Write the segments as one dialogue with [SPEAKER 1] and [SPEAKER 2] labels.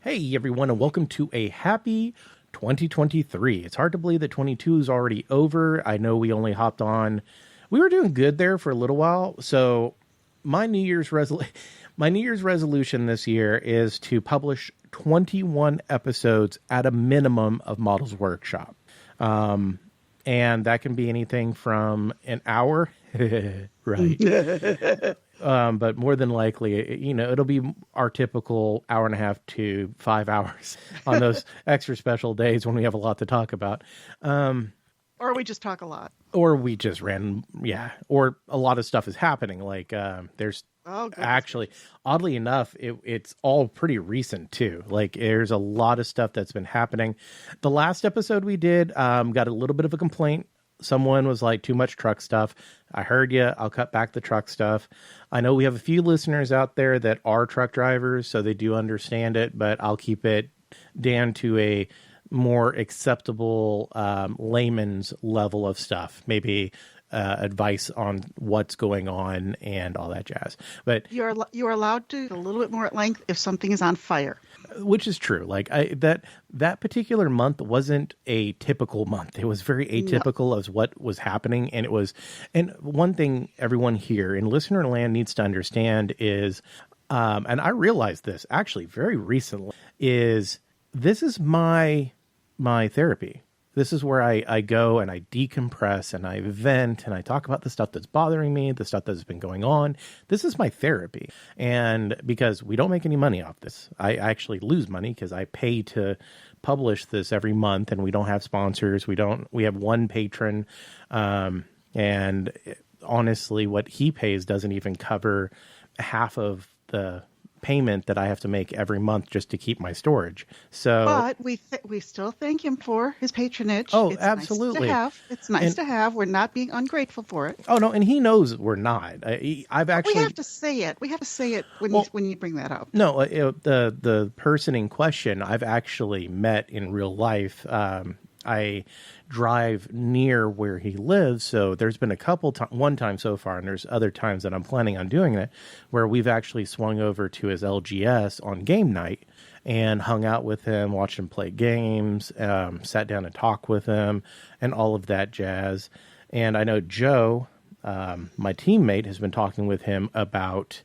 [SPEAKER 1] Hey everyone, and welcome to a happy 2023. It's hard to believe that 22 is already over. I know we only hopped on. We were doing good there for a little while. So my New Year's resolution this year is to publish 21 episodes at a minimum of Models Workshop. And that can be anything from an hour, right? But more than likely, it'll be our typical hour and a half to 5 hours on those extra special days when we have a lot to talk about.
[SPEAKER 2] Or we just talk a lot.
[SPEAKER 1] Or we just or a lot of stuff is happening. Like there's actually, oddly enough, it's all pretty recent too. Like there's a lot of stuff that's been happening. The last episode we did got a little bit of a complaint. Someone was like, too much truck stuff. I heard you. I'll cut back the truck stuff. I know we have a few listeners out there that are truck drivers, so they do understand it, but I'll keep it down to a more acceptable layman's level of stuff. Maybe advice on what's going on and all that jazz. But
[SPEAKER 2] you're allowed to a little bit more at length if something is on fire.
[SPEAKER 1] Which is true. Like that particular month wasn't a typical month. It was very atypical of what was happening. And one thing everyone here in listener land needs to understand is, and I realized this actually very recently, is this is my therapy. This is where I go and I decompress and I vent and I talk about the stuff that's bothering me, the stuff that's been going on. This is my therapy. And because we don't make any money off this, I actually lose money because I pay to publish this every month and we don't have sponsors. We have one patron. And honestly, what he pays doesn't even cover half of the payment that I have to make every month just to keep my storage. So,
[SPEAKER 2] but we still thank him for his patronage.
[SPEAKER 1] Oh,
[SPEAKER 2] it's
[SPEAKER 1] absolutely.
[SPEAKER 2] It's nice to have. We're not being ungrateful for it.
[SPEAKER 1] Oh no, and he knows we're not. I've actually.
[SPEAKER 2] We have to say it. We have to say it when you bring that up.
[SPEAKER 1] No, the person in question I've actually met in real life. I drive near where he lives, so there's been one time so far, and there's other times that I'm planning on doing it, where we've actually swung over to his LGS on game night and hung out with him, watched him play games, sat down and talked with him, and all of that jazz. And I know Joe, my teammate, has been talking with him about,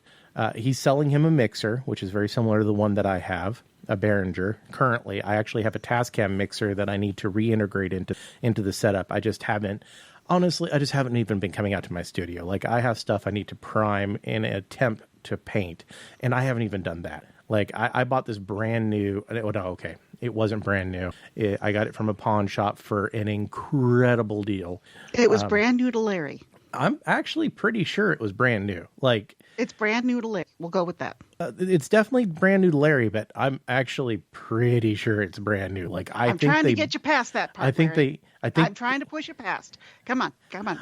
[SPEAKER 1] he's selling him a mixer, which is very similar to the one that I have. A Behringer. Currently, I actually have a Tascam mixer that I need to reintegrate into the setup. I just haven't even been coming out to my studio. Like, I have stuff I need to prime in an attempt to paint, and I haven't even done that. Like, I bought this brand new, it wasn't brand new. I got it from a pawn shop for an incredible deal.
[SPEAKER 2] It was brand new to Larry.
[SPEAKER 1] I'm actually pretty sure it was brand new. Like,
[SPEAKER 2] it's brand new to Larry. We'll go with that.
[SPEAKER 1] It's definitely brand new to Larry, but I'm actually pretty sure it's brand new. Like, I'm
[SPEAKER 2] trying to get you past that part.
[SPEAKER 1] I'm
[SPEAKER 2] trying to push you past. Come on,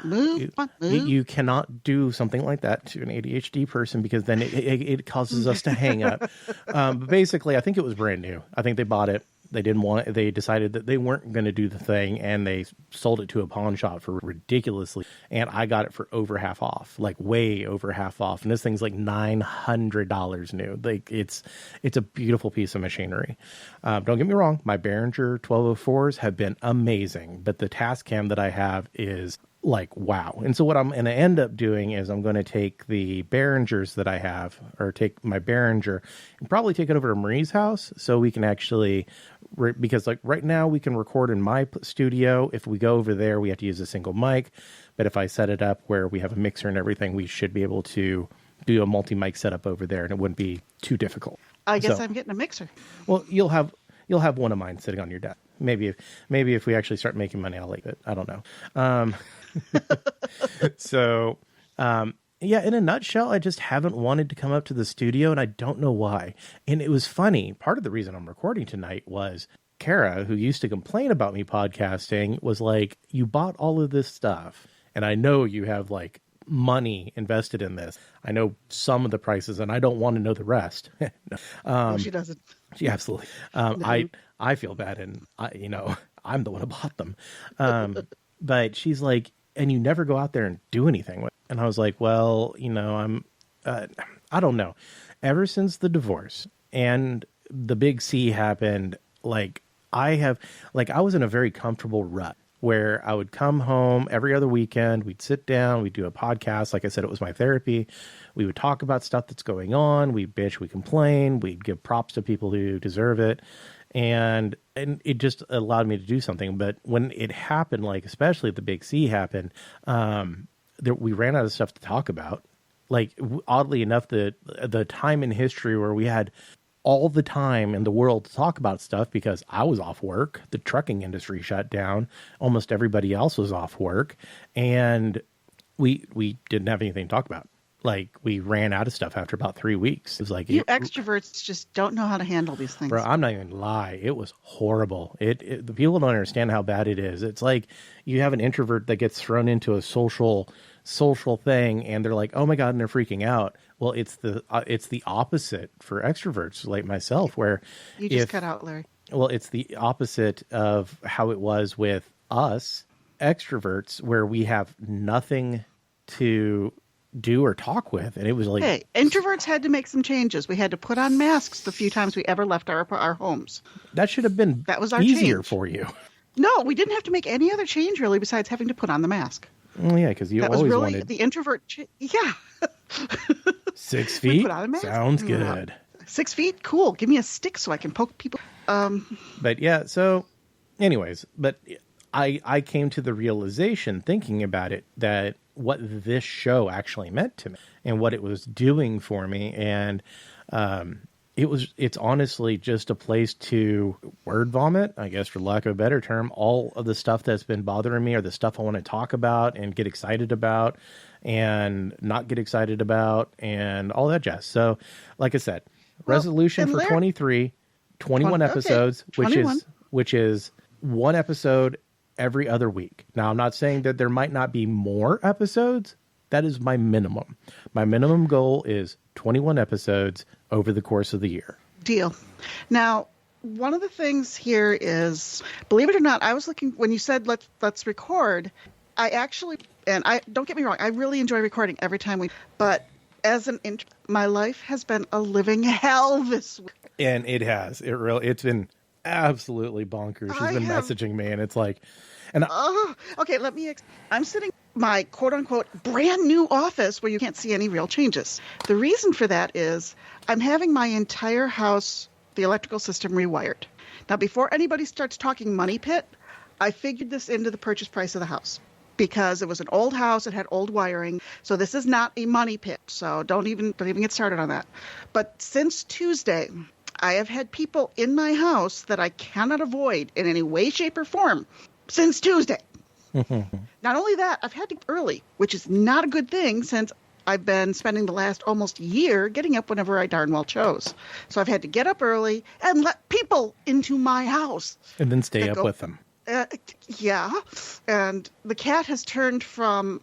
[SPEAKER 2] move.
[SPEAKER 1] You cannot do something like that to an ADHD person because then it causes us to hang up. But basically, I think it was brand new. I think they bought it. They didn't want it. They decided that they weren't going to do the thing, and they sold it to a pawn shop for ridiculously. And I got it for over half off, like way over half off. And this thing's like $900 new. Like it's a beautiful piece of machinery. Don't get me wrong, my Behringer 1204s have been amazing, but the Tascam that I have is like, wow. And so what I'm going to end up doing is I'm going to take the Behringers that I have, or take my Behringer and probably take it over to Marie's house so we can actually, because like right now we can record in my studio. If we go over there, we have to use a single mic. But if I set it up where we have a mixer and everything, we should be able to do a multi-mic setup over there, and it wouldn't be too difficult.
[SPEAKER 2] I guess I'm getting a mixer.
[SPEAKER 1] Well, you'll have one of mine sitting on your desk. Maybe if we actually start making money, I'll leave it. I don't know. So, in a nutshell, I just haven't wanted to come up to the studio, and I don't know why. And it was funny. Part of the reason I'm recording tonight was Kara, who used to complain about me podcasting, was like, you bought all of this stuff, and I know you have like money invested in this. I know some of the prices, and I don't want to know the rest.
[SPEAKER 2] No, she doesn't.
[SPEAKER 1] She absolutely. I feel bad, and I'm the one who bought them. But she's like, and you never go out there and do anything with it. And I was like, well, I don't know. Ever since the divorce and the big C happened, like I was in a very comfortable rut where I would come home every other weekend. We'd sit down, we'd do a podcast. Like I said, it was my therapy. We would talk about stuff that's going on. We bitch, we complain, we'd give props to people who deserve it. And it just allowed me to do something. But when it happened, like especially the big C happened, we ran out of stuff to talk about. Like oddly enough, the time in history where we had all the time in the world to talk about stuff because I was off work, the trucking industry shut down, almost everybody else was off work, and we didn't have anything to talk about. Like we ran out of stuff after about 3 weeks. It was like
[SPEAKER 2] you extroverts just don't know how to handle these things.
[SPEAKER 1] Bro, I'm not even gonna lie. It was horrible. The people don't understand how bad it is. It's like you have an introvert that gets thrown into a social thing and they're like, oh my God, and they're freaking out. Well, it's the opposite for extroverts like myself, where
[SPEAKER 2] you just cut out, Larry.
[SPEAKER 1] Well, it's the opposite of how it was with us extroverts, where we have nothing to do or talk with, and it was like,
[SPEAKER 2] hey, introverts had to make some changes. We had to put on masks the few times we ever left our homes.
[SPEAKER 1] That should have been easier change for you.
[SPEAKER 2] No, we didn't have to make any other change really besides having to put on the mask.
[SPEAKER 1] Well, yeah, because you always wanted
[SPEAKER 2] the introvert. Yeah.
[SPEAKER 1] 6 feet sounds good.
[SPEAKER 2] 6 feet, cool. Give me a stick so I can poke people.
[SPEAKER 1] But yeah, so anyways, but I came to the realization, thinking about it, that what this show actually meant to me and what it was doing for me, and it's honestly just a place to word vomit, I guess, for lack of a better term, all of the stuff that's been bothering me, or the stuff I want to talk about and get excited about and not get excited about and all that jazz. So like I said, resolution for 21 episodes, okay, which is one episode every other week. Now, I'm not saying that there might not be more episodes. That is my minimum. My minimum goal is 21 episodes over the course of the year.
[SPEAKER 2] Deal. Now, one of the things here is, believe it or not, I was looking when you said let's record. I actually, and I don't get me wrong, I really enjoy recording every time but as my life has been a living hell this week.
[SPEAKER 1] And it has. It's been absolutely bonkers. She's been messaging me, and it's like,
[SPEAKER 2] okay, I'm sitting in my quote unquote brand new office where you can't see any real changes. The reason for that is I'm having my entire house, the electrical system, rewired. Now, before anybody starts talking money pit, I figured this into the purchase price of the house because it was an old house. It had old wiring. So this is not a money pit. So don't even get started on that. But since Tuesday, I have had people in my house that I cannot avoid in any way, shape, or form since Tuesday. Not only that, I've had to get early, which is not a good thing since I've been spending the last almost year getting up whenever I darn well chose. So I've had to get up early and let people into my house.
[SPEAKER 1] And then stay up with them.
[SPEAKER 2] Yeah. And the cat has turned from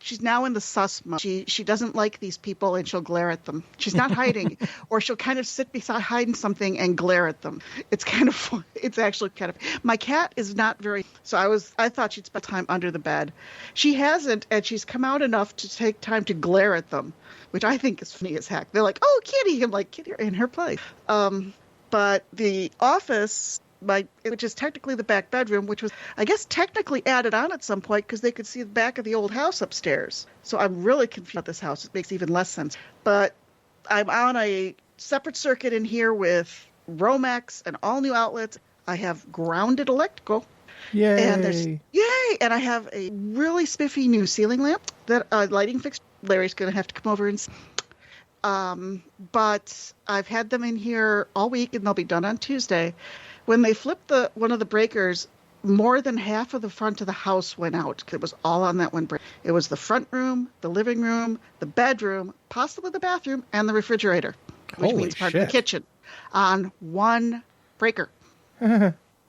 [SPEAKER 2] she's now in the sus mode. She doesn't like these people and she'll glare at them. She's not hiding, or she'll kind of sit beside hiding something and glare at them. It's kind of fun. It's actually kind of, my cat is not very, so I thought she'd spend time under the bed. She hasn't, and she's come out enough to take time to glare at them, which I think is funny as heck. They're like, oh, kitty. I'm like, kitty, in her place. But the office, which is technically the back bedroom, which was, I guess, technically added on at some point because they could see the back of the old house upstairs. So I'm really confused about this house. It makes even less sense. But I'm on a separate circuit in here with Romex and all new outlets. I have grounded electrical.
[SPEAKER 1] Yay!
[SPEAKER 2] And I have a really spiffy new ceiling lamp that lighting fixture. Larry's going to have to come over and see. But I've had them in here all week, and they'll be done on Tuesday. When they flipped one of the breakers, more than half of the front of the house went out. It was all on that one break. It was the front room, the living room, the bedroom, possibly the bathroom, and the refrigerator, which means part of the kitchen, on one breaker.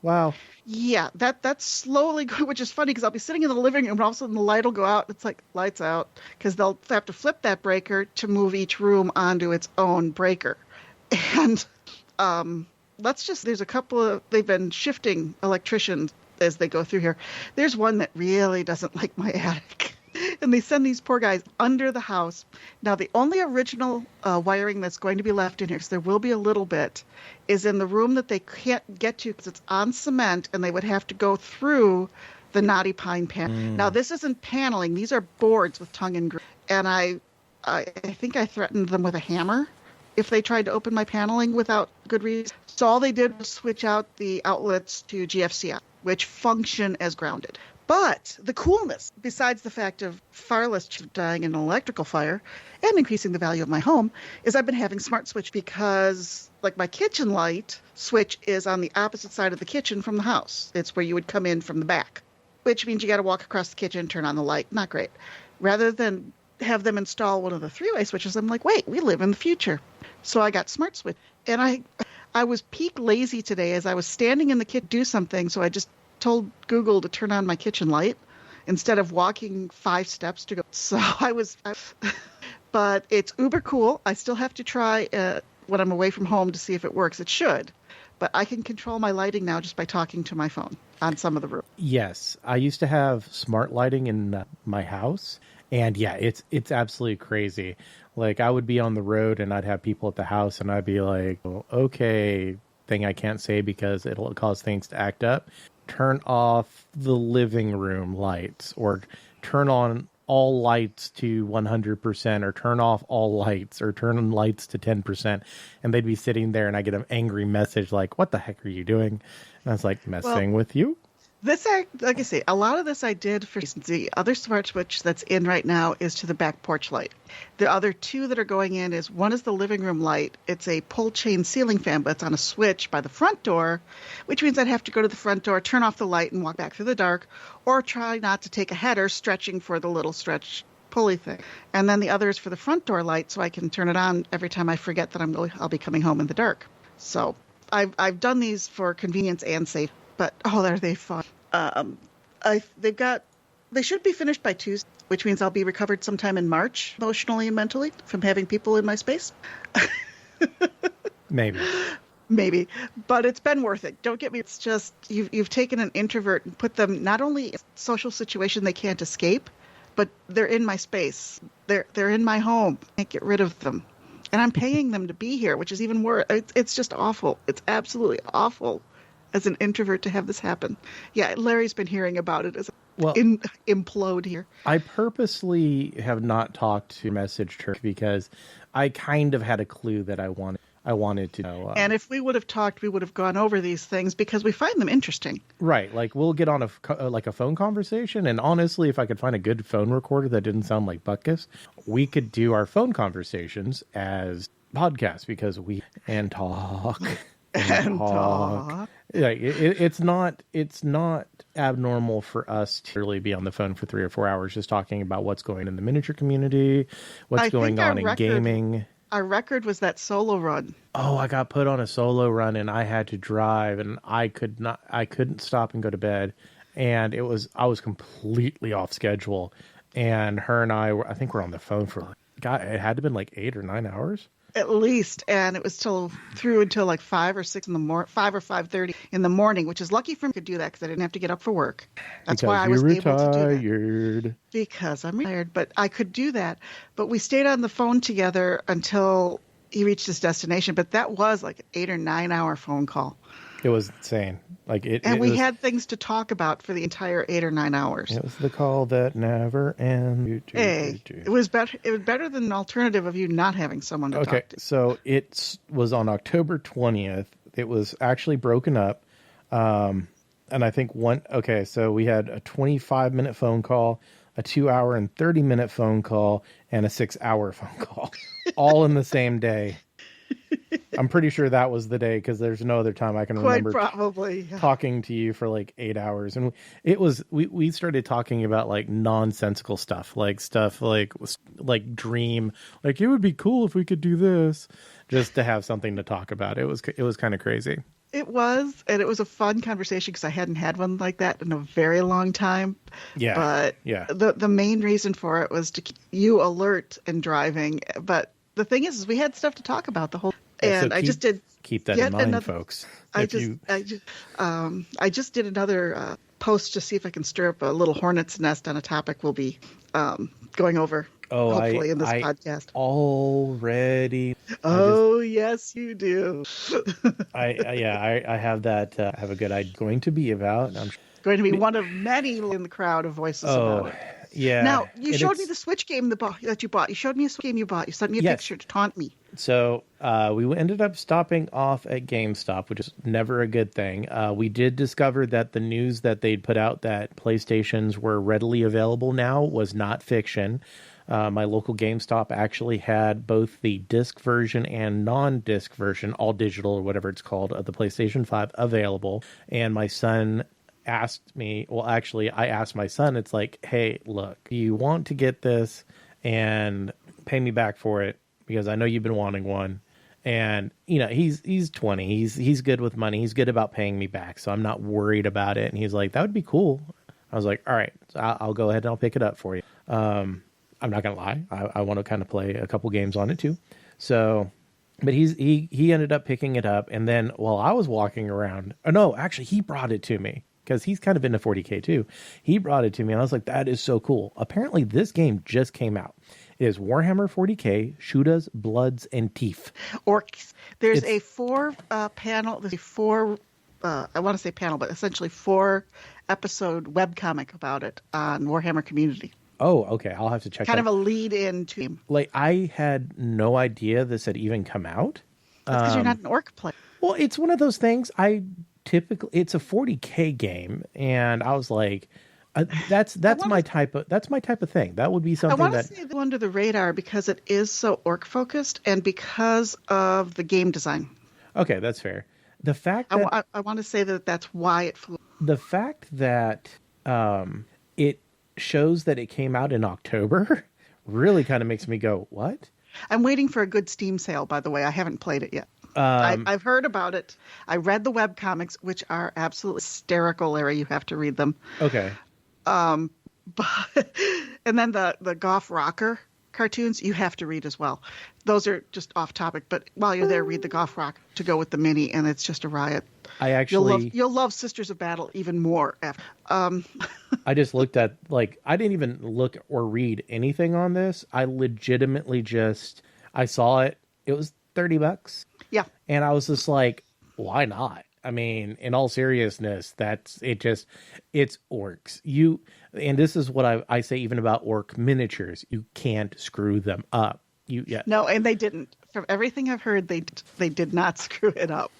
[SPEAKER 1] Wow.
[SPEAKER 2] Yeah, that's slowly going, which is funny because I'll be sitting in the living room and all of a sudden the light will go out. It's like, lights out, because they'll have to flip that breaker to move each room onto its own breaker. And there's a couple of, they've been shifting electricians as they go through here. There's one that really doesn't like my attic. And they send these poor guys under the house. Now, the only original wiring that's going to be left in here, because there will be a little bit, is in the room that they can't get to because it's on cement, and they would have to go through the knotty pine panel. Now, this isn't paneling. These are boards with tongue and groove. And I think I threatened them with a hammer if they tried to open my paneling without good reason. So all they did was switch out the outlets to GFCI, which function as grounded. But the coolness, besides the fact of far less dying in an electrical fire and increasing the value of my home, is I've been having smart switch because, like, my kitchen light switch is on the opposite side of the kitchen from the house. It's where you would come in from the back, which means you got to walk across the kitchen, turn on the light. Not great. Rather than have them install one of the three-way switches, I'm like, wait, we live in the future. So I got smart switch. And I was peak lazy today as I was standing in the kitchen to do something, so I just told Google to turn on my kitchen light instead of walking 5 steps to go. So but it's uber cool. I still have to try when I'm away from home to see if it works. It should. But I can control my lighting now just by talking to my phone on some of the rooms.
[SPEAKER 1] Yes. I used to have smart lighting in my house. And yeah, it's absolutely crazy. Like, I would be on the road and I'd have people at the house and I'd be like, oh, okay, thing I can't say because it'll cause things to act up. Turn off the living room lights, or turn on all lights to 100%, or turn off all lights, or turn on lights to 10%. And they'd be sitting there and I get an angry message like, what the heck are you doing? And I was like, messing with you.
[SPEAKER 2] This, like I say, a lot of this I did for the other smart switch that's in right now is to the back porch light. The other two that are going in is, one is the living room light. It's a pull chain ceiling fan, but it's on a switch by the front door, which means I'd have to go to the front door, turn off the light, and walk back through the dark, or try not to take a header stretching for the little stretch pulley thing. And then the other is for the front door light, so I can turn it on every time I forget that I'll be coming home in the dark. So I've done these for convenience and safety. But, oh, are they fun. They should be finished by Tuesday, which means I'll be recovered sometime in March, emotionally and mentally, from having people in my space. Maybe. But it's been worth it. Don't get me. It's just, you've taken an introvert and put them not only in a social situation they can't escape, but they're in my space. They're in my home. I can't get rid of them. And I'm paying them to be here, which is even worse. It's just awful. It's absolutely awful as an introvert to have this happen. Yeah, Larry's been hearing about it as implode here.
[SPEAKER 1] I purposely have not talked to messaged her because I kind of had a clue that I wanted to know.
[SPEAKER 2] And if we would have talked, we would have gone over these things because we find them interesting.
[SPEAKER 1] Right. Like, we'll get on a phone conversation. And honestly, if I could find a good phone recorder that didn't sound like Butkus, we could do our phone conversations as podcasts because we and talk. And talk. Yeah, it's not abnormal for us to really be on the phone for 3 or 4 hours just talking about what's going on in the miniature community, what's going on in gaming.
[SPEAKER 2] Our record was that solo run.
[SPEAKER 1] Oh, I got put on a solo run and I had to drive and I couldn't stop and go to bed, and I was completely off schedule, and her and I think we're on the phone for it had to have been like 8 or 9 hours.
[SPEAKER 2] At least, and it was through until like 5 or 6 in the morning, 5 or 5:30 in the morning, which is lucky for me to do that because I didn't have to get up for work. That's why I was able to do that. Because I'm retired, but I could do that. But we stayed on the phone together until he reached his destination. But that was like an 8 or 9 hour phone call.
[SPEAKER 1] It was insane.
[SPEAKER 2] We had things to talk about for the entire 8 or 9 hours.
[SPEAKER 1] It was the call that never ends.
[SPEAKER 2] It was better. It was better than an alternative of you not having someone to talk to.
[SPEAKER 1] So it was on October 20th. It was actually broken up. And I think so we had a 25-minute phone call, a 2-hour and 30-minute phone call, and a 6-hour phone call, all in the same day. I'm pretty sure that was the day because there's no other time I can remember talking to you for like 8 hours. And it was, we started talking about like nonsensical stuff like dream, like it would be cool if we could do this just to have something to talk about. It was kind of crazy.
[SPEAKER 2] It was, and it was a fun conversation because I hadn't had one like that in a very long time.
[SPEAKER 1] Yeah.
[SPEAKER 2] But
[SPEAKER 1] yeah,
[SPEAKER 2] the main reason for it was to keep you alert and driving. But the thing is we had stuff to talk about the whole. And I just did
[SPEAKER 1] keep that in mind, folks.
[SPEAKER 2] I just did another post to see if I can stir up a little hornet's nest on a topic we'll be going over.
[SPEAKER 1] Oh,
[SPEAKER 2] hopefully in this podcast.
[SPEAKER 1] Already.
[SPEAKER 2] Yes, you do.
[SPEAKER 1] I have that. I have a good idea going to be about. I'm
[SPEAKER 2] going to be one of many in the crowd of voices about it.
[SPEAKER 1] Yeah.
[SPEAKER 2] Now, you showed me the Switch game that you bought. You showed me a Switch game you bought. You sent me a picture to taunt me.
[SPEAKER 1] So we ended up stopping off at GameStop, which is never a good thing. We did discover that the news that they'd put out that PlayStations were readily available now was not fiction. My local GameStop actually had both the disc version and non-disc version, all digital or whatever it's called, of the PlayStation 5 available. And my son asked me, well, actually, I asked my son, it's like, hey, look, you want to get this and pay me back for it because I know you've been wanting one. And, you know, he's 20. He's good with money. He's good about paying me back. So I'm not worried about it. And he's like, that would be cool. I was like, all right, so I'll go ahead and I'll pick it up for you. I'm not going to lie. I want to kind of play a couple games on it too. So, but he ended up picking it up. And then while I was walking around, actually he brought it to me because he's kind of into 40K too. He brought it to me and I was like, that is so cool. Apparently this game just came out. It is Warhammer 40K, Shootas, Bloods, and Teeth.
[SPEAKER 2] Orcs. There's a panel, I want to say panel, but essentially 4-episode webcomic about it on Warhammer Community.
[SPEAKER 1] Oh, okay. I'll have to check.
[SPEAKER 2] Kind of a lead into.
[SPEAKER 1] Like, I had no idea this had even come out.
[SPEAKER 2] That's because you're not an orc player.
[SPEAKER 1] Well, it's one of those things. It's a 40K game, and I was like, that's my type of thing. That would be something
[SPEAKER 2] I want to say that under the radar because it is so orc focused, and because of the game design.
[SPEAKER 1] Okay, that's fair. The fact that
[SPEAKER 2] I want to say that's why it flew.
[SPEAKER 1] The fact that it shows that it came out in October really kind of makes me go, what?
[SPEAKER 2] I'm waiting for a good Steam sale, by the way. I haven't played it yet. I've heard about it. I read the webcomics, which are absolutely hysterical, Larry. You have to read them.
[SPEAKER 1] Okay.
[SPEAKER 2] And then the Goff Rocker cartoons you have to read as well. Those are just off topic, but while you're there, read the Goff Rock to go with the mini, and it's just a riot. You'll love Sisters of Battle even more after.
[SPEAKER 1] I just looked at, I didn't even look or read anything on this. I legitimately I saw it. It was $30.
[SPEAKER 2] Yeah.
[SPEAKER 1] And I was just like, why not? I mean, in all seriousness, it's orcs. And this is what I say even about orc miniatures. You can't screw them up.
[SPEAKER 2] No, and they didn't. From everything I've heard, they did not screw it up.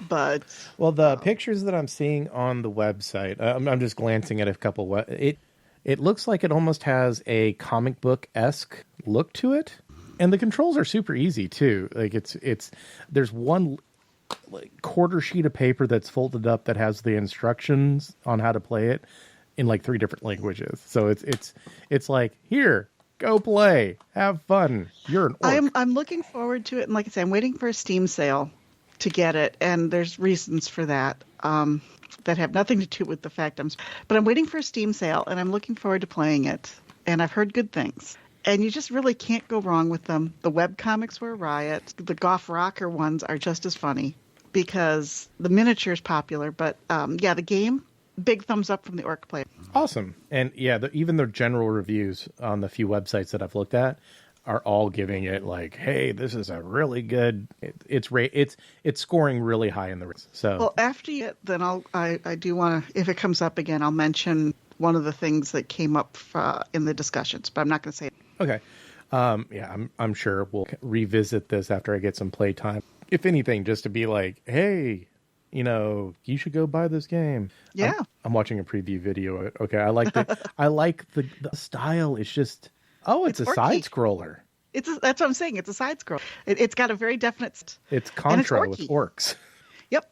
[SPEAKER 2] But
[SPEAKER 1] the pictures that I'm seeing on the website, I'm just glancing at a couple. It looks like it almost has a comic book-esque look to it, and the controls are super easy too. Like there's one quarter sheet of paper that's folded up that has the instructions on how to play it in 3 different languages. So it's like, here, go play, have fun. You're an orc.
[SPEAKER 2] I'm looking forward to it, and like I say, I'm waiting for a Steam sale to get it, and there's reasons for that that have nothing to do with the fact but I'm waiting for a Steam sale, and I'm looking forward to playing it, and I've heard good things, and you just really can't go wrong with them. The webcomics were a riot. The Goff Rocker ones are just as funny because the miniature is popular, but the game, big thumbs up from the orc player.
[SPEAKER 1] Awesome. And even the general reviews on the few websites that I've looked at are all giving it hey, this is a really good. It's scoring really high in the race. So
[SPEAKER 2] well, after you, then I do want to, if it comes up again, I'll mention one of the things that came up in the discussions, but I'm not going to say it.
[SPEAKER 1] Okay. I'm sure we'll revisit this after I get some play time. If anything, just to be like, hey, you should go buy this game.
[SPEAKER 2] Yeah.
[SPEAKER 1] I'm watching a preview video. Okay. I like the style. It's just. Oh, it's a side scroller.
[SPEAKER 2] That's what I'm saying. It's a side scroll. It's got a very definite.
[SPEAKER 1] It's Contra with orcs.
[SPEAKER 2] Yep.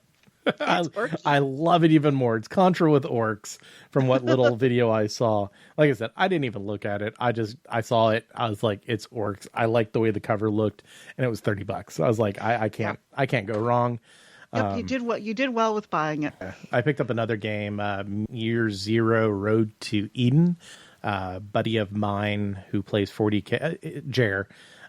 [SPEAKER 1] I love it even more. It's Contra with orcs from what little video I saw. Like I said, I didn't even look at it. I saw it. I was like, it's orcs. I liked the way the cover looked, and it was $30. I was like, I can't go wrong.
[SPEAKER 2] Yep, you did well with buying it.
[SPEAKER 1] I picked up another game, Year Zero Road to Eden. Buddy of mine who plays 40K, Jer,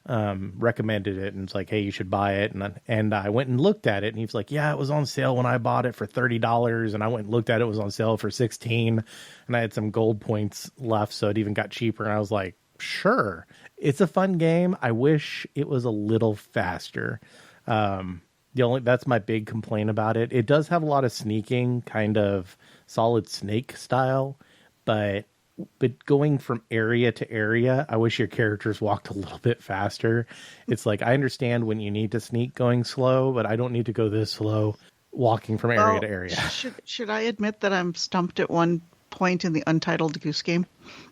[SPEAKER 1] recommended it and was like, hey, you should buy it. And I went and looked at it, and he was like, yeah, it was on sale when I bought it for $30. And I went and looked at it, it was on sale for $16. And I had some gold points left, so it even got cheaper. And I was like, sure, it's a fun game. I wish it was a little faster. That's my big complaint about it. It does have a lot of sneaking, kind of Solid Snake style, but going from area to area, I wish your characters walked a little bit faster. It's like, I understand when you need to sneak going slow, but I don't need to go this slow walking from area to area.
[SPEAKER 2] Should I admit that I'm stumped at one point in the Untitled Goose Game,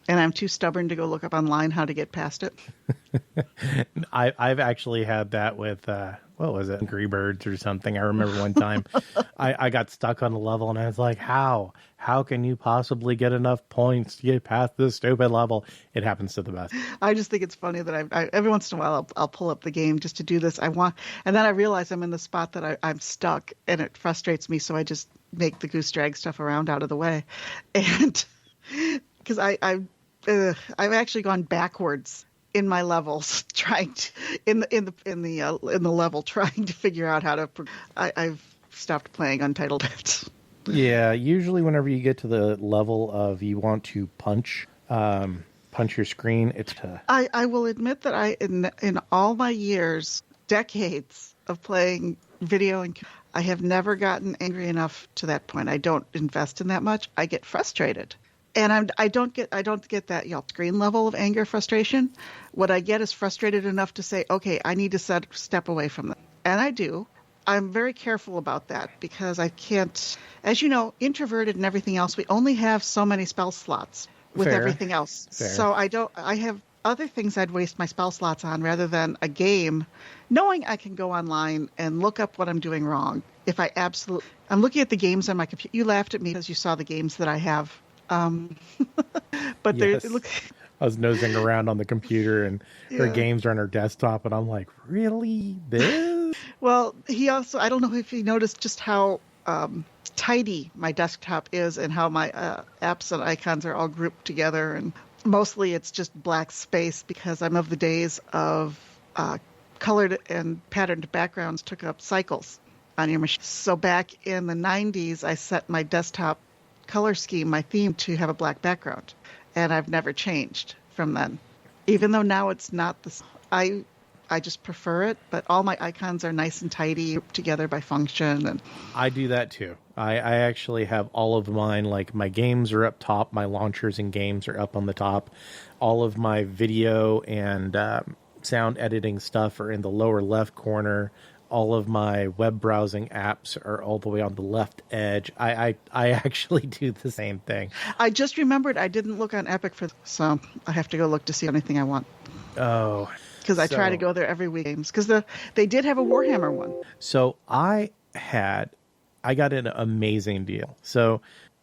[SPEAKER 2] and I'm too stubborn to go look up online how to get past it?
[SPEAKER 1] I've actually had that with what was it, Angry Birds or something. I remember one time I got stuck on a level, and I was like, how can you possibly get enough points to get past this stupid level? It happens to the best.
[SPEAKER 2] I just think it's funny that I every once in a while I'll pull up the game just to do this. And then I realize I'm in the spot that I'm stuck, and it frustrates me, so I just make the goose drag stuff around out of the way. And because I've actually gone backwards in my levels, trying to in the level, trying to figure out how to. I've stopped playing Untitled.
[SPEAKER 1] Yeah, usually whenever you get to the level of you want to punch your screen, it's tough.
[SPEAKER 2] I will admit that in all my years, decades of playing video, and I have never gotten angry enough to that point. I don't invest in that much. I get frustrated. And I don't get that screen level of anger, frustration. What I get is frustrated enough to say, okay, I need to step away from that. And I do. I'm very careful about that because I can't, as you know, introverted and everything else, we only have so many spell slots with everything else.
[SPEAKER 1] Fair.
[SPEAKER 2] So I have other things I'd waste my spell slots on rather than a game, knowing I can go online and look up what I'm doing wrong. I'm looking at the games on my computer. You laughed at me because you saw the games that I have. But
[SPEAKER 1] yes. I was nosing around on the computer, and her games are on her desktop, and I'm like, really? This?
[SPEAKER 2] Well, I don't know if he noticed just how tidy my desktop is and how my apps and icons are all grouped together. And mostly it's just black space because I'm of the days of colored and patterned backgrounds took up cycles on your machine. So back in the 90s, I set my desktop color scheme, my theme, to have a black background, and I've never changed from then, even though now it's not I just prefer it, but all my icons are nice and tidy together by function. And
[SPEAKER 1] I do that too. I actually have all of mine, like my games are up top, my launchers and games are up on the top, all of my video and sound editing stuff are in the lower left corner. All of my web browsing apps are all the way on the left edge. I actually do the same thing.
[SPEAKER 2] I just remembered I didn't look on Epic for this, so I have to go look to see anything I want.
[SPEAKER 1] Oh.
[SPEAKER 2] Because I try to go there every week. Because they did have a Warhammer one.
[SPEAKER 1] So I got an amazing deal. So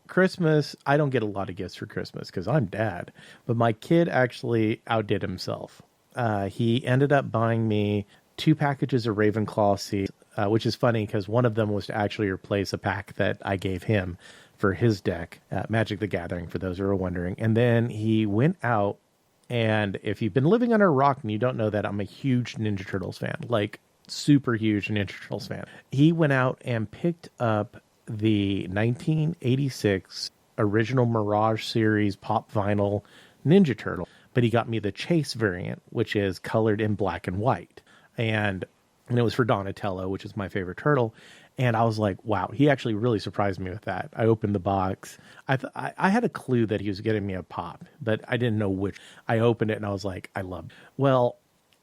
[SPEAKER 1] Christmas, I don't get a lot of gifts for Christmas because I'm dad. But my kid actually outdid himself. He ended up buying me 2 packages of Ravenclaw seeds, which is funny because one of them was to actually replace a pack that I gave him for his deck, Magic the Gathering, for those who are wondering. And then he went out, and if you've been living under a rock and you don't know that, I'm a huge Ninja Turtles fan, like super huge Ninja Turtles fan. He went out and picked up the 1986 original Mirage series pop vinyl Ninja Turtle, but he got me the Chase variant, which is colored in black and white. And it was for Donatello, which is my favorite turtle. And I was like, wow, he actually really surprised me with that. I opened the box. I had a clue that he was getting me a pop, but I didn't know which. I opened it and I was like, I love it. Well,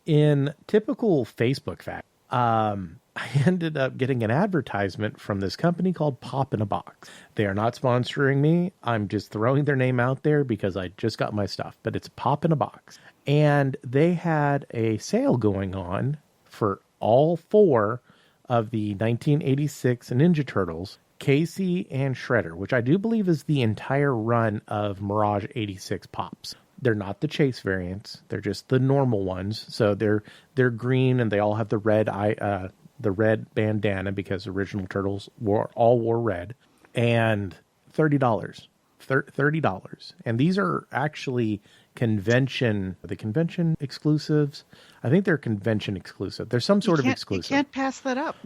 [SPEAKER 1] in typical Facebook fashion, I ended up getting an advertisement from this company called Pop in a Box. They are not sponsoring me. I'm just throwing their name out there because I just got my stuff, but it's Pop in a Box. And they had a sale going on for all 4 of the 1986 Ninja Turtles, Casey and Shredder, which I do believe is the entire run of Mirage 86 Pops. They're not the Chase variants. They're just the normal ones. So they're green and they all have the red bandana because original Turtles all wore red. And $30. $30. And these are actually the convention exclusives. I think they're convention exclusive. There's some sort of exclusive.
[SPEAKER 2] You can't pass that up.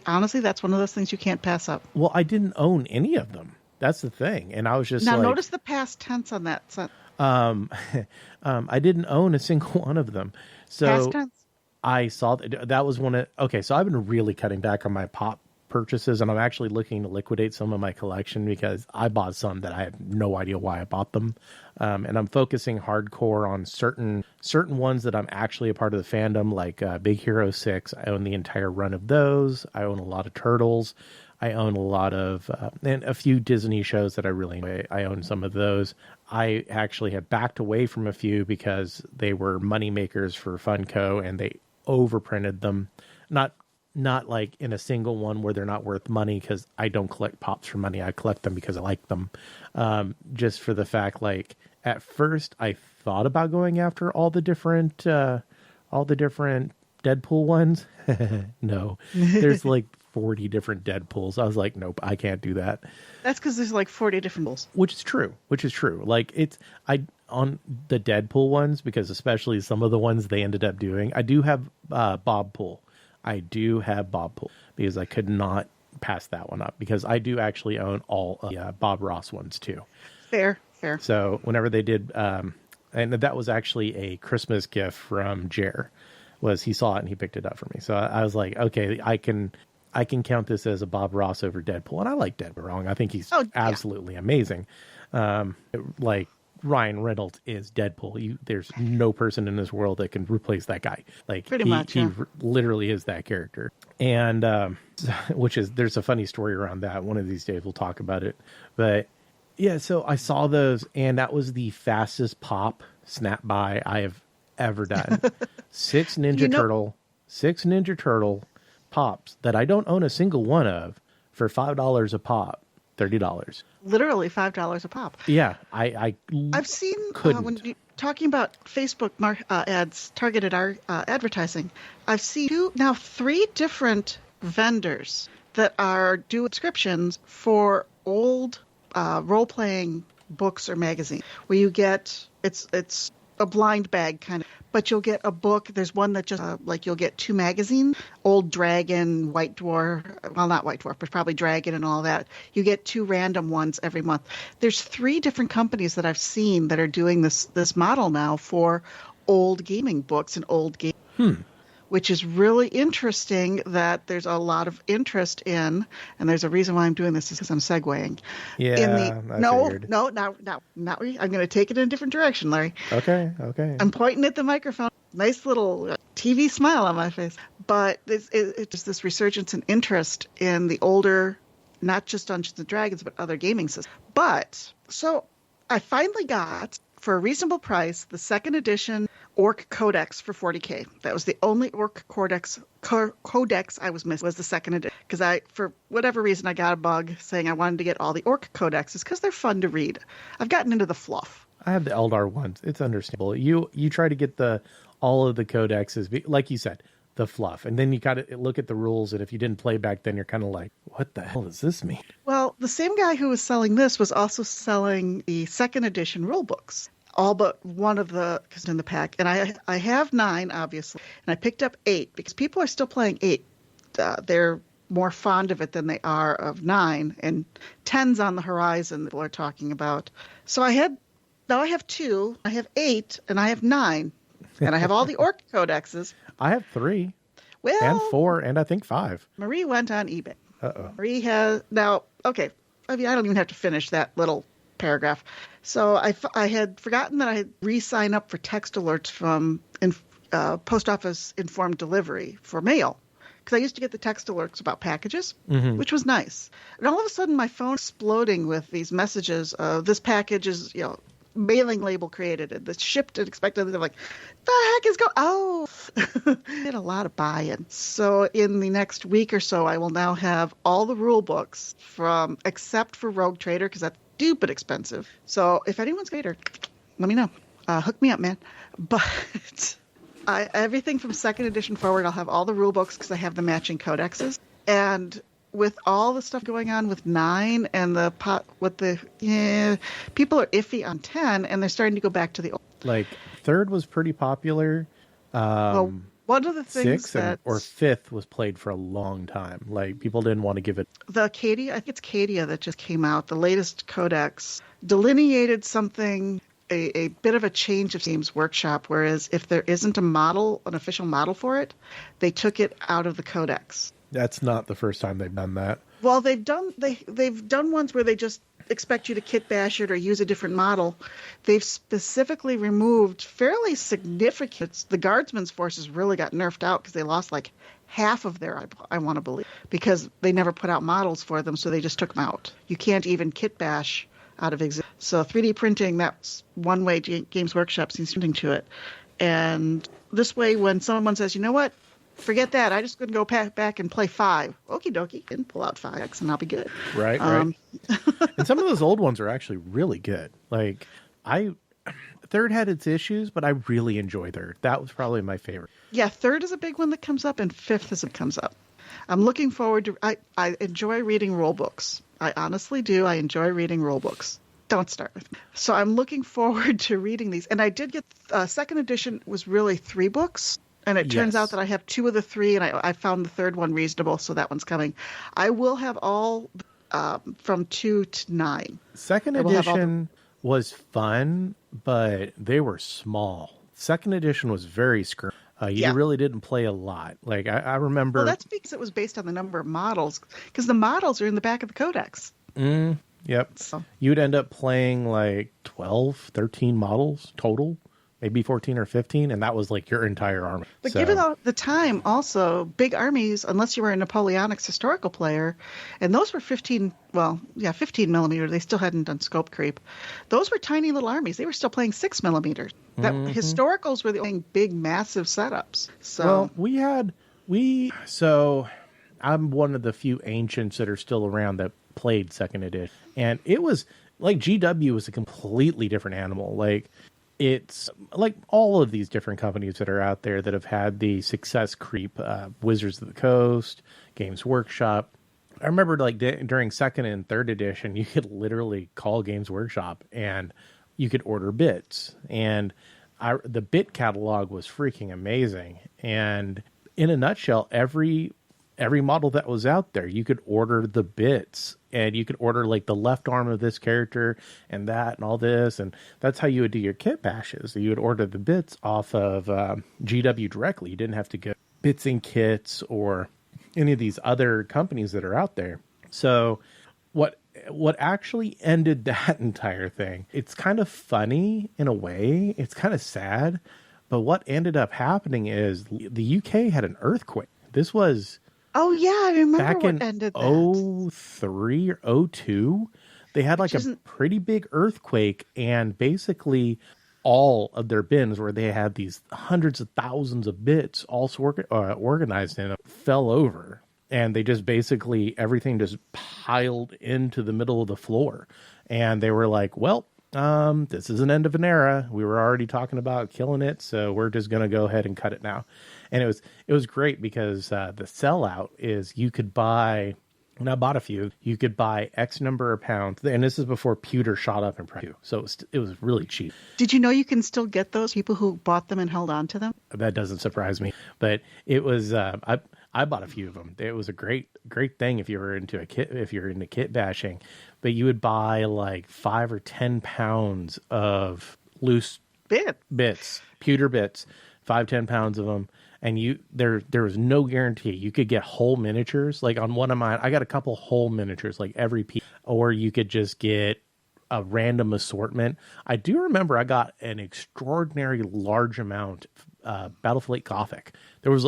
[SPEAKER 2] Honestly, that's one of those things you can't pass up.
[SPEAKER 1] Well, I didn't own any of them. That's the thing. And I was just
[SPEAKER 2] now notice the past tense on that sentence.
[SPEAKER 1] I didn't own a single one of them. So
[SPEAKER 2] past tense.
[SPEAKER 1] I saw that was one of, okay, so I've been really cutting back on my pop purchases, and I'm actually looking to liquidate some of my collection because I bought some that I have no idea why I bought them. And I'm focusing hardcore on certain ones that I'm actually a part of the fandom, like Big Hero 6. I own the entire run of those. I own a lot of Turtles. I own a lot of, and a few Disney shows that I really enjoy. I own some of those. I actually have backed away from a few because they were money makers for Funko and they overprinted them. Not like in a single one where they're not worth money, because I don't collect pops for money. I collect them because I like them. Just for the fact, like, at first I thought about going after all the different Deadpool ones. No, there's like 40 different Deadpools. I was like, nope, I can't do that.
[SPEAKER 2] That's because there's like 40 different pools.
[SPEAKER 1] Which is true. Like, on the Deadpool ones, because especially some of the ones they ended up doing, I do have Bob Pool. Because I could not pass that one up, because I do actually own all the Bob Ross ones too.
[SPEAKER 2] Fair.
[SPEAKER 1] So whenever they did, and that was actually a Christmas gift from Jer, was he saw it and he picked it up for me. So I was like, okay, I can count this as a Bob Ross over Deadpool. And I like Deadpool wrong. I think he's absolutely amazing. Like, Ryan Reynolds is Deadpool. There's no person in this world that can replace that guy. Like,
[SPEAKER 2] pretty much,
[SPEAKER 1] he literally is that character. And there's a funny story around that. One of these days we'll talk about it. But yeah, so I saw those, and that was the fastest pop snap buy I have ever done. Six Ninja Turtle pops that I don't own a single one of for $5 a pop. $30.
[SPEAKER 2] Literally $5 a pop.
[SPEAKER 1] Yeah, I've
[SPEAKER 2] seen when you're talking about Facebook ads, targeted advertising. I've seen three different vendors that are doing subscriptions for old role-playing books or magazines, where you get it's a blind bag kind of, but you'll get a book. There's one that just you'll get two magazines, Old Dragon, White Dwarf, well, not White Dwarf, but probably Dragon and all that. You get two random ones every month. There's three different companies that I've seen that are doing this model now for old gaming books and old games. Which is really interesting that there's a lot of interest in, and there's a reason why I'm doing this is because I'm segueing.
[SPEAKER 1] Yeah,
[SPEAKER 2] now, not really. I'm going to take it in a different direction, Larry.
[SPEAKER 1] Okay.
[SPEAKER 2] I'm pointing at the microphone. Nice little TV smile on my face. But it's just this resurgence in interest in the older, not just Dungeons and Dragons, but other gaming systems. But, so I finally got, for a reasonable price, the second edition Orc Codex for $40K. That was the only Orc Codex I was missing, was the second edition. Because for whatever reason, I got a bug saying I wanted to get all the Orc Codexes because they're fun to read. I've gotten into the fluff.
[SPEAKER 1] I have the Eldar ones. It's understandable. You try to get all of the codexes, like you said, the fluff. And then you got to look at the rules. And if you didn't play back then, you're kind of like, what the hell does this mean?
[SPEAKER 2] Well, the same guy who was selling this was also selling the second edition rule books. All but one of the in the pack. And I have 9, obviously. And I picked up 8 because people are still playing 8. They're more fond of it than they are of 9. And 10's on the horizon that people are talking about. So I have 2, I have 8, and I have 9. And I have all the Orc Codexes.
[SPEAKER 1] I have 3.
[SPEAKER 2] Well,
[SPEAKER 1] and 4, and I think 5.
[SPEAKER 2] Marie went on eBay.
[SPEAKER 1] Uh-oh.
[SPEAKER 2] Marie has... Now, okay. I mean, I don't even have to finish that little paragraph. So I had forgotten that I had re-signed up for text alerts from Post Office Informed Delivery for mail, because I used to get the text alerts about packages, which was nice. And all of a sudden, my phone exploding with these messages of this package is, mailing label created, and it's shipped and expected. They're like, the heck is going? Oh, did a lot of buy-in. So in the next week or so, I will now have all the rule books except for Rogue Trader, because that's stupid expensive. So if anyone's greater, let me know. Hook me up, man. But everything from second edition forward, I'll have all the rule books because I have the matching codexes. And with all the stuff going on with 9 and the pot, people are iffy on 10, and they're starting to go back to the old.
[SPEAKER 1] Like, 3rd was pretty popular.
[SPEAKER 2] Well, one of the things
[SPEAKER 1] 6th or 5th was played for a long time. Like, people didn't want to give it.
[SPEAKER 2] The Acadia, I think it's Acadia that just came out, the latest codex, delineated something, a bit of a change of Games Workshop, whereas if there isn't a model, an official model for it, they took it out of the codex.
[SPEAKER 1] That's not the first time they've done that.
[SPEAKER 2] Well, they've done ones where they just expect you to kit bash it or use a different model. They've specifically removed fairly significant. The Guardsmen's forces really got nerfed out because they lost like half of their, I want to believe, because they never put out models for them, so they just took them out. You can't even kit bash out of existence. So 3D printing, that's one way Games Workshop seems to it. And this way, when someone says, you know what, forget that, I just going to go back and play 5. Okie dokie, and pull out 5X and I'll be good.
[SPEAKER 1] Right. And some of those old ones are actually really good. Like, 3rd had its issues, but I really enjoy 3rd. That was probably my favorite.
[SPEAKER 2] Yeah, 3rd is a big one that comes up, and 5th is it comes up. I'm looking forward to, I enjoy reading rule books. I honestly do. I enjoy reading rule books. Don't start with me. So I'm looking forward to reading these. And I did get, 2nd edition was really 3 books. And it turns out that I have 2 of the 3, and I found the 3rd one reasonable, so that one's coming. I will have all from 2 to 9.
[SPEAKER 1] 2nd edition was fun, but they were small. 2nd edition was very scrum. You really didn't play a lot. Like, I remember...
[SPEAKER 2] Well, that's because it was based on the number of models, because the models are in the back of the codex.
[SPEAKER 1] Yep. So. You'd end up playing like 12, 13 models total. Maybe 14 or 15, and that was like your entire army.
[SPEAKER 2] But given the time, also, big armies, unless you were a Napoleonics historical player, and those were 15 millimeter. They still hadn't done scope creep. Those were tiny little armies. They were still playing 6 millimeters. That historicals were the only big, massive setups. So
[SPEAKER 1] So I'm one of the few ancients that are still around that played 2nd edition, and it was like GW was a completely different animal. Like, it's like all of these different companies that are out there that have had the success creep, Wizards of the Coast, Games Workshop. I remember like during 2nd and 3rd edition, you could literally call Games Workshop and you could order bits. And the bit catalog was freaking amazing. And in a nutshell, every model that was out there, you could order the bits, and you could order like the left arm of this character and that and all this. And that's how you would do your kit bashes. You would order the bits off of GW directly. You didn't have to go Bits and Kits or any of these other companies that are out there. So what actually ended that entire thing, it's kind of funny in a way. It's kind of sad. But what ended up happening is the UK had an earthquake. This was...
[SPEAKER 2] Oh, yeah, I remember
[SPEAKER 1] back
[SPEAKER 2] what
[SPEAKER 1] in
[SPEAKER 2] ended that.
[SPEAKER 1] 03 or 02, they had like a pretty big earthquake, and basically all of their bins where they had these hundreds of thousands of bits all organized in fell over. And they just basically, everything just piled into the middle of the floor. And they were like, well, this is an end of an era. We were already talking about killing it, so we're just going to go ahead and cut it now. And it was great because the sellout is you could buy, and I bought a few, you could buy X number of pounds. And this is before pewter shot up in price. So it was really cheap.
[SPEAKER 2] Did you know you can still get those people who bought them and held on to them?
[SPEAKER 1] That doesn't surprise me. But it was, I bought a few of them. It was a great thing if you were into kit bashing. But you would buy like 5 or 10 pounds of loose bits, pewter bits, 5-10 pounds of them. And there was no guarantee. You could get whole miniatures. Like on one of mine, I got a couple whole miniatures, like every piece. Or you could just get a random assortment. I do remember I got an extraordinary large amount of Battlefleet Gothic. There was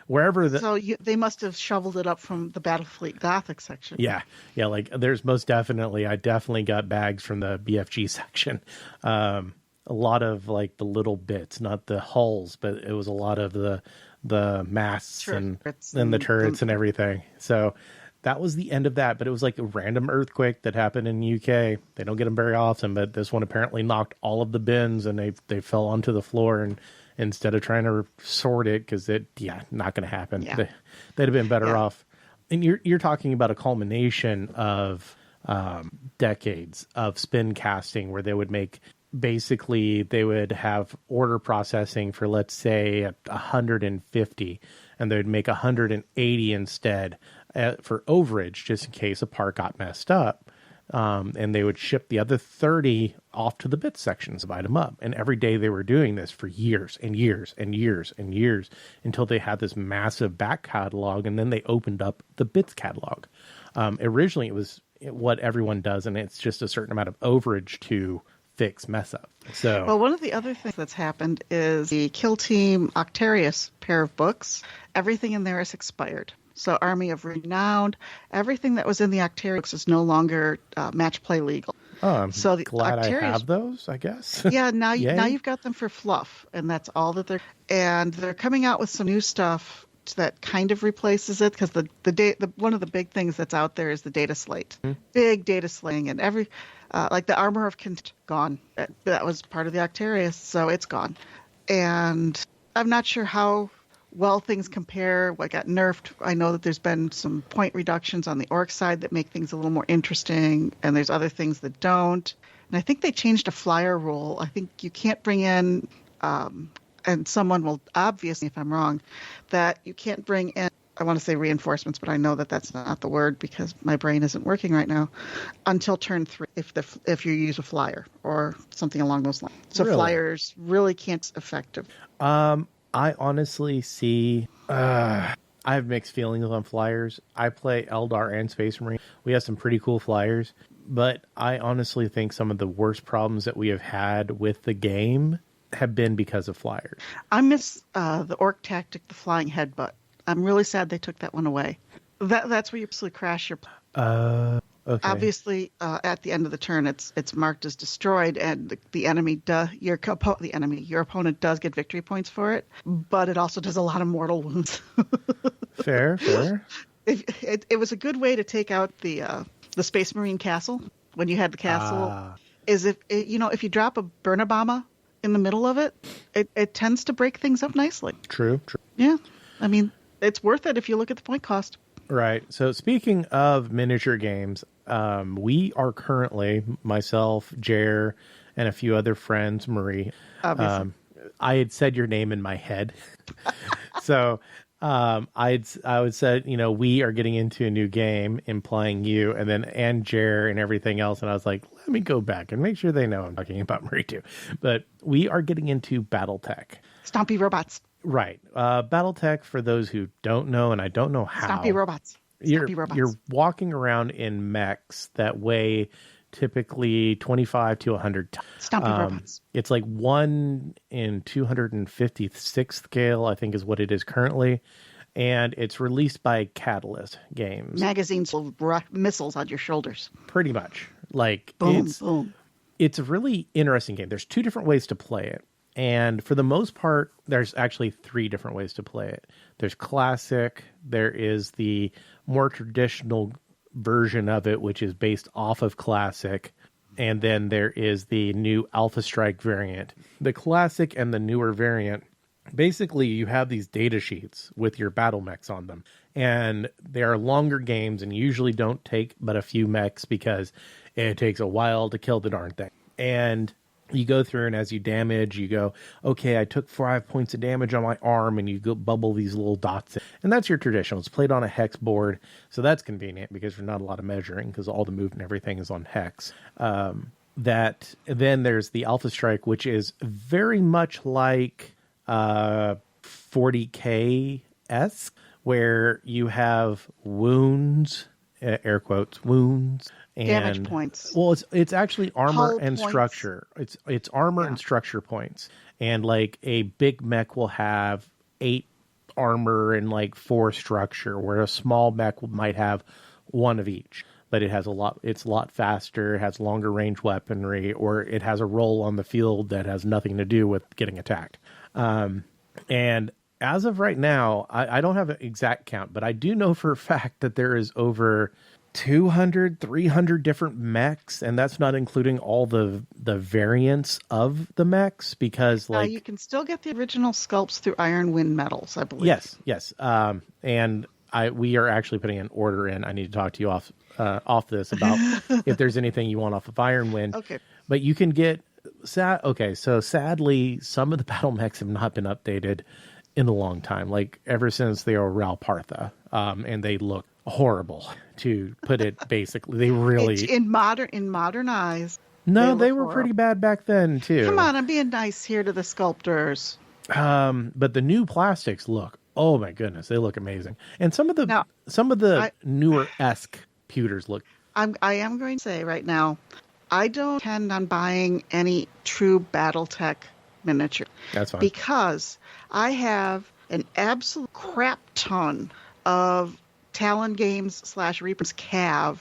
[SPEAKER 1] wherever the...
[SPEAKER 2] So they must have shoveled it up from the Battlefleet Gothic section.
[SPEAKER 1] Yeah. Like there's most definitely, I definitely got bags from the BFG section. A lot of like the little bits, not the hulls, but it was a lot of the masts and the turrets and everything. So that was the end of that. But it was like a random earthquake that happened in the UK. They don't get them very often, but this one apparently knocked all of the bins and they fell onto the floor. And instead of trying to sort it, because not going to happen. Yeah. They'd have been better off. And you're talking about a culmination of decades of spin casting where they would make, basically they would have order processing for, let's say, 150, and they would make 180 instead for overage, just in case a part got messed up. And they would ship the other 30 off to the bits sections, divide them up. And every day they were doing this for years and years and years and years until they had this massive back catalog. And then they opened up the bits catalog. Originally, it was what everyone does, and it's just a certain amount of overage to fix mess up. So,
[SPEAKER 2] well, one of the other things that's happened is the Kill Team Octarius pair of books. Everything in there is expired. So Army of Renowned, everything that was in the Octarius books is no longer match play legal.
[SPEAKER 1] Oh, I'm
[SPEAKER 2] so the
[SPEAKER 1] glad
[SPEAKER 2] Octarius,
[SPEAKER 1] I have those, I guess.
[SPEAKER 2] Yeah, now you've got them for fluff, and that's all that they're coming out with some new stuff that kind of replaces it, because the one of the big things that's out there is the data slate. Big data slating, and every like the Armor of gone. That was part of the Octarius, so it's gone. And I'm not sure how well things compare. What got nerfed, I know that there's been some point reductions on the orc side that make things a little more interesting, and there's other things that don't. And I think they changed a flyer rule. I think you can't bring in and someone will obviously, if I'm wrong, that you can't bring in, I want to say reinforcements, but I know that that's not the word because my brain isn't working right now, until turn 3 if you use a flyer or something along those lines. So really? Flyers really can't be effective.
[SPEAKER 1] I honestly see, I have mixed feelings on flyers. I play Eldar and Space Marine. We have some pretty cool flyers, but I honestly think some of the worst problems that we have had with the game have been because of flyers.
[SPEAKER 2] I miss the orc tactic, the flying headbutt. I'm really sad they took that one away. That's where you absolutely crash your.
[SPEAKER 1] Okay.
[SPEAKER 2] Obviously, at the end of the turn, it's marked as destroyed, and the enemy your opponent does get victory points for it, but it also does a lot of mortal wounds.
[SPEAKER 1] Fair.
[SPEAKER 2] It was a good way to take out the Space Marine castle when you had the castle. Is if you drop a Burnabama in the middle of it, it tends to break things up nicely.
[SPEAKER 1] True.
[SPEAKER 2] Yeah. I mean, it's worth it if you look at the point cost.
[SPEAKER 1] Right. So speaking of miniature games, we are currently, myself, Jer, and a few other friends, Marie. I had said your name in my head. So I would say, we are getting into a new game, implying you, and Jer and everything else. And I was like, let me go back and make sure they know I'm talking about Marie too. But we are getting into Battletech.
[SPEAKER 2] Stompy robots.
[SPEAKER 1] Right. Battletech, for those who don't know, and I don't know how.
[SPEAKER 2] Stompy robots.
[SPEAKER 1] You're walking around in mechs that weigh typically 25 to 100 tons.
[SPEAKER 2] Stompy robots.
[SPEAKER 1] It's like 1 in 256th scale, I think is what it is currently. And it's released by Catalyst Games.
[SPEAKER 2] Magazines full of missiles on your shoulders.
[SPEAKER 1] Pretty much. Like,
[SPEAKER 2] boom.
[SPEAKER 1] It's a really interesting game. There's 2 different ways to play it. And for the most part, there's actually 3 different ways to play it. There's classic. There is the more traditional version of it, which is based off of classic. And then there is the new Alpha Strike variant. The classic and the newer variant, basically you have these data sheets with your battle mechs on them. And they are longer games and usually don't take but a few mechs because it takes a while to kill the darn thing. And you go through, and as you damage, you go, okay, I took 5 points of damage on my arm, and you go bubble these little dots in. And that's your traditional. It's played on a hex board, so that's convenient because there's not a lot of measuring because all the movement and everything is on hex. Then there's the Alpha Strike, which is very much like 40K-esque, where you have wounds, air quotes, wounds, and
[SPEAKER 2] damage points.
[SPEAKER 1] Well, it's actually armor
[SPEAKER 2] Hull
[SPEAKER 1] and
[SPEAKER 2] points.
[SPEAKER 1] structure. It's armor and structure points. And like a big mech will have 8 armor and like 4 structure, where a small mech might have 1 of each. But it's a lot faster, it has longer range weaponry, or it has a role on the field that has nothing to do with getting attacked. And as of right now, I don't have an exact count, but I do know for a fact that there is over 200, 300 different mechs, and that's not including all the variants of the mechs, because
[SPEAKER 2] you can still get the original sculpts through Iron Wind Metals, I believe.
[SPEAKER 1] Yes. And we are actually putting an order in. I need to talk to you off this about if there's anything you want off of Ironwind.
[SPEAKER 2] Okay.
[SPEAKER 1] But you can get so sadly, some of the battle mechs have not been updated in a long time. Like ever since they were Ralpartha, and they look horrible. To put it basically, they really
[SPEAKER 2] in modern eyes.
[SPEAKER 1] No, they were pretty bad back then too.
[SPEAKER 2] Come on, I'm being nice here to the sculptors.
[SPEAKER 1] But the new plastics look, oh my goodness, they look amazing. And some of the newer-esque pewters look.
[SPEAKER 2] I am going to say right now, I don't intend on buying any true BattleTech miniature.
[SPEAKER 1] That's fine.
[SPEAKER 2] Because I have an absolute crap ton of Talon Games / Reaper's Cav,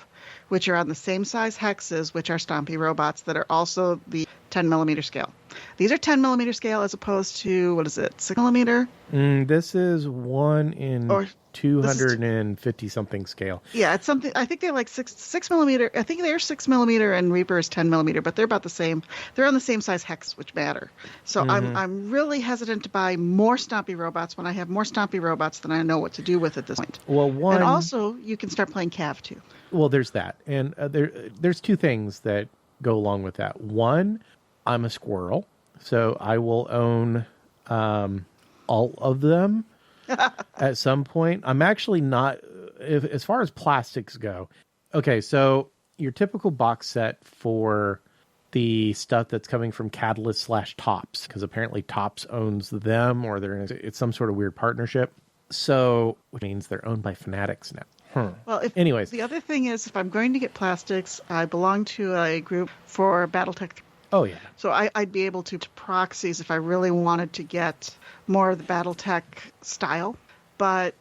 [SPEAKER 2] which are on the same size hexes, which are Stompy robots that are also the 10 millimeter scale. These are 10 millimeter scale as opposed to, what is it, 6 millimeter?
[SPEAKER 1] This is 1 in 250 something scale.
[SPEAKER 2] Yeah, it's something. I think they're like 6 millimeter. I think they're 6 millimeter and Reaper is 10 millimeter, but they're about the same. They're on the same size hex, which matter. So I'm really hesitant to buy more Stompy robots when I have more Stompy robots than I know what to do with at this point.
[SPEAKER 1] Well,
[SPEAKER 2] and also you can start playing Cav too.
[SPEAKER 1] Well, there's that, and there's two things that go along with that. One, I'm a squirrel, so I will own all of them at some point. I'm actually not, as far as plastics go. Okay, so your typical box set for the stuff that's coming from Catalyst / Tops, because apparently Tops owns them, or it's some sort of weird partnership. So, which means they're owned by Fanatics now.
[SPEAKER 2] Well,
[SPEAKER 1] anyways,
[SPEAKER 2] the other thing is, if I'm going to get plastics, I belong to a group for BattleTech.
[SPEAKER 1] Oh yeah.
[SPEAKER 2] So I'd be able to proxies if I really wanted to get more of the BattleTech style. But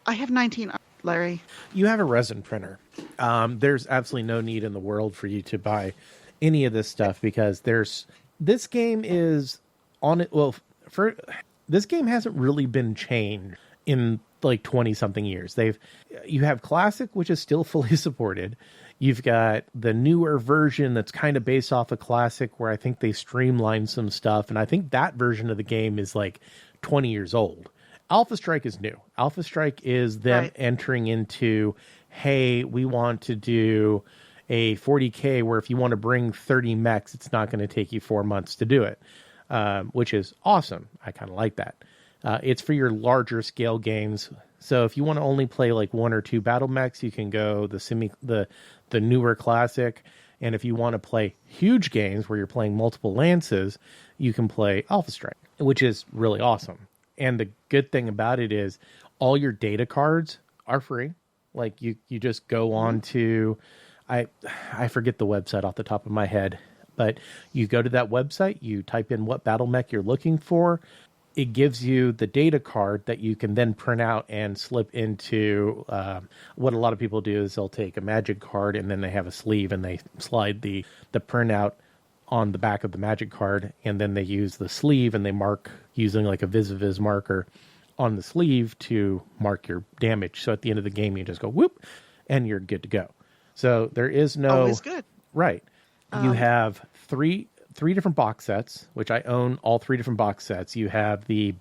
[SPEAKER 2] I have 19, Larry.
[SPEAKER 1] You have a resin printer. There's absolutely no need in the world for you to buy any of this stuff because this game is on it. Well, this game hasn't really been changed in like 20 something years. You have classic, which is still fully supported. You've got the newer version that's kind of based off of classic, where I think they streamlined some stuff. And I think that version of the game is like 20 years old. Alpha Strike is new. Alpha Strike is them entering into, hey, we want to do a 40K where if you want to bring 30 mechs, it's not going to take you 4 months to do it, which is awesome. I kind of like that. It's for your larger scale games. So if you want to only play like 1 or 2 battle mechs, you can go the newer classic. And if you want to play huge games where you're playing multiple lances, you can play Alpha Strike, which is really awesome. And the good thing about it is all your data cards are free. Like you just go on to, I forget the website off the top of my head, but you go to that website, you type in what battle mech you're looking for. It gives you the data card that you can then print out and slip into what a lot of people do is they'll take a magic card and then they have a sleeve and they slide the printout on the back of the magic card, and then they use the sleeve and they mark using like a vis-a-vis marker on the sleeve to mark your damage. So at the end of the game, you just go whoop and you're good to go. So there is no...
[SPEAKER 2] Always good.
[SPEAKER 1] Right. You have three different box sets, which I own all 3 different box sets. You have the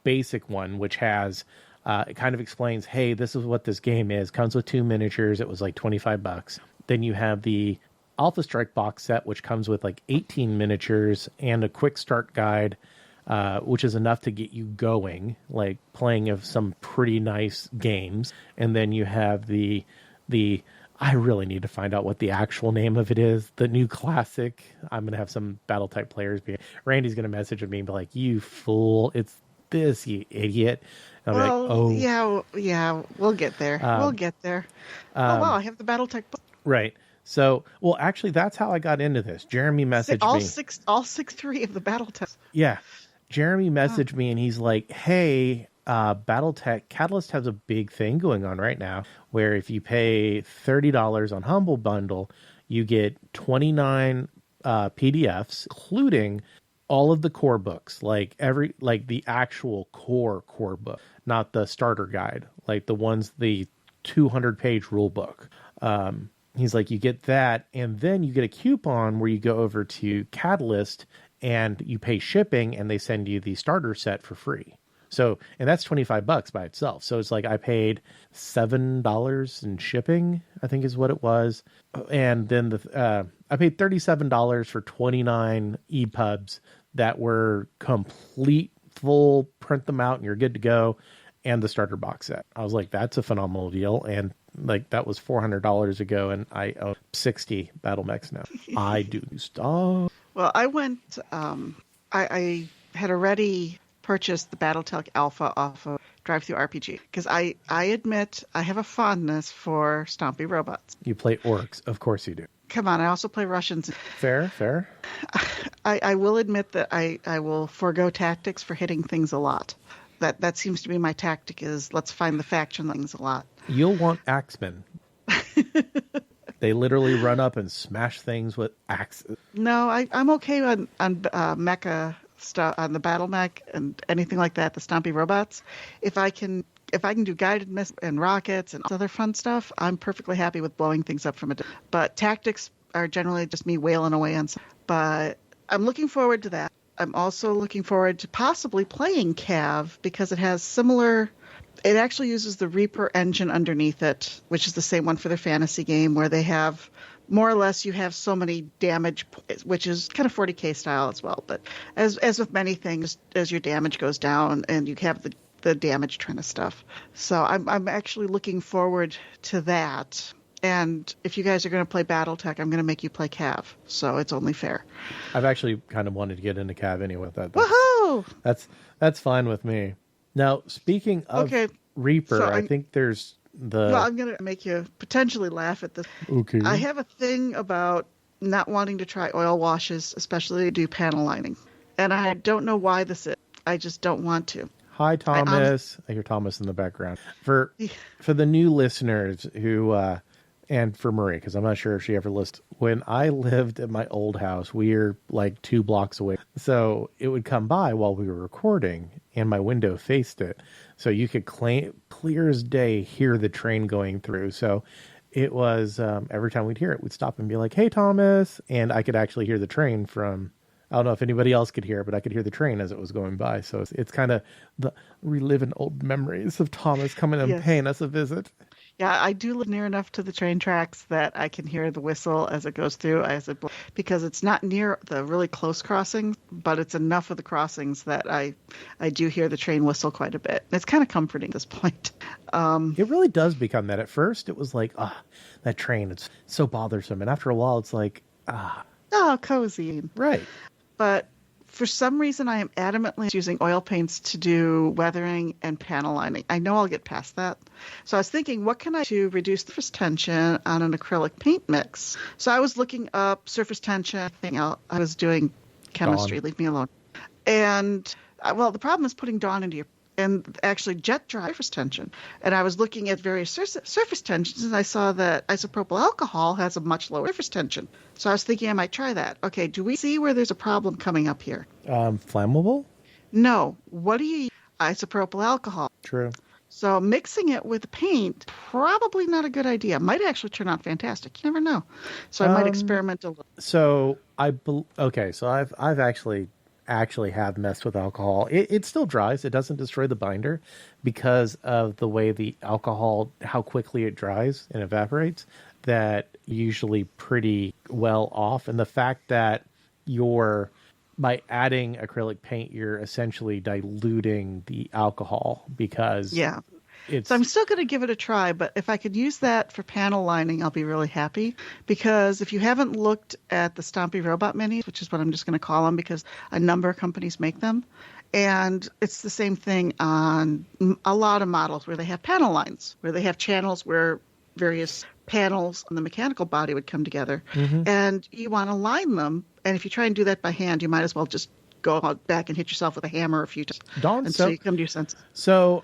[SPEAKER 1] basic one, which has it kind of explains, hey, this is what this game is. Comes with 2 miniatures. It was like $25. Then you have the Alpha Strike box set, which comes with like 18 miniatures and a quick start guide, which is enough to get you going, like playing of some pretty nice games. And then you have the I really need to find out what the actual name of it is. The new classic. I'm going to have some battle type players Randy's going to message me and be like, you fool, it's this, you idiot. And
[SPEAKER 2] Well,
[SPEAKER 1] like, oh,
[SPEAKER 2] yeah, we'll get there. We'll get there. Oh, wow, I have the BattleTech book.
[SPEAKER 1] Right. So, well, actually, that's how I got into this. Jeremy messaged me.
[SPEAKER 2] All 6-3 of the BattleTech.
[SPEAKER 1] Yeah. Jeremy messaged me and he's like, hey, BattleTech Catalyst has a big thing going on right now where if you pay $30 on Humble Bundle, you get 29 PDFs, including all of the core books, like the actual core book, not the starter guide, like the 200-page rule book. He's like, you get that, and then you get a coupon where you go over to Catalyst and you pay shipping and they send you the starter set for free. So, and that's $25 by itself. So it's like I paid $7 in shipping, I think is what it was. And then I paid $37 for 29 EPUBs that were complete, full, print them out and you're good to go. And the starter box set. I was like, that's a phenomenal deal. And like, that was $400 ago. And I own 60 battle mechs now. I do stuff.
[SPEAKER 2] Well, I went, I had already purchased the Battletech Alpha off of Drive-Thru RPG because I admit I have a fondness for stompy robots.
[SPEAKER 1] You play orcs. Of course you do.
[SPEAKER 2] Come on, I also play Russians.
[SPEAKER 1] Fair.
[SPEAKER 2] I will admit that I will forego tactics for hitting things a lot. That seems to be my tactic is let's find the faction things a lot.
[SPEAKER 1] You'll want axemen. They literally run up and smash things with axes.
[SPEAKER 2] No, I'm okay on mecha stuff, on the battle mech and anything like that, the stompy robots. If I can do guided missiles and rockets and other fun stuff, I'm perfectly happy with blowing things up from a distance. But tactics are generally just me wailing away on stuff. But I'm looking forward to that. I'm also looking forward to possibly playing Cav because it has similar. It actually uses the Reaper engine underneath it, which is the same one for their fantasy game, where they have more or less you have so many damage, which is kind of 40K style as well. But as with many things, as your damage goes down and you have the damage kind of stuff. So I'm actually looking forward to that. And if you guys are going to play Battletech, I'm going to make you play Cav. So it's only fair.
[SPEAKER 1] I've actually kind of wanted to get into Cav anyway.
[SPEAKER 2] Woohoo!
[SPEAKER 1] That's fine with me. Now, speaking of Reaper,
[SPEAKER 2] so
[SPEAKER 1] I think there's
[SPEAKER 2] Well, I'm going to make you potentially laugh at this.
[SPEAKER 1] Okay.
[SPEAKER 2] I have a thing about not wanting to try oil washes, especially to do panel lining. And I don't know why this is. I just don't want to.
[SPEAKER 1] Hi, Thomas. I hear Thomas in the background. For the new listeners who... and for Marie, because I'm not sure if she ever listened. When I lived at my old house, we're like 2 blocks away. So it would come by while we were recording, and my window faced it. So you could clear as day hear the train going through. So it was, every time we'd hear it, we'd stop and be like, hey, Thomas. And I could actually hear the train from, I don't know if anybody else could hear it, but I could hear the train as it was going by. So it's kind of reliving old memories of Thomas coming and paying us a visit.
[SPEAKER 2] Yeah, I do live near enough to the train tracks that I can hear the whistle as it goes through, because it's not near the really close crossings, but it's enough of the crossings that I do hear the train whistle quite a bit. It's kind of comforting at this point.
[SPEAKER 1] It really does become that. At first, it was like, that train, it's so bothersome. And after a while, it's like,
[SPEAKER 2] oh, cozy.
[SPEAKER 1] Right.
[SPEAKER 2] But for some reason, I am adamantly using oil paints to do weathering and panel lining. I know I'll get past that. So I was thinking, what can I do to reduce the surface tension on an acrylic paint mix? So I was looking up surface tension. I was doing chemistry. Leave me alone. And, the problem is putting Dawn into your... And actually jet dry surface tension. And I was looking at various surface tensions, and I saw that isopropyl alcohol has a much lower surface tension. So I was thinking I might try that. Okay, do we see where there's a problem coming up here?
[SPEAKER 1] Flammable?
[SPEAKER 2] No. What do you use? Isopropyl alcohol.
[SPEAKER 1] True.
[SPEAKER 2] So mixing it with paint, probably not a good idea. Might actually turn out fantastic. You never know. So I might experiment a little.
[SPEAKER 1] So so I've actually have messed with alcohol. It still dries. It doesn't destroy the binder because of the way the alcohol, how quickly it dries and evaporates. That usually pretty well off. And the fact that by adding acrylic paint, you're essentially diluting the alcohol because so I'm still going to give it a try, but if I could use that for panel lining, I'll be really happy. Because if you haven't looked at the Stompy Robot Minis, which is what I'm just going to call them because a number of companies make them, and it's the same thing on a lot of models where they have panel lines, where they have channels where various panels on the mechanical body would come together. Mm-hmm. And you want to line them, and if you try and do that by hand, you might as well just go back and hit yourself with a hammer a few times until you come to your senses. So...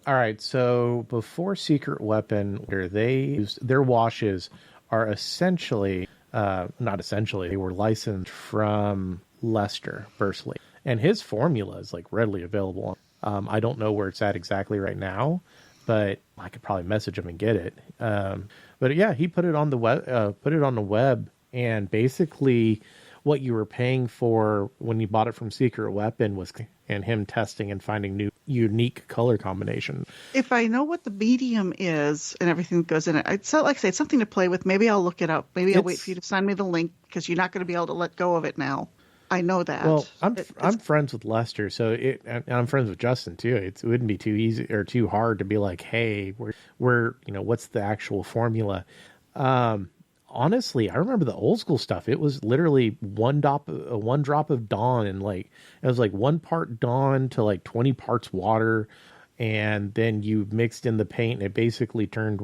[SPEAKER 1] All right, so before Secret Weapon, where they used their washes are essentially, not essentially, they were licensed from Lester Bursley. And his formula is like readily available. I don't know where it's at exactly right now, but I could probably message him and get it. But yeah, he put it on the web, and basically what you were paying for when you bought it from Secret Weapon was, and him testing and finding new unique color combination.
[SPEAKER 2] If I know what the medium is and everything that goes in it, it's like I say, it's something to play with. Maybe I'll look it up. Maybe I'll wait for you to send me the link because you're not going to be able to let go of it now. I know that.
[SPEAKER 1] Well, I'm friends with Lester, so and I'm friends with Justin too. It wouldn't be too easy or too hard to be like, hey, we're what's the actual formula? Honestly, I remember the old school stuff. It was literally one drop of Dawn, and like it was like 1 part Dawn to like 20 parts water, and then you mixed in the paint, and it basically turned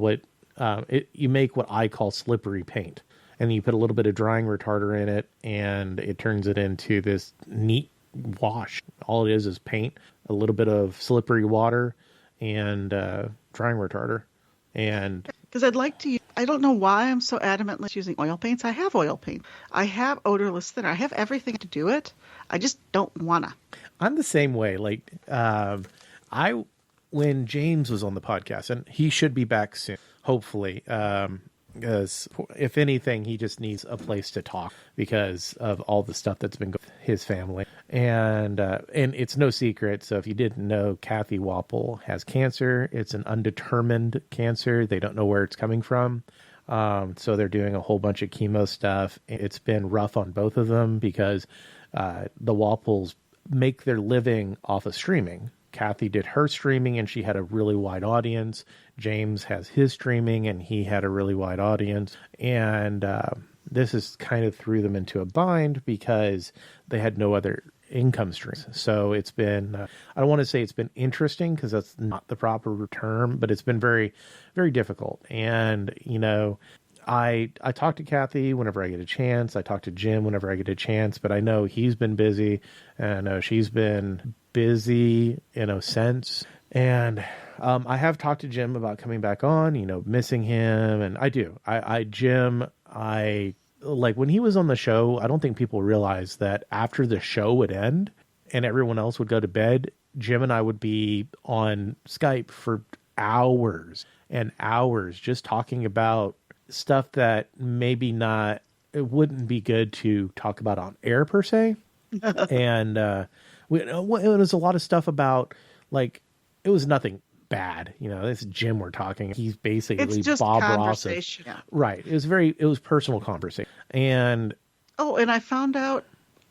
[SPEAKER 1] you make what I call slippery paint. And then you put a little bit of drying retarder in it, and it turns it into this neat wash. All it is paint, a little bit of slippery water, and drying retarder. And
[SPEAKER 2] because I'd like to use, I don't know why I'm so adamantly using oil paints. I have oil paint. I have odorless thinner. I have everything to do it. I just don't wanna.
[SPEAKER 1] I'm the same way. Like when James was on the podcast, and he should be back soon, hopefully. Because if anything, he just needs a place to talk because of all the stuff that's been going on with his family. And it's no secret. So if you didn't know, Kathy Wapple has cancer. It's an undetermined cancer. They don't know where it's coming from. So they're doing a whole bunch of chemo stuff. It's been rough on both of them because the Wapples make their living off of streaming. Kathy did her streaming and she had a really wide audience. James has his streaming and he had a really wide audience. And this is kind of threw them into a bind because they had no other income streams. So it's been, I don't want to say it's been interesting because that's not the proper term, but it's been very, very difficult. And, I talk to Kathy whenever I get a chance. I talk to Jim whenever I get a chance, but I know he's been busy and I know she's been busy in a sense. And I have talked to Jim about coming back on, missing him. And I do. Jim, like when he was on the show, I don't think people realized that after the show would end and everyone else would go to bed, Jim and I would be on Skype for hours and hours just talking about stuff that maybe not, it wouldn't be good to talk about on air per se. And it was a lot of stuff about like, it was nothing bad. This is Jim we're talking. He's basically
[SPEAKER 2] it's just
[SPEAKER 1] Bob
[SPEAKER 2] conversation.
[SPEAKER 1] Ross. Right. It was personal conversation. And
[SPEAKER 2] I found out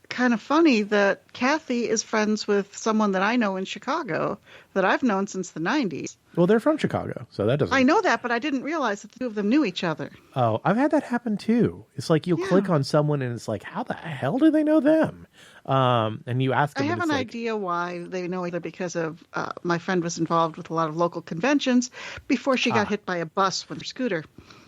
[SPEAKER 2] kind of funny that Kathy is friends with someone that I know in Chicago that I've known since the 90s.
[SPEAKER 1] Well, they're from Chicago, so that doesn't...
[SPEAKER 2] I know that, but I didn't realize that the two of them knew each other.
[SPEAKER 1] Oh, I've had that happen too. It's like you'll click on someone and it's like, how the hell do they know them? And you ask them...
[SPEAKER 2] I have an idea why they know each other because of my friend was involved with a lot of local conventions before she got hit by a bus with her scooter.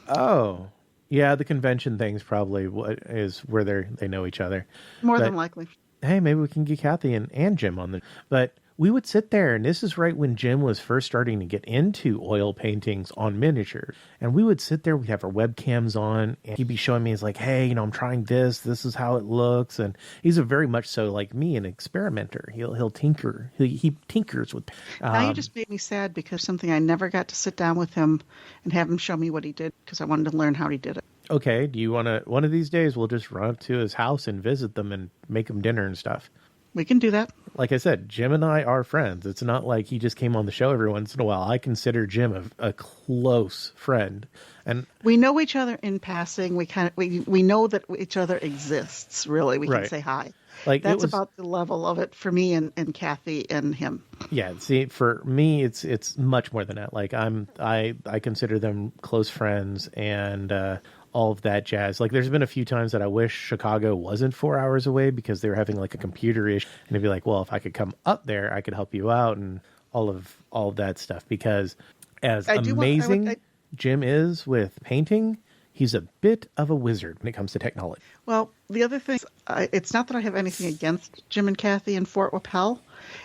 [SPEAKER 1] Oh, yeah, the convention thing's probably what is where they know each other.
[SPEAKER 2] More than likely.
[SPEAKER 1] Hey, maybe we can get Kathy and Jim on the... But we would sit there, and this is right when Jim was first starting to get into oil paintings on miniature. And we would sit there, we'd have our webcams on, and he'd be showing me, he's like, hey, I'm trying this is how it looks. And he's a very much so like me, an experimenter. He'll tinker. He tinkers with...
[SPEAKER 2] now you just made me sad because something I never got to sit down with him and have him show me what he did because I wanted to learn how he did it.
[SPEAKER 1] Okay, do you want to... One of these days, we'll just run up to his house and visit them and make him dinner and stuff.
[SPEAKER 2] We can do that.
[SPEAKER 1] Like I said, Jim and I are friends. It's not like he just came on the show every once in a while. I consider Jim a close friend, and
[SPEAKER 2] we know each other in passing. We know that each other exists. Really, we can say hi. Like that's about the level of it for me and Kathy and him.
[SPEAKER 1] Yeah, see, for me, it's much more than that. Like I consider them close friends and. All of that jazz. Like there's been a few times that I wish Chicago wasn't 4 hours away because they were having like a computer issue, and it'd be like, well, if I could come up there, I could help you out and all of that stuff. Because as amazing Jim is with painting, he's a bit of a wizard when it comes to technology.
[SPEAKER 2] Well, the other thing, it's not that I have anything against Jim and Kathy in Fort Wapell.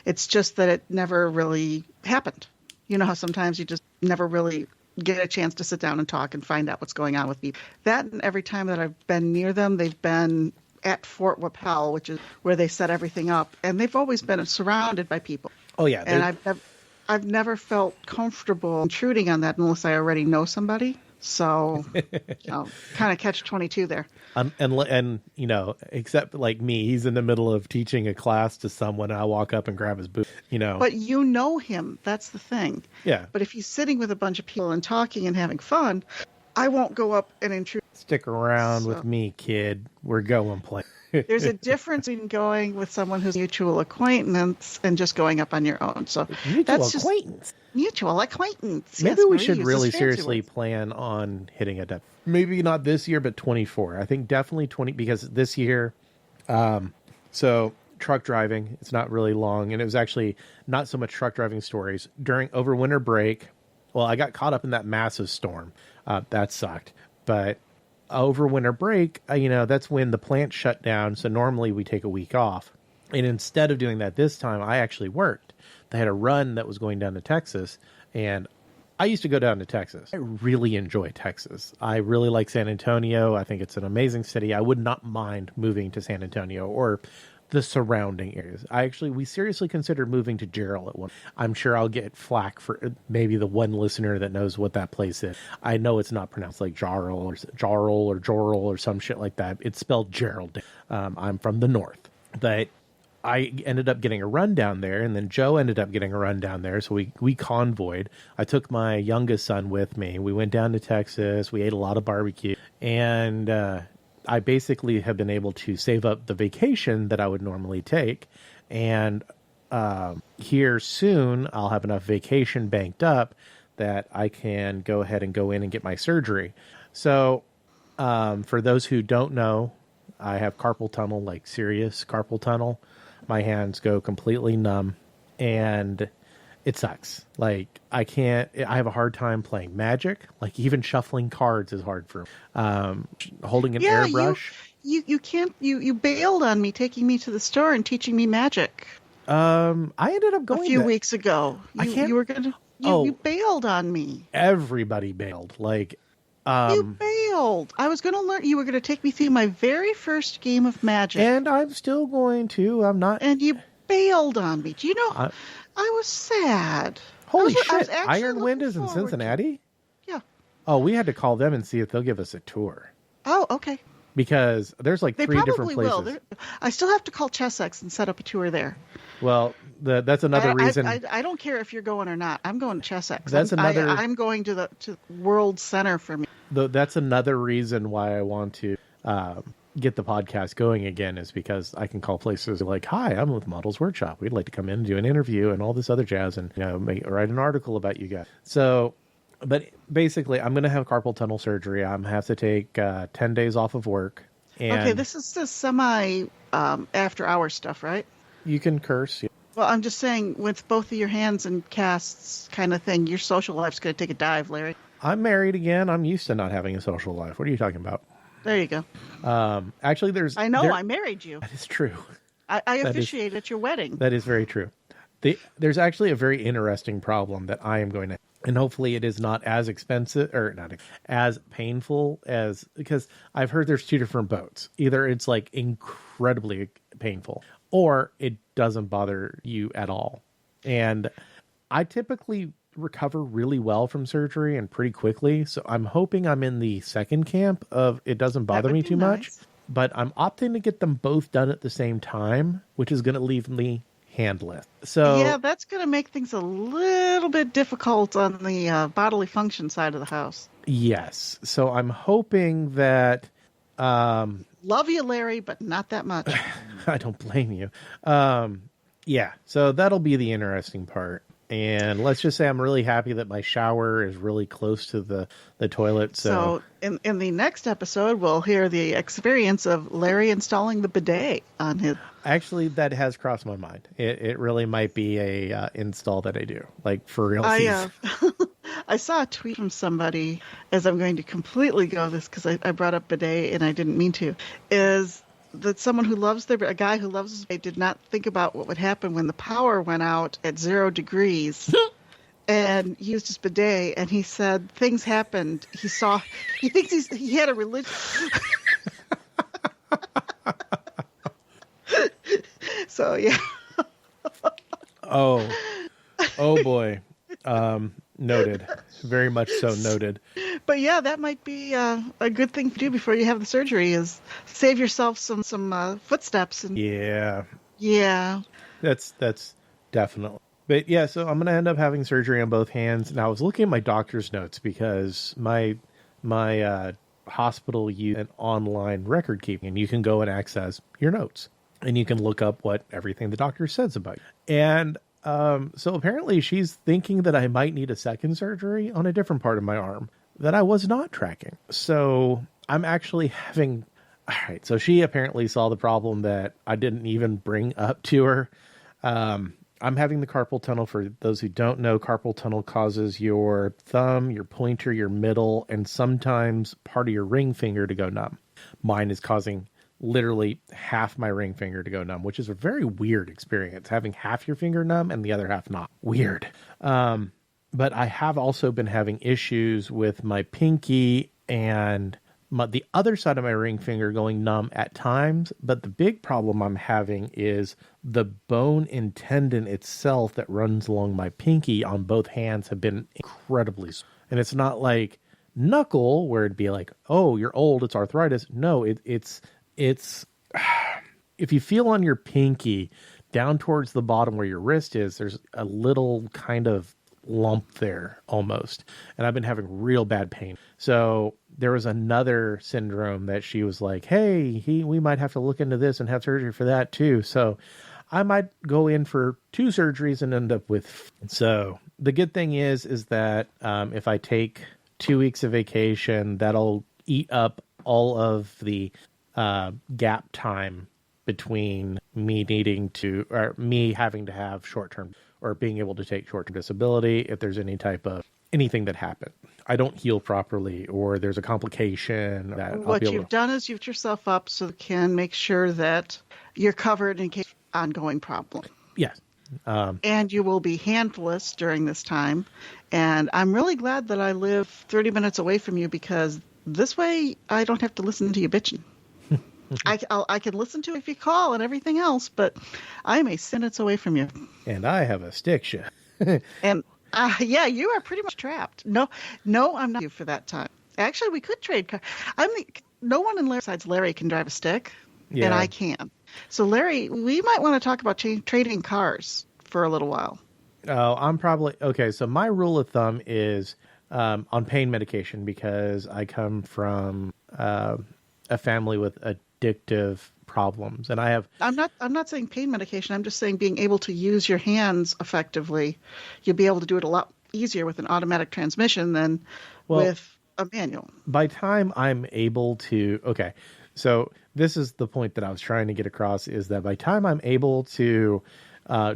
[SPEAKER 2] It's just that it never really happened. You know how sometimes you just never really get a chance to sit down and talk and find out what's going on with people. That and every time that I've been near them, they've been at Fort Wapell, which is where they set everything up, and they've always been surrounded by people.
[SPEAKER 1] Oh yeah,
[SPEAKER 2] and I've never felt comfortable intruding on that unless I already know somebody. So, kind of catch-22 there.
[SPEAKER 1] And except like me, he's in the middle of teaching a class to someone. And I walk up and grab his boot.
[SPEAKER 2] But you know him. That's the thing.
[SPEAKER 1] Yeah.
[SPEAKER 2] But if he's sitting with a bunch of people and talking and having fun, I won't go up and intrude.
[SPEAKER 1] Stick around with me, kid. We're going play.
[SPEAKER 2] There's a difference in going with someone who's mutual acquaintance and just going up on your own. So
[SPEAKER 1] mutual acquaintance.
[SPEAKER 2] Mutual acquaintance.
[SPEAKER 1] Maybe we should really seriously plan on hitting a depth. Maybe not this year, but 24. I think definitely 20, because this year, so truck driving, it's not really long. And it was actually not so much truck driving stories. Over winter break, well, I got caught up in that massive storm. That sucked. But over winter break, that's when the plant shut down. So normally we take a week off. And instead of doing that this time, I actually worked. They had a run that was going down to Texas. And I used to go down to Texas. I really enjoy Texas. I really like San Antonio. I think it's an amazing city. I would not mind moving to San Antonio or the surrounding areas. We seriously considered moving to Jarrell at one. I'm sure I'll get flack for maybe the one listener that knows what that place is. I know it's not pronounced like Jarrell or Jorrell or some shit like that. It's spelled Gerald. I'm from the north, but I ended up getting a run down there, and then Joe ended up getting a run down there. So we convoyed. I took my youngest son with me. We went down to Texas. We ate a lot of barbecue, and I basically have been able to save up the vacation that I would normally take. And here soon, I'll have enough vacation banked up that I can go ahead and go in and get my surgery. So for those who don't know, I have carpal tunnel, like serious carpal tunnel. My hands go completely numb, and it sucks. Like, I have a hard time playing Magic. Like, even shuffling cards is hard for me. Holding an airbrush.
[SPEAKER 2] You bailed on me, taking me to the store and teaching me Magic.
[SPEAKER 1] I ended up going
[SPEAKER 2] a few weeks ago. You bailed on me.
[SPEAKER 1] Everybody bailed. Like,
[SPEAKER 2] you bailed. I was going to learn. You were going to take me through my very first game of Magic.
[SPEAKER 1] And I'm still going to. I'm not.
[SPEAKER 2] And you bailed on me. Do you know? I was sad.
[SPEAKER 1] Holy shit. Iron Wind is in Cincinnati?
[SPEAKER 2] Yeah.
[SPEAKER 1] Oh, we had to call them and see if they'll give us a tour.
[SPEAKER 2] Oh, okay.
[SPEAKER 1] Because there's like three different places. Will.
[SPEAKER 2] I still have to call Chessex and set up a tour there.
[SPEAKER 1] Well, that's another reason.
[SPEAKER 2] I don't care if you're going or not. I'm going to Chessex. I'm going to the World Center for me.
[SPEAKER 1] That's another reason why I want to get the podcast going again, is because I can call places like, hi, I'm with Models Workshop. We'd like to come in and do an interview and all this other jazz and write an article about you guys. So, but basically, I'm going to have carpal tunnel surgery. I'm going to have to take 10 days off of work. And
[SPEAKER 2] okay, this is the semi after-hour stuff, right?
[SPEAKER 1] You can curse. Yeah.
[SPEAKER 2] Well, I'm just saying, with both of your hands and casts kind of thing, your social life's going to take a dive, Larry.
[SPEAKER 1] I'm married again. I'm used to not having a social life. What are you talking about?
[SPEAKER 2] There you go.
[SPEAKER 1] Actually,
[SPEAKER 2] I married you.
[SPEAKER 1] That is true.
[SPEAKER 2] I officiated at your wedding.
[SPEAKER 1] That is very true. There's actually a very interesting problem that I am going to, and hopefully it is not as expensive or not as painful as, because I've heard there's two different boats. Either it's like incredibly painful or it doesn't bother you at all. And I typically recover really well from surgery and pretty quickly. So I'm hoping I'm in the second camp of it doesn't bother me too much, but I'm opting to get them both done at the same time, which is going to leave me handless. So
[SPEAKER 2] yeah, that's going to make things a little bit difficult on the bodily function side of the house.
[SPEAKER 1] Yes. So I'm hoping that,
[SPEAKER 2] love you, Larry, but not that much.
[SPEAKER 1] I don't blame you. Yeah. So that'll be the interesting part. And let's just say I'm really happy that my shower is really close to the toilet. So
[SPEAKER 2] in the next episode, we'll hear the experience of Larry installing the bidet on his.
[SPEAKER 1] Actually, that has crossed my mind. It really might be a install that I do, like for real.
[SPEAKER 2] I saw a tweet from somebody, as I'm going to completely go this because I brought up bidet and I didn't mean to, is that someone who loves a guy who loves his bidet did not think about what would happen when the power went out at 0 degrees and used his bidet, and he said things happened. He thinks he had a religion. So yeah.
[SPEAKER 1] Oh boy. Noted. Very much so noted.
[SPEAKER 2] But yeah, that might be a good thing to do before you have the surgery is save yourself some footsteps. And
[SPEAKER 1] Yeah,
[SPEAKER 2] yeah,
[SPEAKER 1] that's definitely. But yeah, so I'm gonna end up having surgery on both hands. And I was looking at my doctor's notes because my hospital use an online record keeping, and you can go and access your notes, and you can look up what everything the doctor says about you. And so apparently she's thinking that I might need a second surgery on a different part of my arm that I was not tracking. So I'm actually having. All right, so she apparently saw the problem that I didn't even bring up to her. I'm having the carpal tunnel. For those who don't know, carpal tunnel causes your thumb, your pointer, your middle, and sometimes part of your ring finger to go numb. Mine is causing literally half my ring finger to go numb, which is a very weird experience, having half your finger numb and the other half not. Weird. But I have also been having issues with my pinky and the other side of my ring finger going numb at times. But the big problem I'm having is the bone and tendon itself that runs along my pinky on both hands have been incredibly sore. And it's not like knuckle where it'd be like, oh, you're old, it's arthritis. No, it's if you feel on your pinky down towards the bottom where your wrist is, there's a little kind of lump there almost. And I've been having real bad pain. So there was another syndrome that she was like, hey, we might have to look into this and have surgery for that too. So I might go in for 2 surgeries and end up with. So the good thing is that if I take 2 weeks of vacation, that'll eat up all of the gap time between me having to have short-term or being able to take short-term disability if there's any type of anything that happened. I don't heal properly or there's a complication.
[SPEAKER 2] What you've done is you've yourself up so you can make sure that you're covered in case of ongoing problem.
[SPEAKER 1] Yes.
[SPEAKER 2] And you will be handless during this time. And I'm really glad that I live 30 minutes away from you because this way I don't have to listen to you bitching. I can listen to it if you call and everything else, but I'm a sentence away from you.
[SPEAKER 1] And I have a stick shift.
[SPEAKER 2] And yeah, you are pretty much trapped. No, I'm not you for that time. Actually, we could trade cars. No one in Larry besides Larry can drive a stick, and I can. So Larry, we might want to talk about trading cars for a little while.
[SPEAKER 1] Oh, I'm probably okay. So my rule of thumb is on pain medication because I come from a family with addictive problems, and I have. I'm
[SPEAKER 2] not saying pain medication. I'm just saying being able to use your hands effectively. You'll be able to do it a lot easier with an automatic transmission than with a manual.
[SPEAKER 1] By time I'm able to, okay, so this is the point that I was trying to get across is that by time I'm able to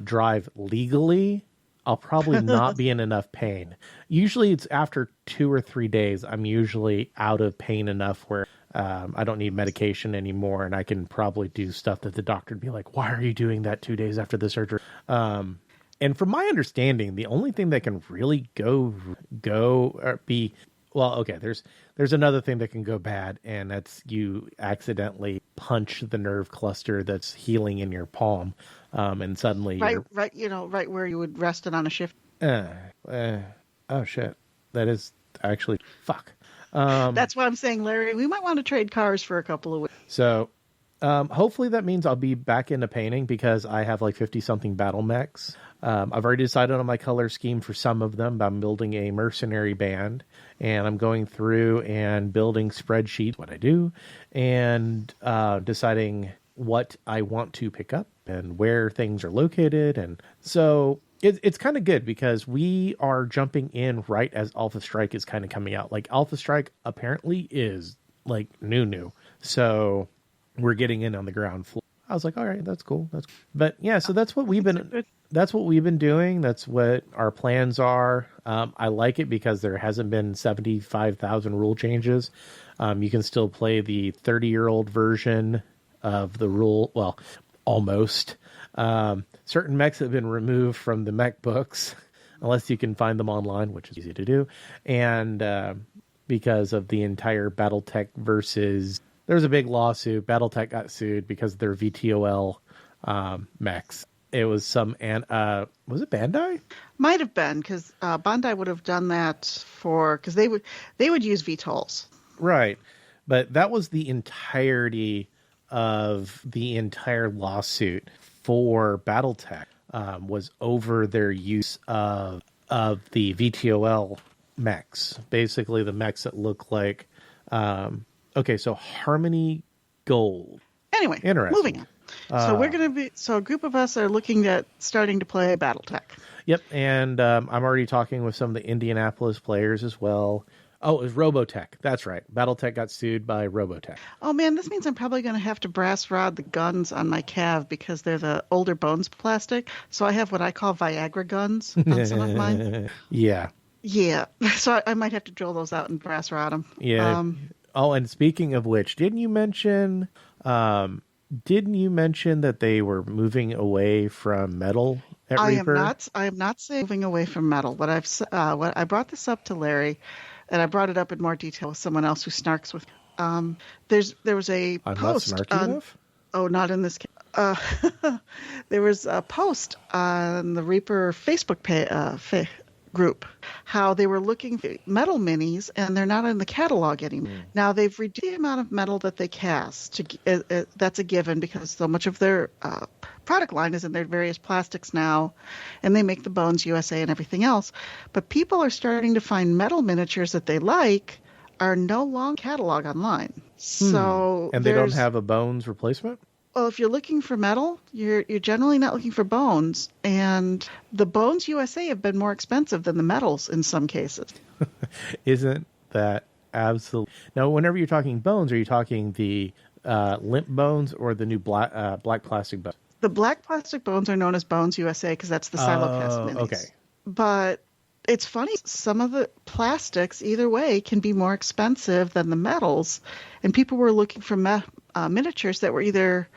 [SPEAKER 1] drive legally, I'll probably not be in enough pain. Usually it's after 2 or 3 days, I'm usually out of pain enough where I don't need medication anymore, and I can probably do stuff that the doctor would be like, why are you doing that 2 days after the surgery? And from my understanding, the only thing that can really go or be, well, okay, there's another thing that can go bad, and that's you accidentally punch the nerve cluster that's healing in your palm, and suddenly
[SPEAKER 2] right where you would rest it on a shift.
[SPEAKER 1] Oh shit, that is actually fuck.
[SPEAKER 2] That's why I'm saying, Larry, we might want to trade cars for a couple of weeks.
[SPEAKER 1] So hopefully that means I'll be back into painting because I have like 50 something battle mechs. I've already decided on my color scheme for some of them. I'm building a mercenary band, and I'm going through and building spreadsheets, what I do, and deciding what I want to pick up and where things are located. And so it's kind of good because we are jumping in right as Alpha Strike is kind of coming out. Like Alpha Strike apparently is like new. So we're getting in on the ground floor. I was like, all right, that's cool. But yeah, so that's what we've been doing. That's what our plans are. I like it because there hasn't been 75,000 rule changes. You can still play the 30-year-old version of the rule. Well, almost. Certain mechs have been removed from the mech books, unless you can find them online, which is easy to do. And because of the entire Battletech versus... There was a big lawsuit. Battletech got sued because of their VTOL mechs. It was some, and was it Bandai?
[SPEAKER 2] Might have been, because Bandai would have done that because they would use VTOLs.
[SPEAKER 1] Right. But that was the entirety of the entire lawsuit for BattleTech, was over their use of the VTOL mechs. Basically, the mechs that look like, okay, so Harmony Gold.
[SPEAKER 2] Anyway, moving on. So a group of us are looking at starting to play BattleTech.
[SPEAKER 1] Yep, and I'm already talking with some of the Indianapolis players as well. Oh, it was Robotech. That's right. BattleTech got sued by Robotech.
[SPEAKER 2] Oh, man, this means I'm probably going to have to brass rod the guns on my Cav because they're the older bones plastic. So I have what I call Viagra guns on some of mine.
[SPEAKER 1] Yeah.
[SPEAKER 2] Yeah. So I might have to drill those out and brass rod them.
[SPEAKER 1] Yeah. And speaking of which, didn't you mention that they were moving away from metal at Reaper?
[SPEAKER 2] I am not saying moving away from metal. I brought this up to Larry, and I brought it up in more detail with someone else who snarks with. There was a post.
[SPEAKER 1] I'm not snarky enough?
[SPEAKER 2] Oh, not in this case. There was a post on the Reaper Facebook group how they were looking for metal minis, and they're not in the catalog anymore. Now they've reduced the amount of metal that they cast. That's a given because so much of their product line is in their various plastics now, and they make the Bones USA and everything else. But people are starting to find metal miniatures that they like are no longer catalog online. So
[SPEAKER 1] and they don't have a Bones replacement?
[SPEAKER 2] Well, if you're looking for metal, you're generally not looking for bones, and the Bones USA have been more expensive than the metals in some cases.
[SPEAKER 1] Isn't that absolutely? Now, whenever you're talking bones, are you talking the limp bones or the new black plastic bones?
[SPEAKER 2] The black plastic bones are known as Bones USA because that's the Silocast minis.
[SPEAKER 1] Okay.
[SPEAKER 2] But it's funny, some of the plastics, either way, can be more expensive than the metals, and people were looking for miniatures that were either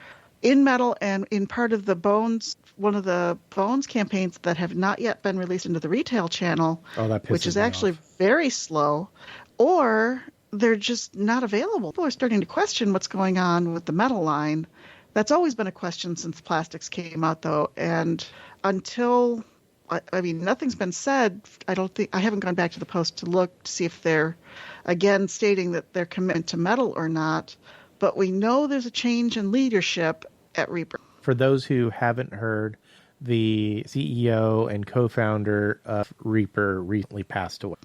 [SPEAKER 2] in metal and in part of the Bones, one of the Bones campaigns that have not yet been released into the retail channel, which is actually very slow, or they're just not available. People are starting to question what's going on with the metal line. That's always been a question since plastics came out, though, and until... I mean, nothing's been said. I haven't gone back to the post to look to see if they're, again, stating that they're committed to metal or not. But we know there's a change in leadership at Reaper.
[SPEAKER 1] For those who haven't heard, the CEO and co-founder of Reaper recently passed away.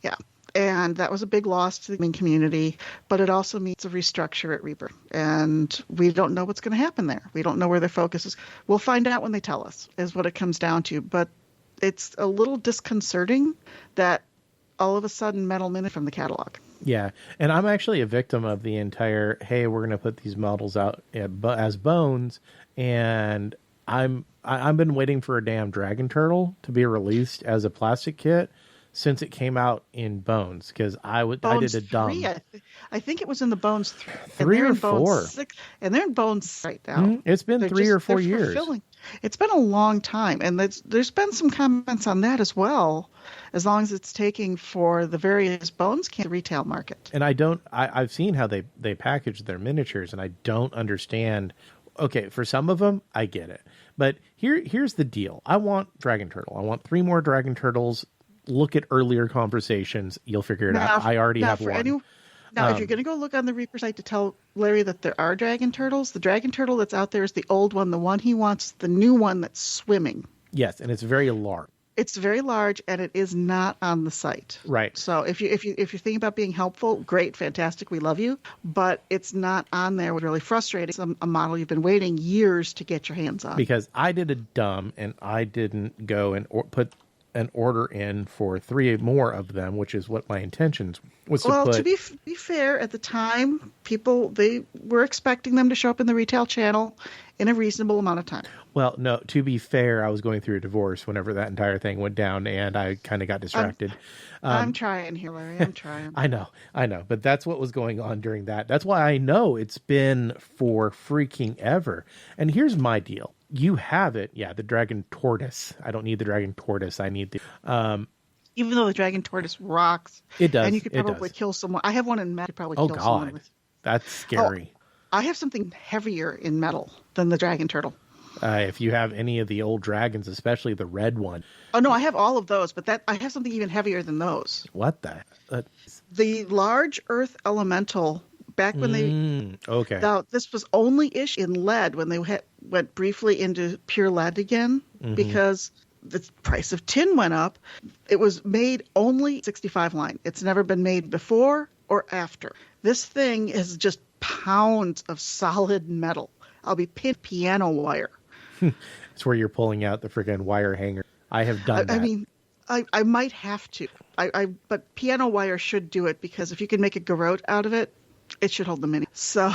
[SPEAKER 2] Yeah. And that was a big loss to the gaming community, but it also means a restructure at Reaper. And we don't know what's going to happen there. We don't know where their focus is. We'll find out when they tell us, is what it comes down to. But it's a little disconcerting that all of a sudden Metal Minute from the catalog.
[SPEAKER 1] Yeah, and I'm actually a victim of the entire, hey, we're going to put these models out as Bones, and I've been waiting for a damn Dragon Turtle to be released as a plastic kit since it came out in Bones, because I did a dumb.
[SPEAKER 2] 3, I think it was in the Bones
[SPEAKER 1] 3 or 4.
[SPEAKER 2] Bones 6, and they're in Bones right now.
[SPEAKER 1] Mm-hmm. It's been 3 or 4 years.
[SPEAKER 2] It's been a long time, and there's been some comments on that as well, as long as it's taking for the various Bones the retail market.
[SPEAKER 1] And I've seen how they package their miniatures, and I don't understand. Okay, for some of them, I get it. But here's the deal. I want Dragon Turtle. I want 3 more Dragon Turtles. Look at earlier conversations. You'll figure it out. I already have one.
[SPEAKER 2] If you're going to go look on the Reaper site to tell Larry that there are Dragon Turtles, the Dragon Turtle that's out there is the old one. The one he wants, the new one that's swimming.
[SPEAKER 1] Yes, and it's very large.
[SPEAKER 2] It's very large, and it is not on the site.
[SPEAKER 1] Right.
[SPEAKER 2] So if you're thinking about being helpful, great, fantastic, we love you. But it's not on there. It's really frustrating. It's a model you've been waiting years to get your hands on.
[SPEAKER 1] Because I did a dumb, and I didn't go and put an order in for 3 more of them, which is what my intentions was to put.
[SPEAKER 2] Well, to be fair, at the time, they were expecting them to show up in the retail channel in a reasonable amount of time.
[SPEAKER 1] Well, no, to be fair, I was going through a divorce whenever that entire thing went down, and I kind of got distracted.
[SPEAKER 2] I'm trying here, Larry. I'm trying.
[SPEAKER 1] I know. But that's what was going on during that. That's why I know it's been for freaking ever. And here's my deal. You have it. Yeah, the Dragon Tortoise. I don't need the Dragon Tortoise. I need the...
[SPEAKER 2] Even though the Dragon Tortoise rocks.
[SPEAKER 1] It does.
[SPEAKER 2] And you could probably kill someone. I have one in metal. You could probably kill someone with.
[SPEAKER 1] That's scary.
[SPEAKER 2] I have something heavier in metal than the Dragon Turtle.
[SPEAKER 1] If you have any of the old dragons, especially the red one.
[SPEAKER 2] Oh no, I have all of those, but I have something even heavier than those.
[SPEAKER 1] What the?
[SPEAKER 2] The large earth elemental. Back when
[SPEAKER 1] okay.
[SPEAKER 2] Now, this was only issued in lead when they went briefly into pure lead again, because the price of tin went up. It was made only 65 line. It's never been made before or after. This thing is just pounds of solid metal. I'll be pinned piano wire.
[SPEAKER 1] It's where you're pulling out the freaking wire hanger. I have done that.
[SPEAKER 2] I mean, I might have to. But piano wire should do it, because if you can make a garrote out of it, it should hold the mini. So,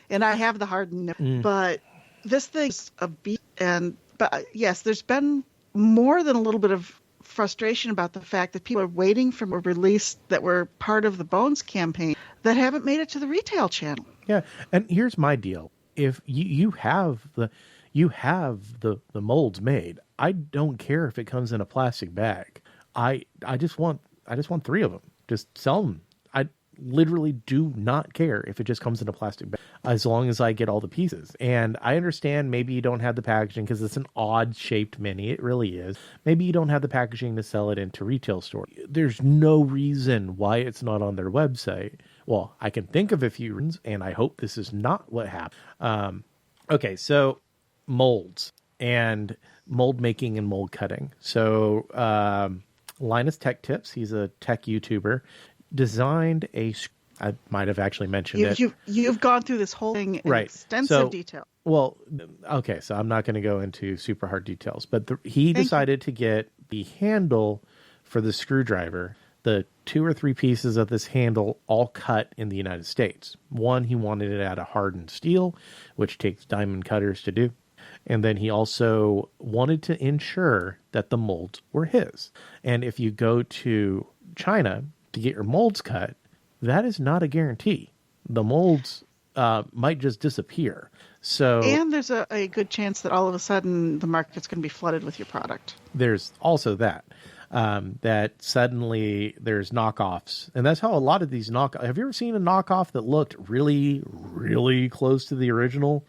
[SPEAKER 2] and I have the hardened nip. But this thing's a beat. But yes, there's been more than a little bit of frustration about the fact that people are waiting for a release that were part of the Bones campaign that haven't made it to the retail channel.
[SPEAKER 1] Yeah, and here's my deal: if you have the molds made, I don't care if it comes in a plastic bag. I just want 3 of them. Just sell them. I literally do not care if it just comes in a plastic bag, as long as I get all the pieces. And I understand maybe you don't have the packaging because it's an odd shaped mini. It really is. Maybe you don't have the packaging to sell it into retail store. There's no reason why it's not on their website. Well, I can think of a few reasons, and I hope this is not what happened. Okay, so molds and mold making and mold cutting. So Linus Tech Tips, he's a tech YouTuber, designed I might have actually mentioned it.
[SPEAKER 2] You've gone through this whole thing in extensive detail.
[SPEAKER 1] Well, okay, so I'm not going to go into super hard details, but he decided to get the handle for the screwdriver, the 2 or 3 pieces of this handle all cut in the United States. One, he wanted it out of hardened steel, which takes diamond cutters to do. And then he also wanted to ensure that the molds were his. And if you go to China to get your molds cut, that is not a guarantee. The molds might just disappear. And
[SPEAKER 2] there's a good chance that all of a sudden the market's going to be flooded with your product.
[SPEAKER 1] There's also that suddenly there's knockoffs. And that's how a lot of these have you ever seen a knockoff that looked really, really close to the original?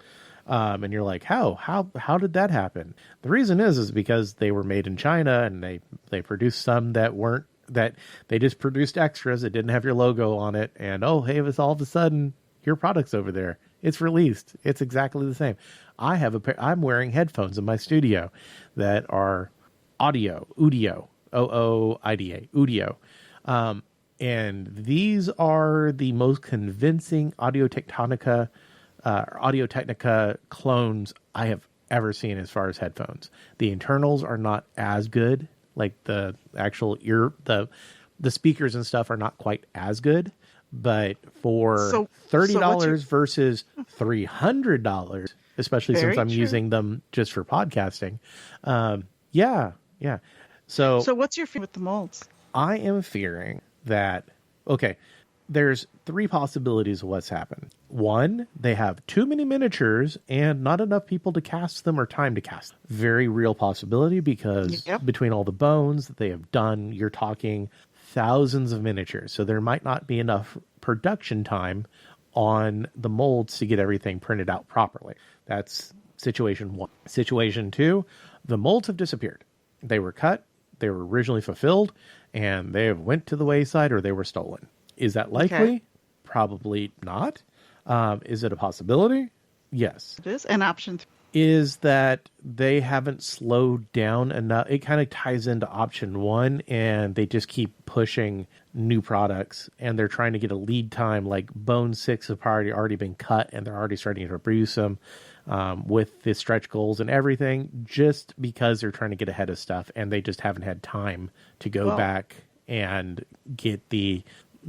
[SPEAKER 1] And you're like, how did that happen? The reason is because they were made in China, and they produced some that they just produced extras. It didn't have your logo on it. And hey, if it's all of a sudden your product's over there, it's released. It's exactly the same. I'm wearing headphones in my studio that are audio, Udio, OOIDA, Udio. And these are the most convincing Audio-Technica clones I have ever seen as far as headphones. The internals are not as good. Like the actual the speakers and stuff are not quite as good. But for $30 versus $300, especially since I'm using them just for podcasting. Yeah. So
[SPEAKER 2] what's your fear with the molds?
[SPEAKER 1] I am fearing that, there's 3 possibilities of what's happened. 1, they have too many miniatures and not enough people to cast them or time to cast them. Very real possibility, because between all the bones that they have done, you're talking thousands of miniatures. So there might not be enough production time on the molds to get everything printed out properly. That's situation 1. Situation 2, the molds have disappeared. They were cut, they were originally fulfilled, and they went to the wayside or they were stolen. Is that likely? Okay. Probably not. Is it a possibility? Yes.
[SPEAKER 2] It is. And option 3
[SPEAKER 1] is that they haven't slowed down enough. It kind of ties into option 1, and they just keep pushing new products, and they're trying to get a lead time. Like Bone 6 have already been cut, and they're already starting to produce them with the stretch goals and everything, just because they're trying to get ahead of stuff, and they just haven't had time to go back and get the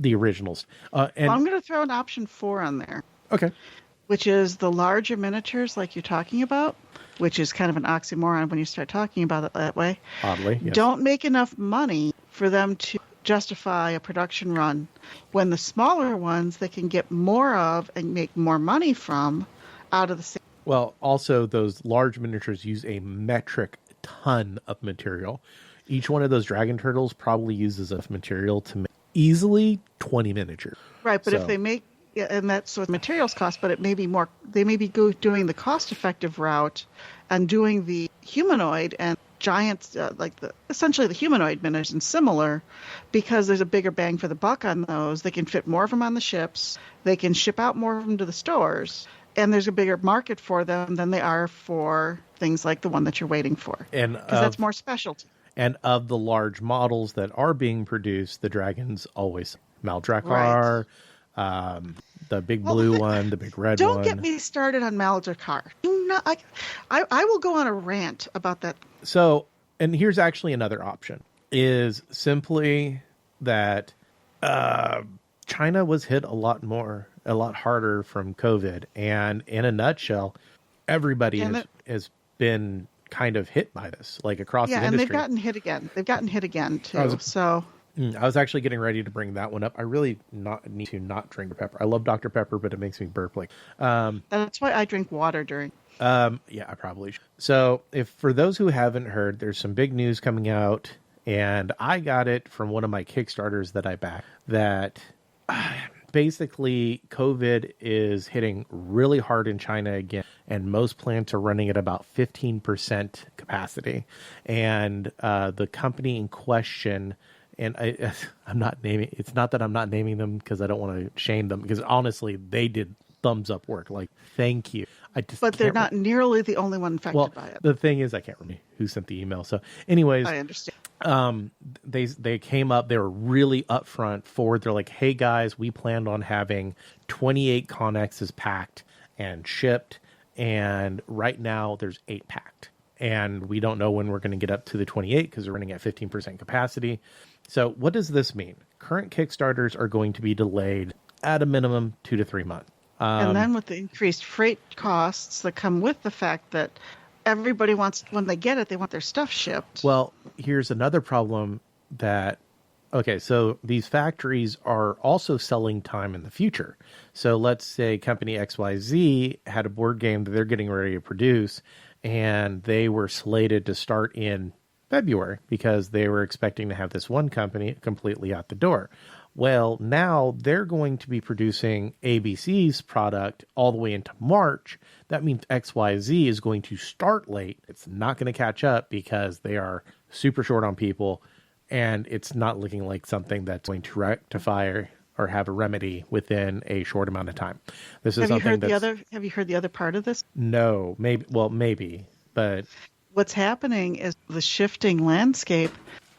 [SPEAKER 1] originals. And
[SPEAKER 2] I'm going to throw an option 4 on there.
[SPEAKER 1] Okay.
[SPEAKER 2] Which is the larger miniatures like you're talking about, which is kind of an oxymoron when you start talking about it that way.
[SPEAKER 1] Oddly, yes.
[SPEAKER 2] Don't make enough money for them to justify a production run, when the smaller ones they can get more of and make more money from out of the same.
[SPEAKER 1] Well, also those large miniatures use a metric ton of material. Each one of those dragon turtles probably uses enough material to make easily 20 miniatures.
[SPEAKER 2] Right, but if they make, and that's what materials cost, but it may be more, they may be doing the cost-effective route and doing the humanoid and giant, essentially the humanoid miniatures and similar, because there's a bigger bang for the buck on those. They can fit more of them on the ships. They can ship out more of them to the stores. And there's a bigger market for them than they are for things like the one that you're waiting for.
[SPEAKER 1] And
[SPEAKER 2] because that's more specialty.
[SPEAKER 1] And of the large models that are being produced, the dragons always Maldrakar, the big blue one, the big red one.
[SPEAKER 2] Don't get me started on Maldrakar. I will go on a rant about that.
[SPEAKER 1] So, and here's actually another option, is simply that China was hit a lot harder from COVID. And in a nutshell, everybody has been kind of hit by this, like across the industry.
[SPEAKER 2] Yeah, and they've gotten hit again. They've gotten hit again, too.
[SPEAKER 1] I was actually getting ready to bring that one up. I really need to not drink pepper. I love Dr. Pepper, but it makes me burp.
[SPEAKER 2] That's why I drink water during.
[SPEAKER 1] Yeah, I probably should. So, for those who haven't heard, there's some big news coming out, and I got it from one of my Kickstarters that I backed, that basically COVID is hitting really hard in China again, and most plants are running at about 15% capacity. And the company in question, and I'm not naming, it's not that I'm not naming them because I don't want to shame them, because honestly, they did thumbs up work. Like, thank you.
[SPEAKER 2] But they're not nearly the only one affected by it.
[SPEAKER 1] The thing is, I can't remember who sent the email. So anyways,
[SPEAKER 2] I understand.
[SPEAKER 1] They came up, they were really upfront forward. They're like, hey guys, we planned on having 28 Connexes packed and shipped. And right now there's 8 packed. And we don't know when we're going to get up to the 28 because they're running at 15% capacity. So what does this mean? Current Kickstarters are going to be delayed at a minimum 2 to 3 months.
[SPEAKER 2] And then with the increased freight costs that come with the fact that everybody wants, when they get it, they want their stuff shipped.
[SPEAKER 1] Well, here's another problem so these factories are also selling time in the future. So let's say company XYZ had a board game that they're getting ready to produce, and they were slated to start in February because they were expecting to have this one company completely out the door. Well, now they're going to be producing ABC's product all the way into March. That means XYZ is going to start late. It's not going to catch up because they are super short on people, and it's not looking like something that's going to rectify or have a remedy within a short amount of time. This is Have you heard
[SPEAKER 2] the other part of this?
[SPEAKER 1] No, maybe, but
[SPEAKER 2] what's happening is the shifting landscape.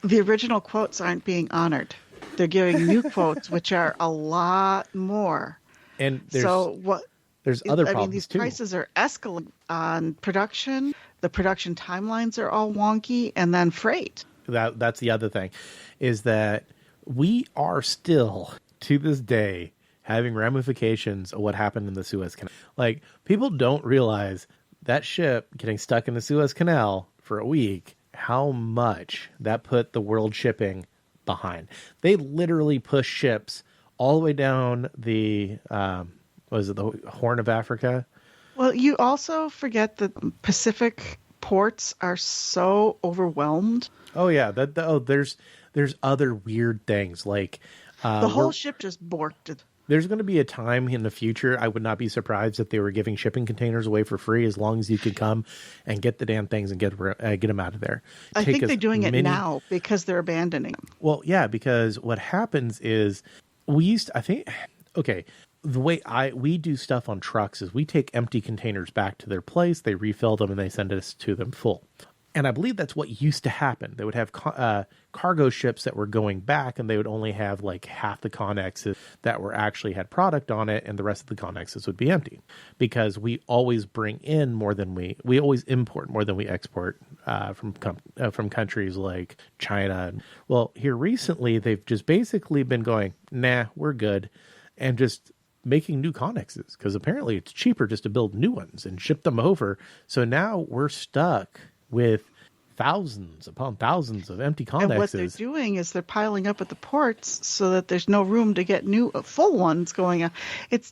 [SPEAKER 2] The original quotes aren't being honored. They're giving new quotes, which are a lot more.
[SPEAKER 1] And there's other problems
[SPEAKER 2] these
[SPEAKER 1] too.
[SPEAKER 2] Prices are escalating on production. The production timelines are all wonky, and then freight.
[SPEAKER 1] That's the other thing, is that we are still, to this day, having ramifications of what happened in the Suez Canal. Like, people don't realize that ship getting stuck in the Suez Canal for a week, how much that put the world shipping behind. They literally pushed ships all the way down the the Horn of Africa.
[SPEAKER 2] Well, you also forget that Pacific ports are so overwhelmed.
[SPEAKER 1] Oh yeah, there's other weird things like
[SPEAKER 2] the whole ship just borked it.
[SPEAKER 1] There's going to be a time in the future, I would not be surprised if they were giving shipping containers away for free as long as you could come and get the damn things and get them out of there.
[SPEAKER 2] I think they're doing it now because they're abandoning them.
[SPEAKER 1] Well, yeah, because what happens is the way we do stuff on trucks is we take empty containers back to their place, they refill them, and they send us to them full. And I believe that's what used to happen. They would have cargo ships that were going back, and they would only have like half the Connexes that actually had product on it, and the rest of the Connexes would be empty. Because we always bring in more than we always import more than we export from countries like China. Well, here recently, they've just basically been going, nah, we're good, and just making new Connexes, because apparently it's cheaper just to build new ones and ship them over. So now we're stuck with thousands upon thousands of empty Connexes.
[SPEAKER 2] And what they're doing is they're piling up at the ports so that there's no room to get new full ones going on. It's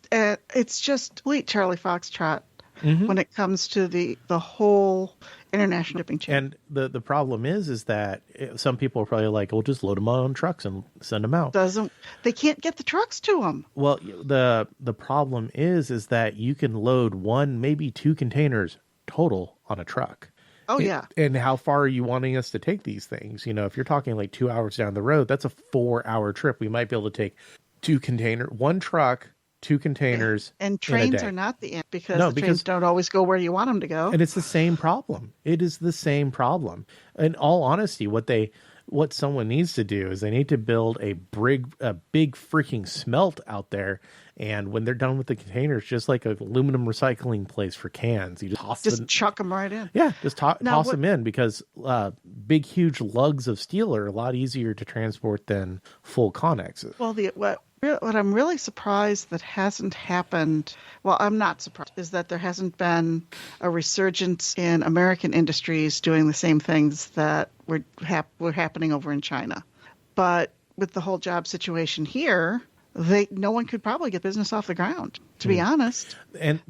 [SPEAKER 2] just complete Charlie Foxtrot when it comes to the whole international shipping chain.
[SPEAKER 1] And the problem is that some people are probably like, we'll just load them on trucks and send them out.
[SPEAKER 2] They can't get the trucks to them.
[SPEAKER 1] Well, the problem is that you can load 1, maybe 2 containers total on a truck.
[SPEAKER 2] Oh, yeah.
[SPEAKER 1] And how far are you wanting us to take these things? If you're talking like 2 hours down the road, that's a 4-hour trip. We might be able to take one truck, 2 containers.
[SPEAKER 2] And trains are not the end because trains don't always go where you want them to go.
[SPEAKER 1] And it's the same problem. It is the same problem. In all honesty, what someone needs to do is they need to build a big freaking smelt out there. And when they're done with the containers, just like an aluminum recycling place for cans, you just
[SPEAKER 2] chuck them right in.
[SPEAKER 1] Yeah, just toss them in, because big, huge lugs of steel are a lot easier to transport than full connexes.
[SPEAKER 2] Well, what I'm really surprised that hasn't happened, well, I'm not surprised, is that there hasn't been a resurgence in American industries doing the same things that were happening over in China. But with the whole job situation here, no one could probably get business off the ground, to be honest.
[SPEAKER 1] And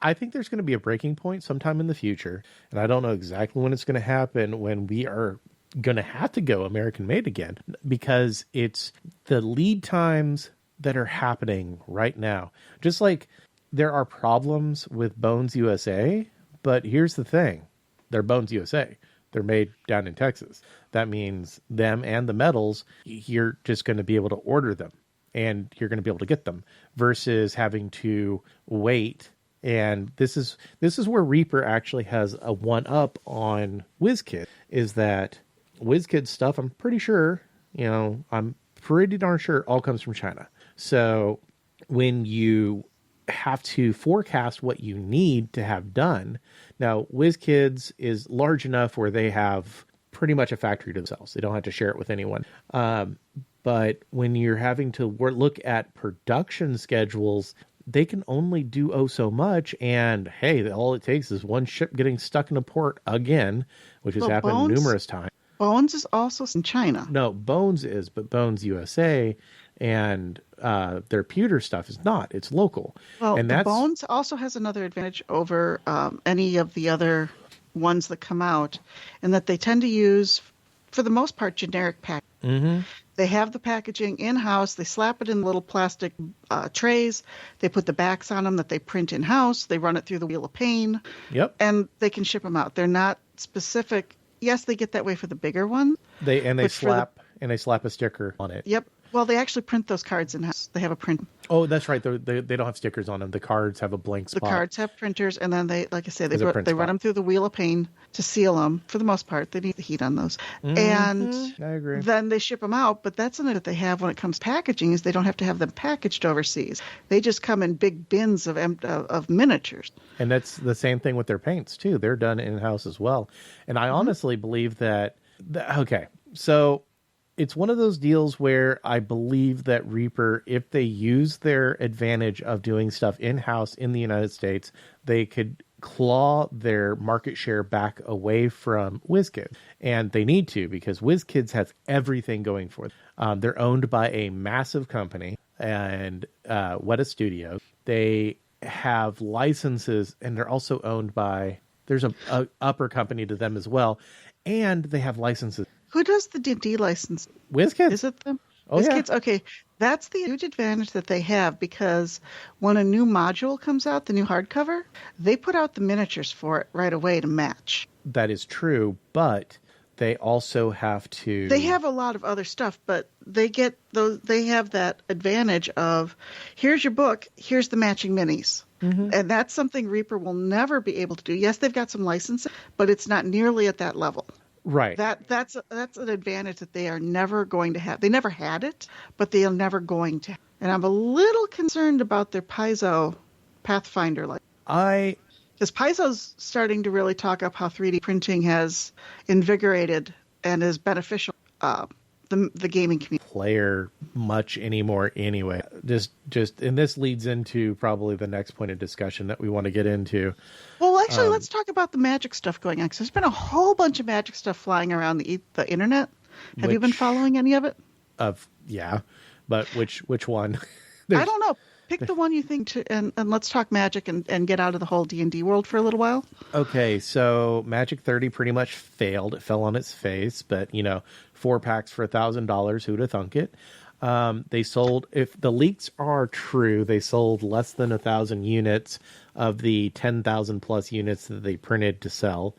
[SPEAKER 1] I think there's going to be a breaking point sometime in the future, and I don't know exactly when it's going to happen, when we are going to have to go American made again, because it's the lead times that are happening right now. Just like there are problems with Bones USA, but here's the thing. They're Bones USA. They're made down in Texas. That means them and the metals, you're just going to be able to order them and you're going to be able to get them, versus having to wait. And this is where Reaper actually has a one-up on WizKid, is that WizKid stuff, I'm pretty darn sure all comes from China. So when you have to forecast what you need to have done, now WizKids is large enough where they have pretty much a factory to themselves. They don't have to share it with anyone. But when you're having to look at production schedules, they can only do so much. And hey, all it takes is one ship getting stuck in a port again, which has happened numerous times.
[SPEAKER 2] Bones is also in China.
[SPEAKER 1] No, Bones is, but Bones USA and their pewter stuff is not. It's local.
[SPEAKER 2] Well, and Bones also has another advantage over any of the other ones that come out, in that they tend to use, for the most part, generic packaging.
[SPEAKER 1] Mm-hmm.
[SPEAKER 2] They have the packaging in-house. They slap it in little plastic trays. They put the backs on them that they print in-house. They run it through the wheel of pain.
[SPEAKER 1] Yep.
[SPEAKER 2] And they can ship them out. They're not specific. Yes, they get that way for the bigger one.
[SPEAKER 1] They slap a sticker on it.
[SPEAKER 2] Yep. Well, they actually print those cards in-house. They have a print.
[SPEAKER 1] Oh, that's right. They don't have stickers on them. The cards have a blank spot.
[SPEAKER 2] The cards have printers, and then they run them through the wheel of pain to seal them. For the most part, they need the heat on those.
[SPEAKER 1] Mm-hmm.
[SPEAKER 2] And
[SPEAKER 1] I agree.
[SPEAKER 2] Then they ship them out. But that's something that they have when it comes to packaging, is they don't have to have them packaged overseas. They just come in big bins of miniatures.
[SPEAKER 1] And that's the same thing with their paints too. They're done in-house as well. And I honestly believe that okay, so it's one of those deals where I believe that Reaper, if they use their advantage of doing stuff in-house in the United States, they could claw their market share back away from WizKids. And they need to, because WizKids has everything going for them. They're owned by a massive company, and Weta Studios. They have licenses, and they're also owned by, there's a upper company to them as well, and they have licenses.
[SPEAKER 2] Who does the D&D license?
[SPEAKER 1] WizKids.
[SPEAKER 2] Is it them?
[SPEAKER 1] Oh,
[SPEAKER 2] WizKids?
[SPEAKER 1] yeah.
[SPEAKER 2] Okay. That's the huge advantage that they have, because when a new module comes out, the new hardcover, they put out the miniatures for it right away to match.
[SPEAKER 1] That is true, but they also have to...
[SPEAKER 2] They have a lot of other stuff, but they have that advantage of, here's your book, here's the matching minis.
[SPEAKER 1] Mm-hmm.
[SPEAKER 2] And that's something Reaper will never be able to do. Yes, they've got some licensing, but it's not nearly at that level.
[SPEAKER 1] Right.
[SPEAKER 2] That's an advantage that they are never going to have. They never had it, but they are never going to. And I'm a little concerned about their Paizo Pathfinder. Because Paizo's starting to really talk up how 3D printing has invigorated and is beneficial the gaming community.
[SPEAKER 1] Player much anymore anyway. Just and this leads into probably the next point of discussion that we want to get into.
[SPEAKER 2] Well, actually, let's talk about the magic stuff going on, because there's been a whole bunch of magic stuff flying around the internet. Have you been following any of it?
[SPEAKER 1] Yeah, but which one?
[SPEAKER 2] I don't know. Pick the one you think and let's talk magic and get out of the whole D&D world for a little while.
[SPEAKER 1] Okay, so Magic 30 pretty much failed. It fell on its face, but 4 packs for $1,000. Who'd have thunk it? They sold, if the leaks are true, they sold less than 1,000 units of the 10,000 plus units that they printed to sell,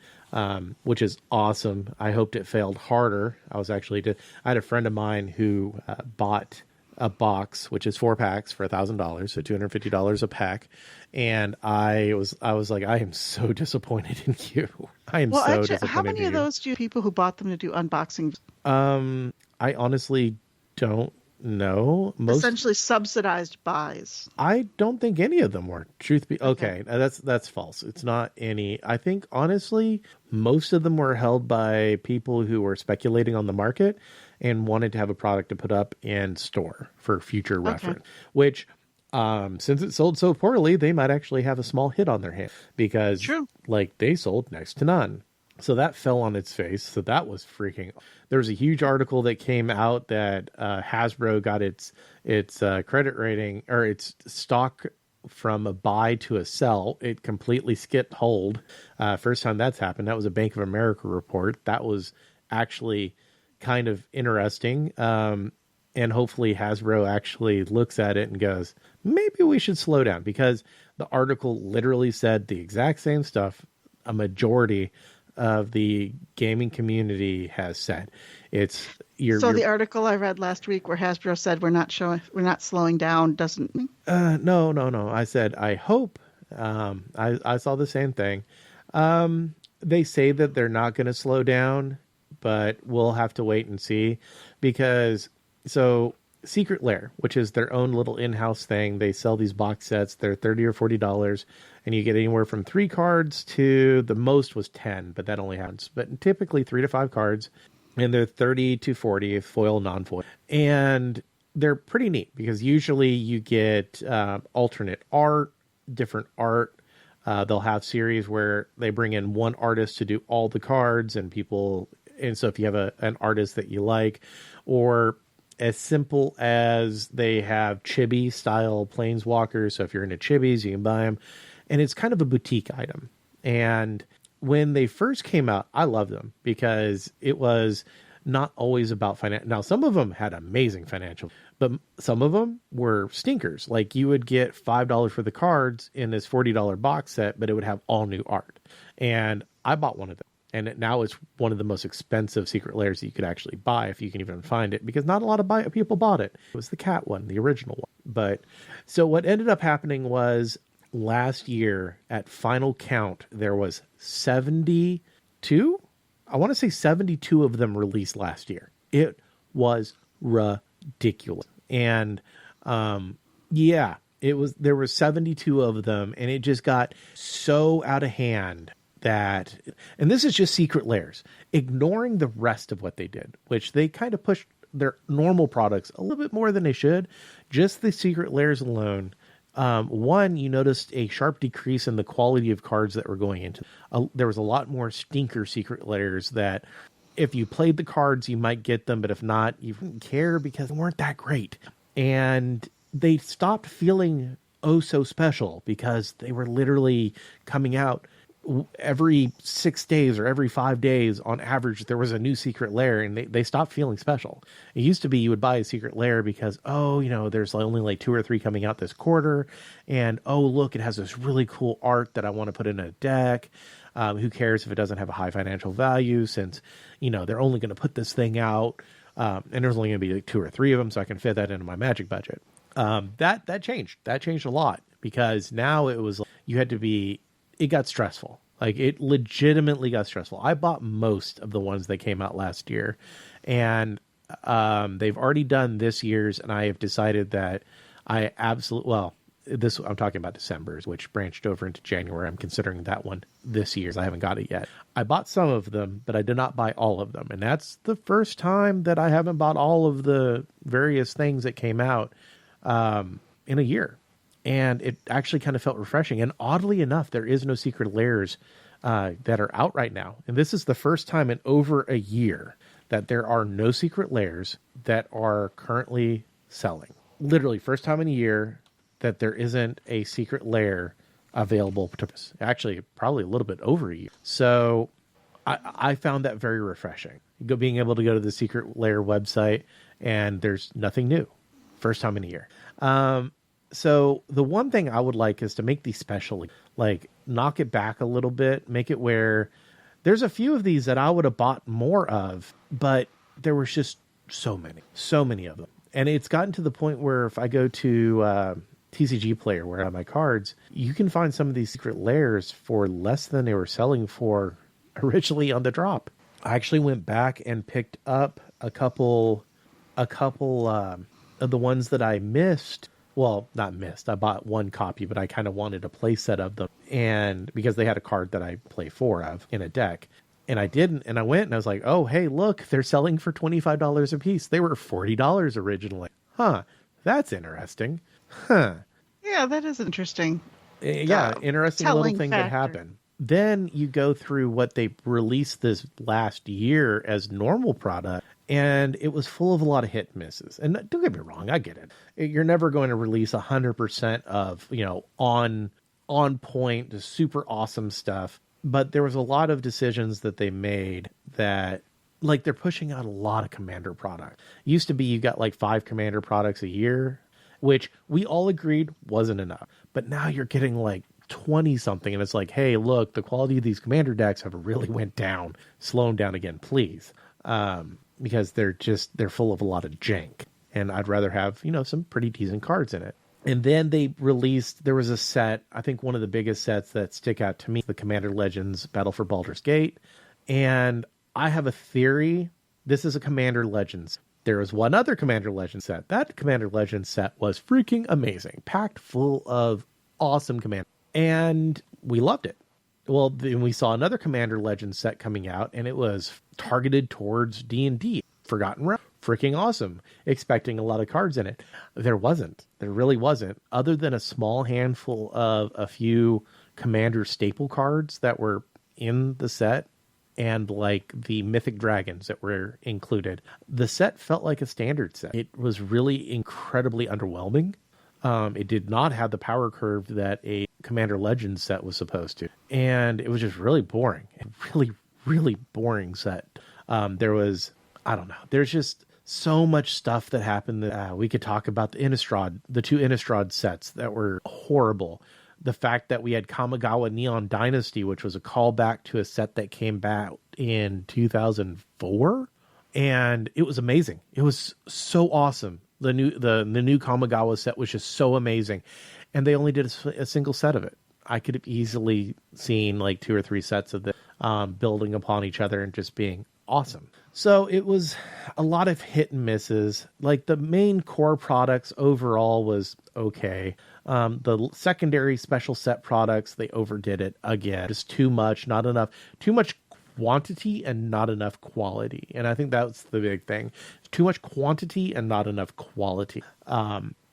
[SPEAKER 1] which is awesome. I hoped it failed harder. I had a friend of mine who bought a box, which is 4 packs for $1,000, so $250 a pack. And I was like, I am so disappointed in you. I am so disappointed.
[SPEAKER 2] How many of those do you people who bought them to do unboxing?
[SPEAKER 1] I honestly don't know.
[SPEAKER 2] Essentially subsidized buys.
[SPEAKER 1] I don't think any of them were. Okay, that's false. It's not any. I think honestly, most of them were held by people who were speculating on the market and wanted to have a product to put up and store for future reference. Which, since it sold so poorly, they might actually have a small hit on their hand because, they sold next to none. So that fell on its face. So that was freaking. There was a huge article that came out that Hasbro got its credit rating or its stock from a buy to a sell. It completely skipped hold. First time that's happened. That was a Bank of America report. That was actually kind of interesting. And hopefully Hasbro actually looks at it and goes, maybe we should slow down, because the article literally said the exact same stuff a majority of the gaming community has said. The article I read last week where Hasbro said we're not slowing down doesn't. No. I said I hope. I saw the same thing. They say that they're not going to slow down, but we'll have to wait and see, because Secret Lair, which is their own little in-house thing, they sell these box sets. They're $30 or $40, and you get anywhere from 3 cards to the most was 10, but that only happens. But typically 3 to 5 cards, and they're 30 to 40 foil, non-foil, and they're pretty neat because usually you get alternate art, different art. They'll have series where they bring in one artist to do all the cards, and so if you have an artist that you like, or as simple as they have chibi style planeswalkers. So if you're into chibis, you can buy them. And it's kind of a boutique item. And when they first came out, I loved them because it was not always about finance. Now, some of them had amazing financial, but some of them were stinkers. Like you would get $5 for the cards in this $40 box set, but it would have all new art. And I bought one of them. And now it's one of the most expensive Secret Lairs that you could actually buy, if you can even find it, because not a lot of people bought it. It was the cat one, the original one. But so what ended up happening was last year at final count, there was 72. I want to say 72 of them released last year. It was ridiculous. And there were 72 of them, and it just got so out of hand. And this is just Secret Lairs, ignoring the rest of what they did, which they kind of pushed their normal products a little bit more than they should. Just the Secret Lairs alone. One, you noticed a sharp decrease in the quality of cards that were going into. There was a lot more stinker Secret Lairs that if you played the cards, you might get them, but if not, you wouldn't care because they weren't that great. And they stopped feeling oh so special because they were literally coming out every 6 days or every 5 days on average. There was a new Secret Lair, and they stopped feeling special. It used to be you would buy a Secret Lair because, there's only like 2 or 3 coming out this quarter, and look, it has this really cool art that I want to put in a deck. Who cares if it doesn't have a high financial value, since they're only going to put this thing out, and there's only going to be like 2 or 3 of them, so I can fit that into my Magic budget. That changed a lot, because now it was it got stressful. Like it legitimately got stressful. I bought most of the ones that came out last year, and they've already done this year's, and I have decided that I'm talking about December's, which branched over into January. I'm considering that one this year's. I haven't got it yet. I bought some of them, but I did not buy all of them. And that's the first time that I haven't bought all of the various things that came out in a year. And it actually kind of felt refreshing. And oddly enough, there is no Secret Lairs that are out right now. And this is the first time in over a year that there are no Secret Lairs that are currently selling. Literally, first time in a year that there isn't a Secret Lair available to us. Actually, probably a little bit over a year. So I found that very refreshing. Being able to go to the Secret Lair website and there's nothing new. First time in a year. So the one thing I would like is to make these special, like knock it back a little bit, make it where there's a few of these that I would have bought more of, but there was just so many of them. And it's gotten to the point where if I go to TCG Player, where I have my cards, you can find some of these secret lairs for less than they were selling for originally on the drop. I actually went back and picked up a couple of the ones that I missed. Well, not missed. I bought one copy, but I kind of wanted a play set of them. And because they had a card that I play 4 of in a deck. And I didn't. And I went and I was like, oh, hey, look, they're selling for $25 a piece. They were $40 originally. Huh. That's interesting. Huh.
[SPEAKER 2] Yeah, that is interesting.
[SPEAKER 1] Yeah, interesting little thing
[SPEAKER 2] factor.
[SPEAKER 1] that happened. Then you go through what they released this last year as normal product, and it was full of a lot of hit and misses. And don't get me wrong, I get it. You're never going to release 100% of, on point, super awesome stuff. But there was a lot of decisions that they made that, like, they're pushing out a lot of Commander products. Used to be you got like 5 Commander products a year, which we all agreed wasn't enough. But now you're getting like 20 something, and it's like, hey, look, the quality of these Commander decks have really went down. Slow them down again, please. Because they're full of a lot of jank. And I'd rather have, some pretty decent cards in it. And then there was a set, I think one of the biggest sets that stick out to me, the Commander Legends Battle for Baldur's Gate. And I have a theory. This is a Commander Legends. There was one other Commander Legends set. That Commander Legends set was freaking amazing. Packed full of awesome command. And we loved it. Well, then we saw another Commander Legends set coming out, and it was targeted towards D&D. Forgotten Realms. Freaking awesome. Expecting a lot of cards in it. There wasn't. There really wasn't. Other than a small handful of a few Commander staple cards that were in the set, and like the Mythic Dragons that were included. The set felt like a standard set. It was really incredibly underwhelming. It did not have the power curve that a Commander Legends set was supposed to. And it was just really boring. A really, really boring set. There's just so much stuff that happened that we could talk about the the 2 Innistrad sets that were horrible. The fact that we had Kamigawa Neon Dynasty, which was a callback to a set that came back in 2004. And it was amazing. It was so awesome. The new Kamigawa set was just so amazing. And they only did a single set of it. I could have easily seen like 2 or 3 sets of them building upon each other and just being awesome. So it was a lot of hit and misses. Like the main core products overall was okay. The secondary special set products, they overdid it again. Just too much, not enough, too much quantity and not enough quality. And I think that's the big thing. Too much quantity and not enough quality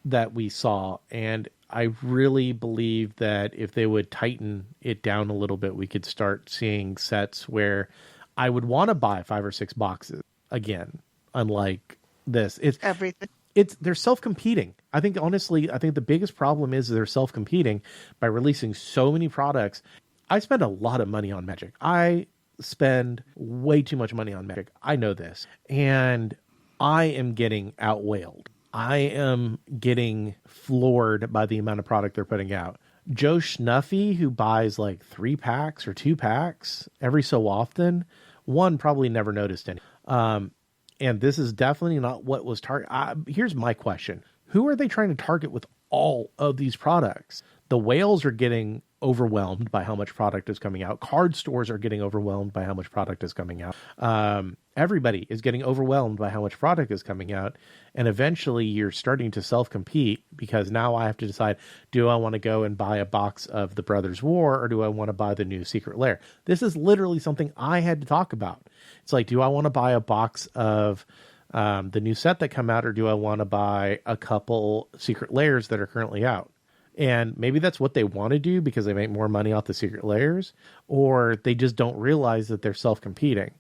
[SPEAKER 1] that we saw. And I really believe that if they would tighten it down a little bit, we could start seeing sets where I would want to buy 5 or 6 boxes again. Unlike this, it's everything. They're self-competing. I think the biggest problem is they're self-competing by releasing so many products. I spend a lot of money on Magic. I spend way too much money on Magic. I know this. And I am getting outwailed. I am getting floored by the amount of product they're putting out. Joe Schnuffy, who buys like 3 packs or 2 packs every so often, one probably never noticed any. And this is definitely not what was targeted. Here's my question. Who are they trying to target with all of these products? The whales are getting overwhelmed by how much product is coming out. Card stores are getting overwhelmed by how much product is coming out. Everybody is getting overwhelmed by how much product is coming out. And eventually you're starting to self-compete, because now I have to decide, do I want to go and buy a box of the Brothers' War, or do I want to buy the new Secret Lair? This is literally something I had to talk about. It's like, do I want to buy a box of the new set that come out, or do I want to buy a couple Secret Lairs that are currently out? And maybe that's what they want to do because they make more money off the Secret Lairs, or they just don't realize that they're self-competing.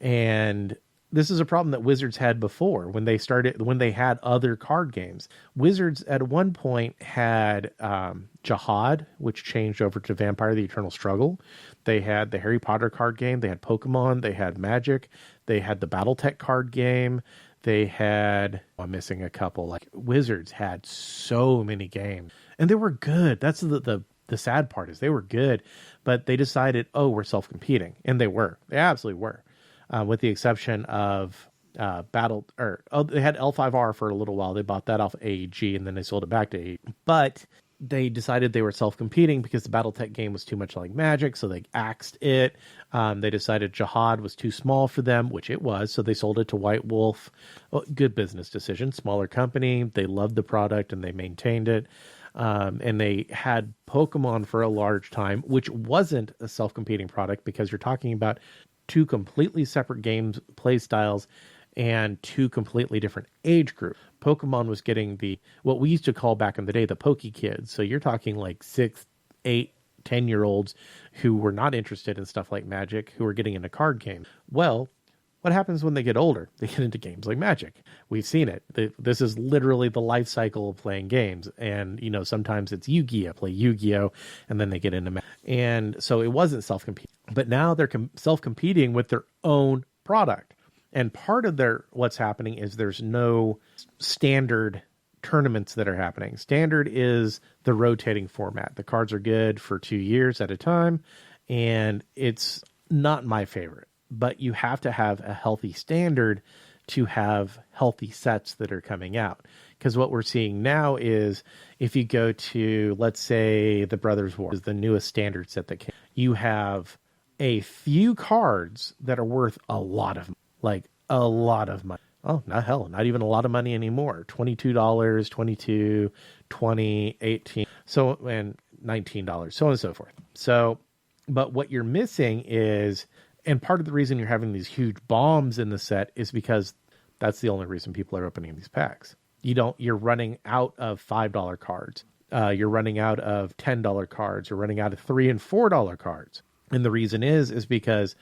[SPEAKER 1] And this is a problem that Wizards had before when they had other card games. Wizards at one point had Jihad, which changed over to Vampire: The Eternal Struggle. They had the Harry Potter card game. They had Pokemon. They had Magic. They had the Battletech card game. They had, I'm missing a couple, like Wizards had so many games and they were good. That's the sad part is they were good, but they decided, oh, we're self-competing. And they absolutely were. With the exception of they had L5R for a little while. They bought that off AEG and then they sold it back to AEG. But they decided they were self-competing because the Battletech game was too much like Magic, so they axed it. They decided Jihad was too small for them, which it was, so they sold it to White Wolf. Well, good business decision, smaller company. They loved the product and they maintained it. And they had Pokemon for a large time, which wasn't a self-competing product because you're talking about two completely separate games, play styles, and two completely different age groups. Pokemon was getting what we used to call back in the day the Poke Kids. So you're talking like 6, 8, 10-year-olds who were not interested in stuff like Magic, who were getting into card games. Well, what happens when they get older? They get into games like Magic. We've seen it. This is literally the life cycle of playing games. And, sometimes it's Yu-Gi-Oh! Play Yu-Gi-Oh! And then they get into Magic. And so it wasn't self-competing. But now they're self-competing with their own product. And part of what's happening is there's no standard tournaments that are happening. Standard is the rotating format. The cards are good for 2 years at a time, and it's not my favorite. But you have to have a healthy standard to have healthy sets that are coming out. Because what we're seeing now is if you go to, let's say, the Brothers War is the newest standard set that came. You have a few cards that are worth a lot of money. Like a lot of money. Oh, not even a lot of money anymore. $22, $22, $20, $18, so, and $19, so on and so forth. So, but what you're missing is, and part of the reason you're having these huge bombs in the set is because that's the only reason people are opening these packs. You're running out of $5 cards. You're running out of $10 cards. You're running out of $3 and $4 cards. And the reason is because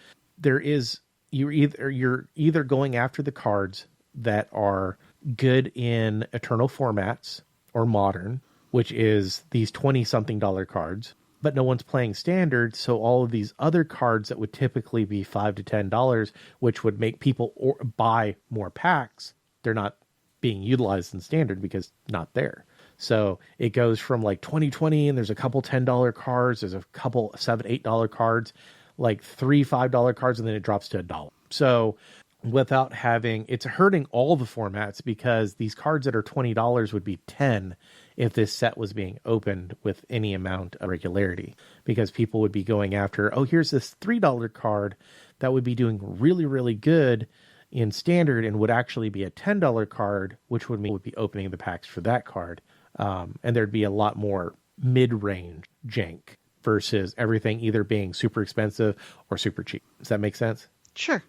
[SPEAKER 1] you're either going after the cards that are good in eternal formats or modern, which is these 20-something cards, but no one's playing standard. So all of these other cards that would typically be $5 to $10, which would make people buy more packs, they're not being utilized in standard because not there. So it goes from like 2020 and there's a couple $10 cards. There's a couple $7, $8 cards, like $3, $5 cards, and then it drops to $1. So without it's hurting all the formats because these cards that are $20 would be $10 if this set was being opened with any amount of regularity, because people would be going after, here's this $3 card that would be doing really, really good in standard and would actually be a $10 card, which would mean would be opening the packs for that card. And there'd be a lot more mid-range jank versus everything either being super expensive or super cheap. Does that make sense?
[SPEAKER 2] Sure.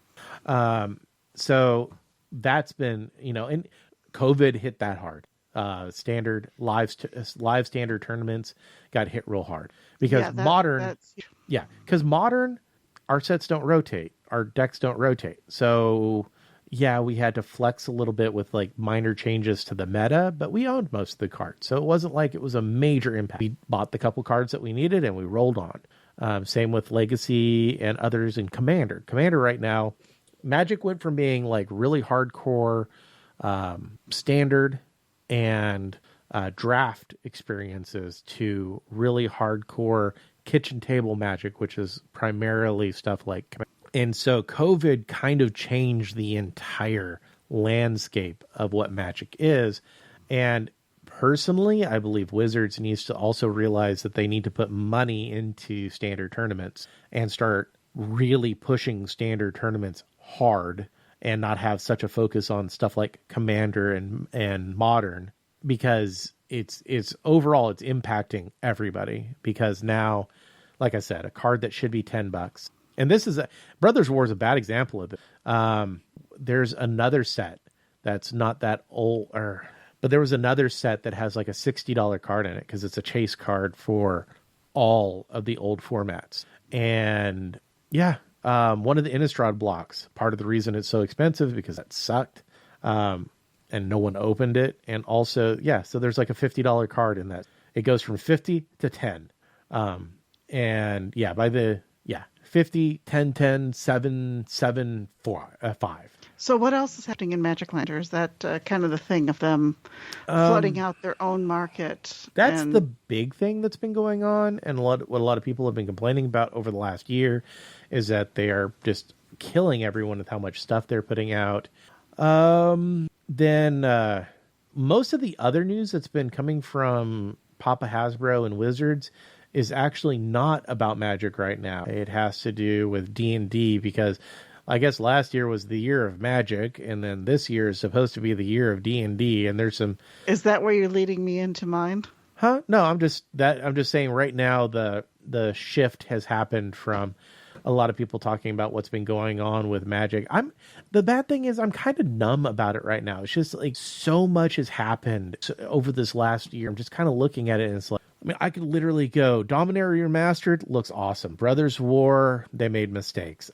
[SPEAKER 1] So that's been, and COVID hit that hard. Standard live standard tournaments got hit real hard because modern, our sets don't rotate. Our decks don't rotate. So yeah, we had to flex a little bit with like minor changes to the meta, but we owned most of the cards. So it wasn't like it was a major impact. We bought the couple cards that we needed and we rolled on. Same with Legacy and others in Commander. Commander right now, Magic went from being like really hardcore standard and draft experiences to really hardcore kitchen table Magic, which is primarily stuff like Commander. And so COVID kind of changed the entire landscape of what Magic is. And personally, I believe Wizards needs to also realize that they need to put money into standard tournaments and start really pushing standard tournaments hard and not have such a focus on stuff like Commander and Modern, because it's overall it's impacting everybody. Because now, like I said, a card that should be $10, and this is Brothers War is a bad example of it. There's another set that's not that old, but there was another set that has like a $60 card in it because it's a chase card for all of the old formats. And yeah, one of the Innistrad blocks, part of the reason it's so expensive because that sucked. And no one opened it. And also, yeah, so there's like a $50 card in that. It goes from 50 to 10. And yeah, by the 50, 10, 10, 7, 7, 4, 5.
[SPEAKER 2] So what else is happening in Magic Land? Or is that kind of the thing of them flooding out their own market?
[SPEAKER 1] That's the big thing that's been going on. And what a lot of people have been complaining about over the last year is that they are just killing everyone with how much stuff they're putting out. Then most of the other news that's been coming from Papa Hasbro and Wizards is actually not about Magic right now. It has to do with D&D, because I guess last year was the year of Magic, and then this year is supposed to be the year of D&D, and there's some...
[SPEAKER 2] Is that where you're leading me into mine?
[SPEAKER 1] Huh? No, I'm just saying right now the shift has happened from a lot of people talking about what's been going on with Magic. The bad thing is I'm kind of numb about it right now. It's just like so much has happened over this last year. I'm just kind of looking at it, and it's like, I mean, I could literally go Dominaria Remastered looks awesome. Brothers War, they made mistakes.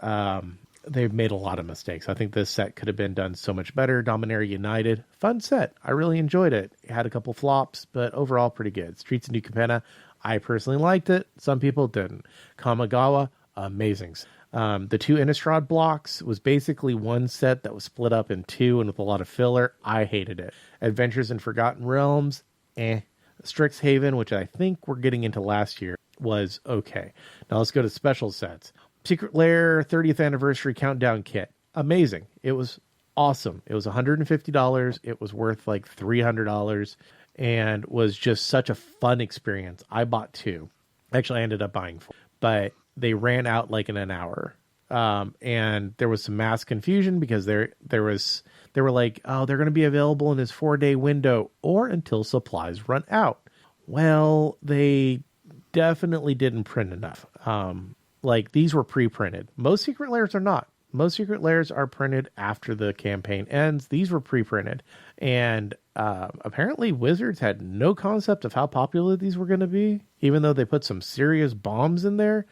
[SPEAKER 1] They've made a lot of mistakes. I think this set could have been done so much better. Dominaria United, fun set. I really enjoyed it. It had a couple flops, but overall pretty good. Streets of New Capenna, I personally liked it. Some people didn't. Kamigawa, amazing. The 2 Innistrad blocks was basically one set that was split up in 2 and with a lot of filler. I hated it. Adventures in Forgotten Realms, Strixhaven, which I think we're getting into last year, was okay. Now let's go to special sets. Secret Lair 30th Anniversary Countdown Kit. Amazing. It was awesome. It was $150. It was worth like $300 and was just such a fun experience. I bought 2. Actually, I ended up buying 4. But they ran out like in an hour. And there was some mass confusion because they were like, oh, they're going to be available in this 4-day window or until supplies run out. Well, they definitely didn't print enough. Like these were pre-printed. Most Secret Lairs are not. Most Secret Lairs are printed after the campaign ends. These were pre-printed. And apparently Wizards had no concept of how popular these were going to be, even though they put some serious bombs in there.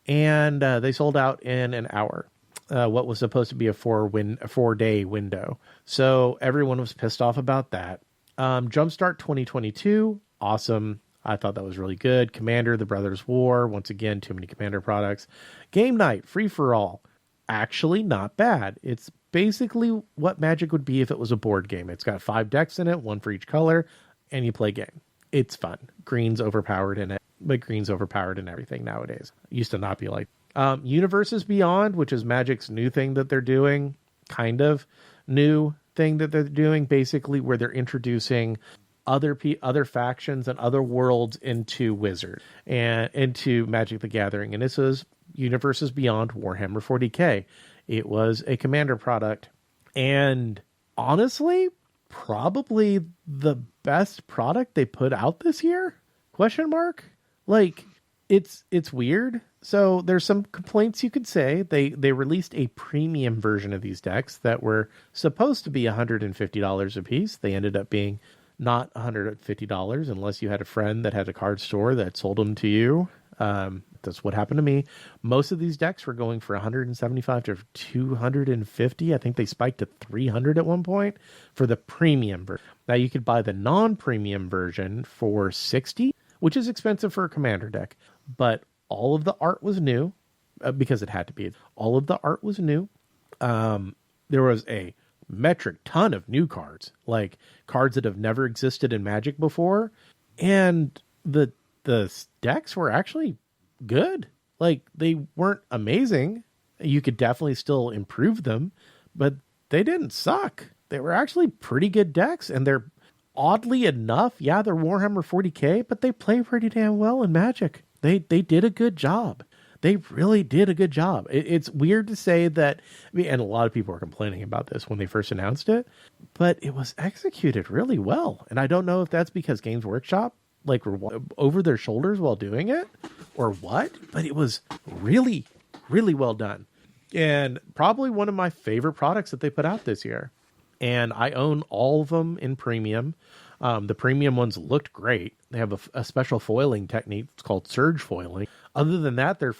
[SPEAKER 1] And they sold out in an hour, what was supposed to be a 4-day window. So everyone was pissed off about that. Jumpstart 2022, awesome. I thought that was really good. Commander, The Brothers War. Once again, too many Commander products. Game Night, Free for All. Actually, not bad. It's basically what Magic would be if it was a board game. It's got 5 decks in it, 1 for each color, and you play game. It's fun. Green's overpowered in it, but green's overpowered in everything nowadays. It used to not be like... Universes Beyond, which is Magic's new thing that they're doing. Kind of new thing that they're doing, basically, where they're introducing other factions and other worlds into Wizard and into Magic the Gathering. And this is Universes Beyond Warhammer 40K. It was a Commander product, and honestly, probably the best product they put out this year? Question mark? Like, it's weird. So there's some complaints you could say. They released a premium version of these decks that were supposed to be $150 a piece. They ended up being not $150 unless you had a friend that had a card store that sold them to you. That's what happened to me. Most of these decks were going for $175 to $250. I think they spiked to $300 at one point for the premium version. Now you could buy the non-premium version for $60, which is expensive for a Commander deck, but all of the art was new because it had to be. All of the art was new. There was a metric ton of new cards, like cards that have never existed in Magic before, and the decks were actually good. Like, they weren't amazing. You could definitely still improve them, but they didn't suck. They were actually pretty good decks, and they're oddly enough, yeah, they're Warhammer 40K, but they play pretty damn well in Magic. They did a good job. They really did a good job. It's weird to say that, I mean, and a lot of people were complaining about this when they first announced it, but it was executed really well. And I don't know if that's because Games Workshop like were over their shoulders while doing it or what, but it was really, really well done. And probably one of my favorite products that they put out this year. And I own all of them in premium. The premium ones looked great. They have a special foiling technique. It's called surge foiling. Other than that, they're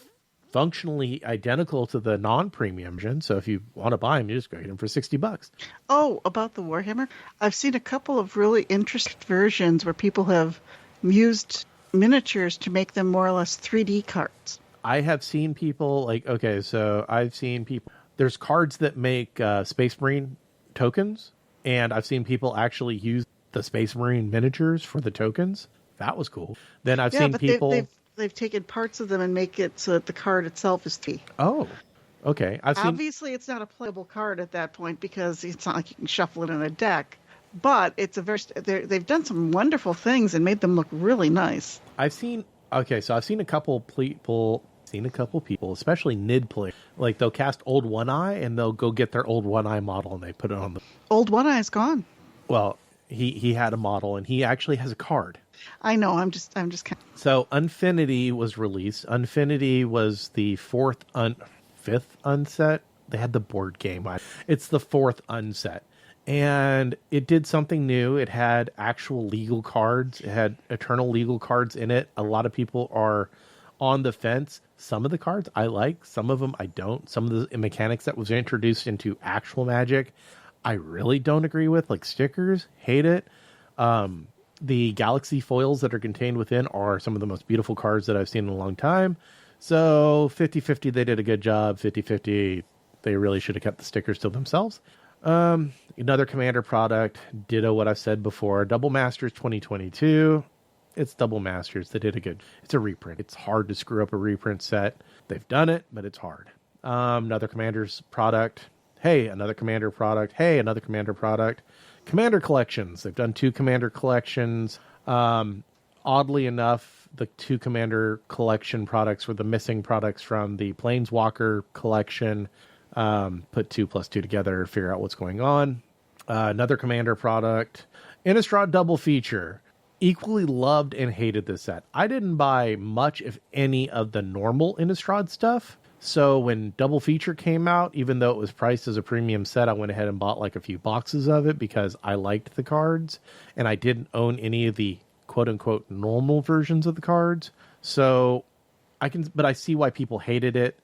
[SPEAKER 1] functionally identical to the non-premium version. So if you want to buy them, you just go get them for $60.
[SPEAKER 2] Oh, about the Warhammer? I've seen a couple of really interesting versions where people have used miniatures to make them more or less 3D cards.
[SPEAKER 1] I have seen people like, okay, so I've seen people there's cards that make Space Marine tokens, and I've seen people actually use the Space Marine miniatures for the tokens. That was cool. Then I've seen
[SPEAKER 2] but
[SPEAKER 1] people.
[SPEAKER 2] they've taken parts of them and make it so that the card itself is tea.
[SPEAKER 1] Oh, okay.
[SPEAKER 2] Obviously, it's not a playable card at that point because it's not like you can shuffle it in a deck. But it's they've done some wonderful things and made them look really nice.
[SPEAKER 1] I've seen a couple people, especially Nid players, like they'll cast Old One Eye and they'll go get their Old One Eye model and they put it on the.
[SPEAKER 2] Old One Eye is gone.
[SPEAKER 1] Well, he had a model and he actually has a card.
[SPEAKER 2] I know. I'm just kind of...
[SPEAKER 1] So Unfinity was released. Unfinity was the fifth unset. They had the board game. It's the fourth unset. And it did something new. It had actual legal cards. It had eternal legal cards in it. A lot of people are on the fence. Some of the cards I like. Some of them I don't. Some of the mechanics that was introduced into actual Magic, I really don't agree with. Like stickers, hate it. The Galaxy foils that are contained within are some of the most beautiful cards that I've seen in a long time. So 50-50, they did a good job. 50-50, they really should have kept the stickers to themselves. Another Commander product, ditto what I've said before. Double Masters 2022. It's Double Masters. They did it's a reprint. It's hard to screw up a reprint set. They've done it, but it's hard. Another Commander's product. Hey, another Commander product. Hey, another Commander product. Commander collections. They've done 2 Commander collections. Oddly enough, the 2 Commander collection products were the missing products from the Planeswalker collection. Put 2 plus 2 together, figure out what's going on. Another Commander product. Innistrad double feature. Equally loved and hated this set. I didn't buy much, if any, of the normal Innistrad stuff. So when double feature came out, even though it was priced as a premium set, I went ahead and bought like a few boxes of it because I liked the cards and I didn't own any of the quote unquote normal versions of the cards. So but I see why people hated it.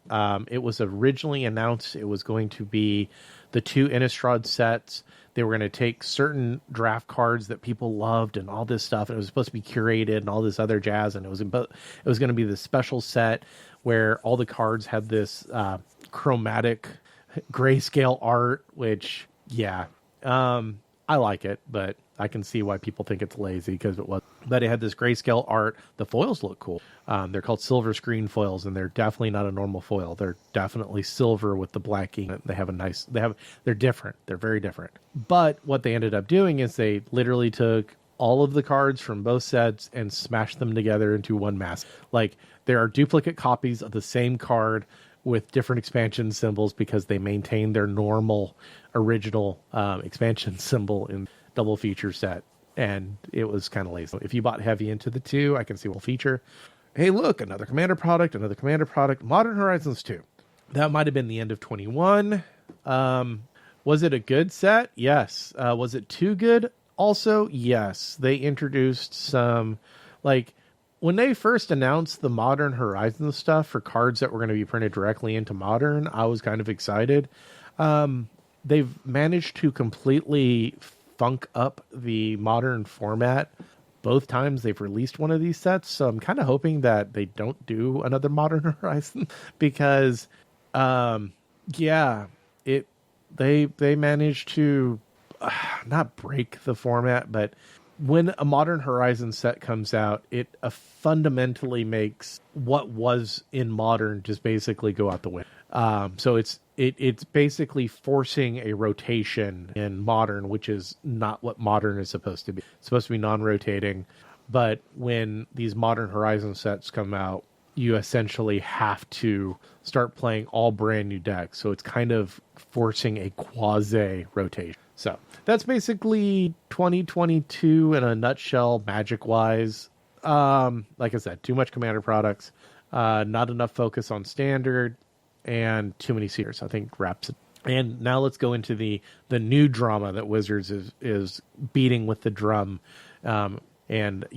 [SPEAKER 1] It was originally announced it was going to be the 2 Innistrad sets. They were going to take certain draft cards that people loved and all this stuff. And it was supposed to be curated and all this other jazz. And it was going to be this special set where all the cards had this chromatic grayscale art, which, yeah, I like it, but I can see why people think it's lazy because it was. But it had this grayscale art. The foils look cool. They're called silver screen foils, and they're definitely not a normal foil. They're definitely silver with the black ink. They're different. They're very different. But what they ended up doing is they literally took all of the cards from both sets and smashed them together into one mass. Like, there are duplicate copies of the same card with different expansion symbols because they maintain their normal original expansion symbol in double feature set. And it was kind of lazy. If you bought heavy into the 2, I can see one feature. Hey, look, another Commander product. Modern Horizons 2. That might have been the end of 21. Was it a good set? Yes. Was it too good? Also, yes. They introduced some, like, when they first announced the Modern Horizons stuff for cards that were going to be printed directly into Modern, I was kind of excited. They've managed to completely funk up the Modern format both times they've released one of these sets. So I'm kind of hoping that they don't do another Modern Horizon because, they managed to not break the format, but when a Modern Horizon set comes out, it fundamentally makes what was in Modern just basically go out the window. So it's basically forcing a rotation in Modern, which is not what Modern is supposed to be. It's supposed to be non-rotating. But when these Modern Horizon sets come out, you essentially have to start playing all brand new decks. So it's kind of forcing a quasi-rotation. So that's basically 2022 in a nutshell, Magic-wise. Like I said, too much Commander products, not enough focus on Standard, and too many seers, I think, wraps it. And now let's go into the new drama that Wizards is beating with the drum. And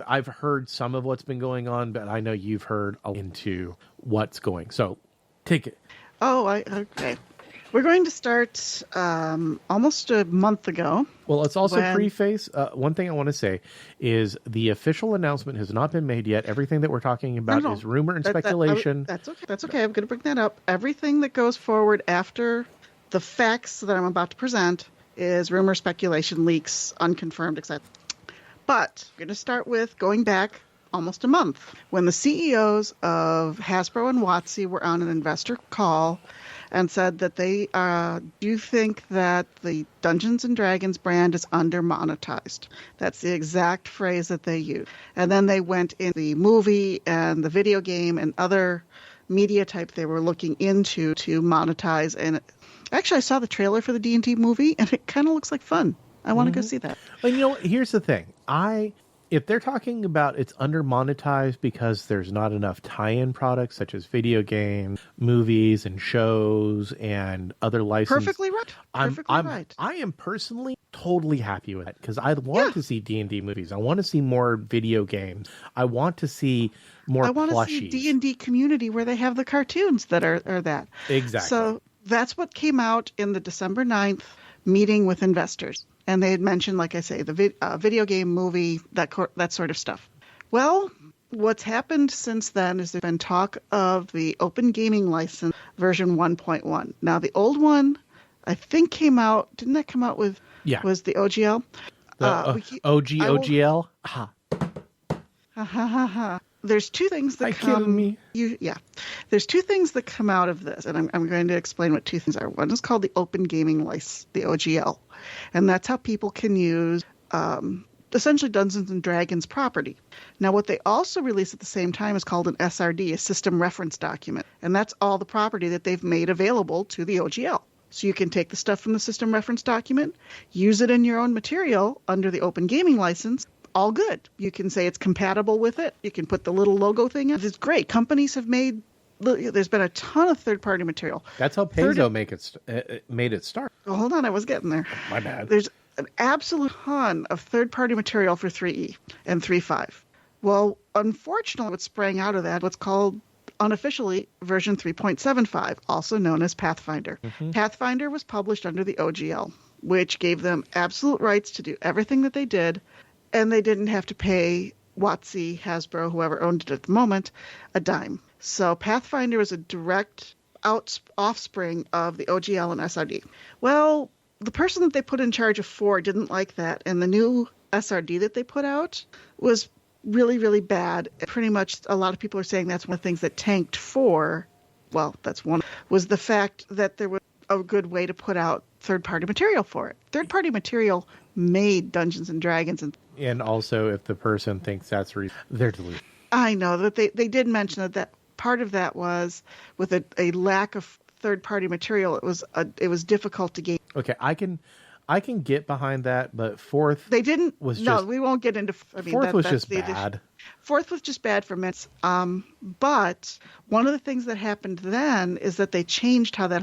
[SPEAKER 1] I've heard some of what's been going on, but I know you've heard into what's going. So take it.
[SPEAKER 2] Oh, okay. We're going to start almost a month ago.
[SPEAKER 1] Well, let's also preface one thing I want to say is the official announcement has not been made yet. Everything that we're talking about is rumor and speculation.
[SPEAKER 2] That's okay. That's okay. I'm going to bring that up. Everything that goes forward after the facts that I'm about to present is rumor, speculation, leaks, unconfirmed, etc. But we're going to start with going back almost a month when the CEOs of Hasbro and WotC were on an investor call and said that they do think that the Dungeons and Dragons brand is under-monetized. That's the exact phrase that they used. And then they went in the movie and the video game and other media type they were looking into to monetize. And actually, I saw the trailer for the D&D movie, and it kind of looks like fun. I want to go see that.
[SPEAKER 1] And here's the thing. If they're talking about it's under-monetized because there's not enough tie-in products such as video games, movies, and shows, and other licenses.
[SPEAKER 2] Perfectly right. Right.
[SPEAKER 1] I am personally totally happy with that because I want to see D&D movies. I want to see more video games. I want to see more plushies. I want to see
[SPEAKER 2] D&D community where they have the cartoons that are that.
[SPEAKER 1] Exactly.
[SPEAKER 2] So that's what came out in the December 9th meeting with investors. And they had mentioned, like I say, the video game, movie, that sort of stuff. Well, what's happened since then is there's been talk of the Open Gaming License version 1.1. Now, the old one, I think came out. Didn't that come out with? Yeah. Was the OGL?
[SPEAKER 1] OGL? Ha.
[SPEAKER 2] Ha ha ha ha. There's two things that come. There's two things that come out of this, and I'm going to explain what two things are. One is called the Open Gaming License, the OGL, and that's how people can use essentially Dungeons and Dragons property. Now, what they also release at the same time is called an SRD, a System Reference Document, and that's all the property that they've made available to the OGL. So you can take the stuff from the System Reference Document, use it in your own material under the Open Gaming License. All good. You can say it's compatible with it. You can put the little logo thing in. It's great. Companies have made. There's been a ton of third-party material.
[SPEAKER 1] That's how Paizo made it start.
[SPEAKER 2] Oh, hold on, I was getting there.
[SPEAKER 1] My bad.
[SPEAKER 2] There's an absolute ton of third-party material for 3E and 3.5. Well, unfortunately, what sprang out of that, what's called unofficially version 3.75, also known as Pathfinder. Mm-hmm. Pathfinder was published under the OGL, which gave them absolute rights to do everything that they did. And they didn't have to pay WotC, Hasbro, whoever owned it at the moment, a dime. So Pathfinder is a direct offspring of the OGL and SRD. Well, the person that they put in charge of 4 didn't like that, and the new SRD that they put out was really, really bad. Pretty much a lot of people are saying that's one of the things that tanked 4. Well, that's one. Was the fact that there was a good way to put out third-party material for it. Third-party material made Dungeons and Dragons.
[SPEAKER 1] And also, if the person thinks that's they're deluded.
[SPEAKER 2] I know that they did mention that part of that was with a lack of third-party material. It was difficult to gain.
[SPEAKER 1] Okay, I can get behind that, but fourth
[SPEAKER 2] they didn't. No, we won't get into.
[SPEAKER 1] Fourth was just bad.
[SPEAKER 2] Fourth was just bad for minutes. But one of the things that happened then is that they changed how they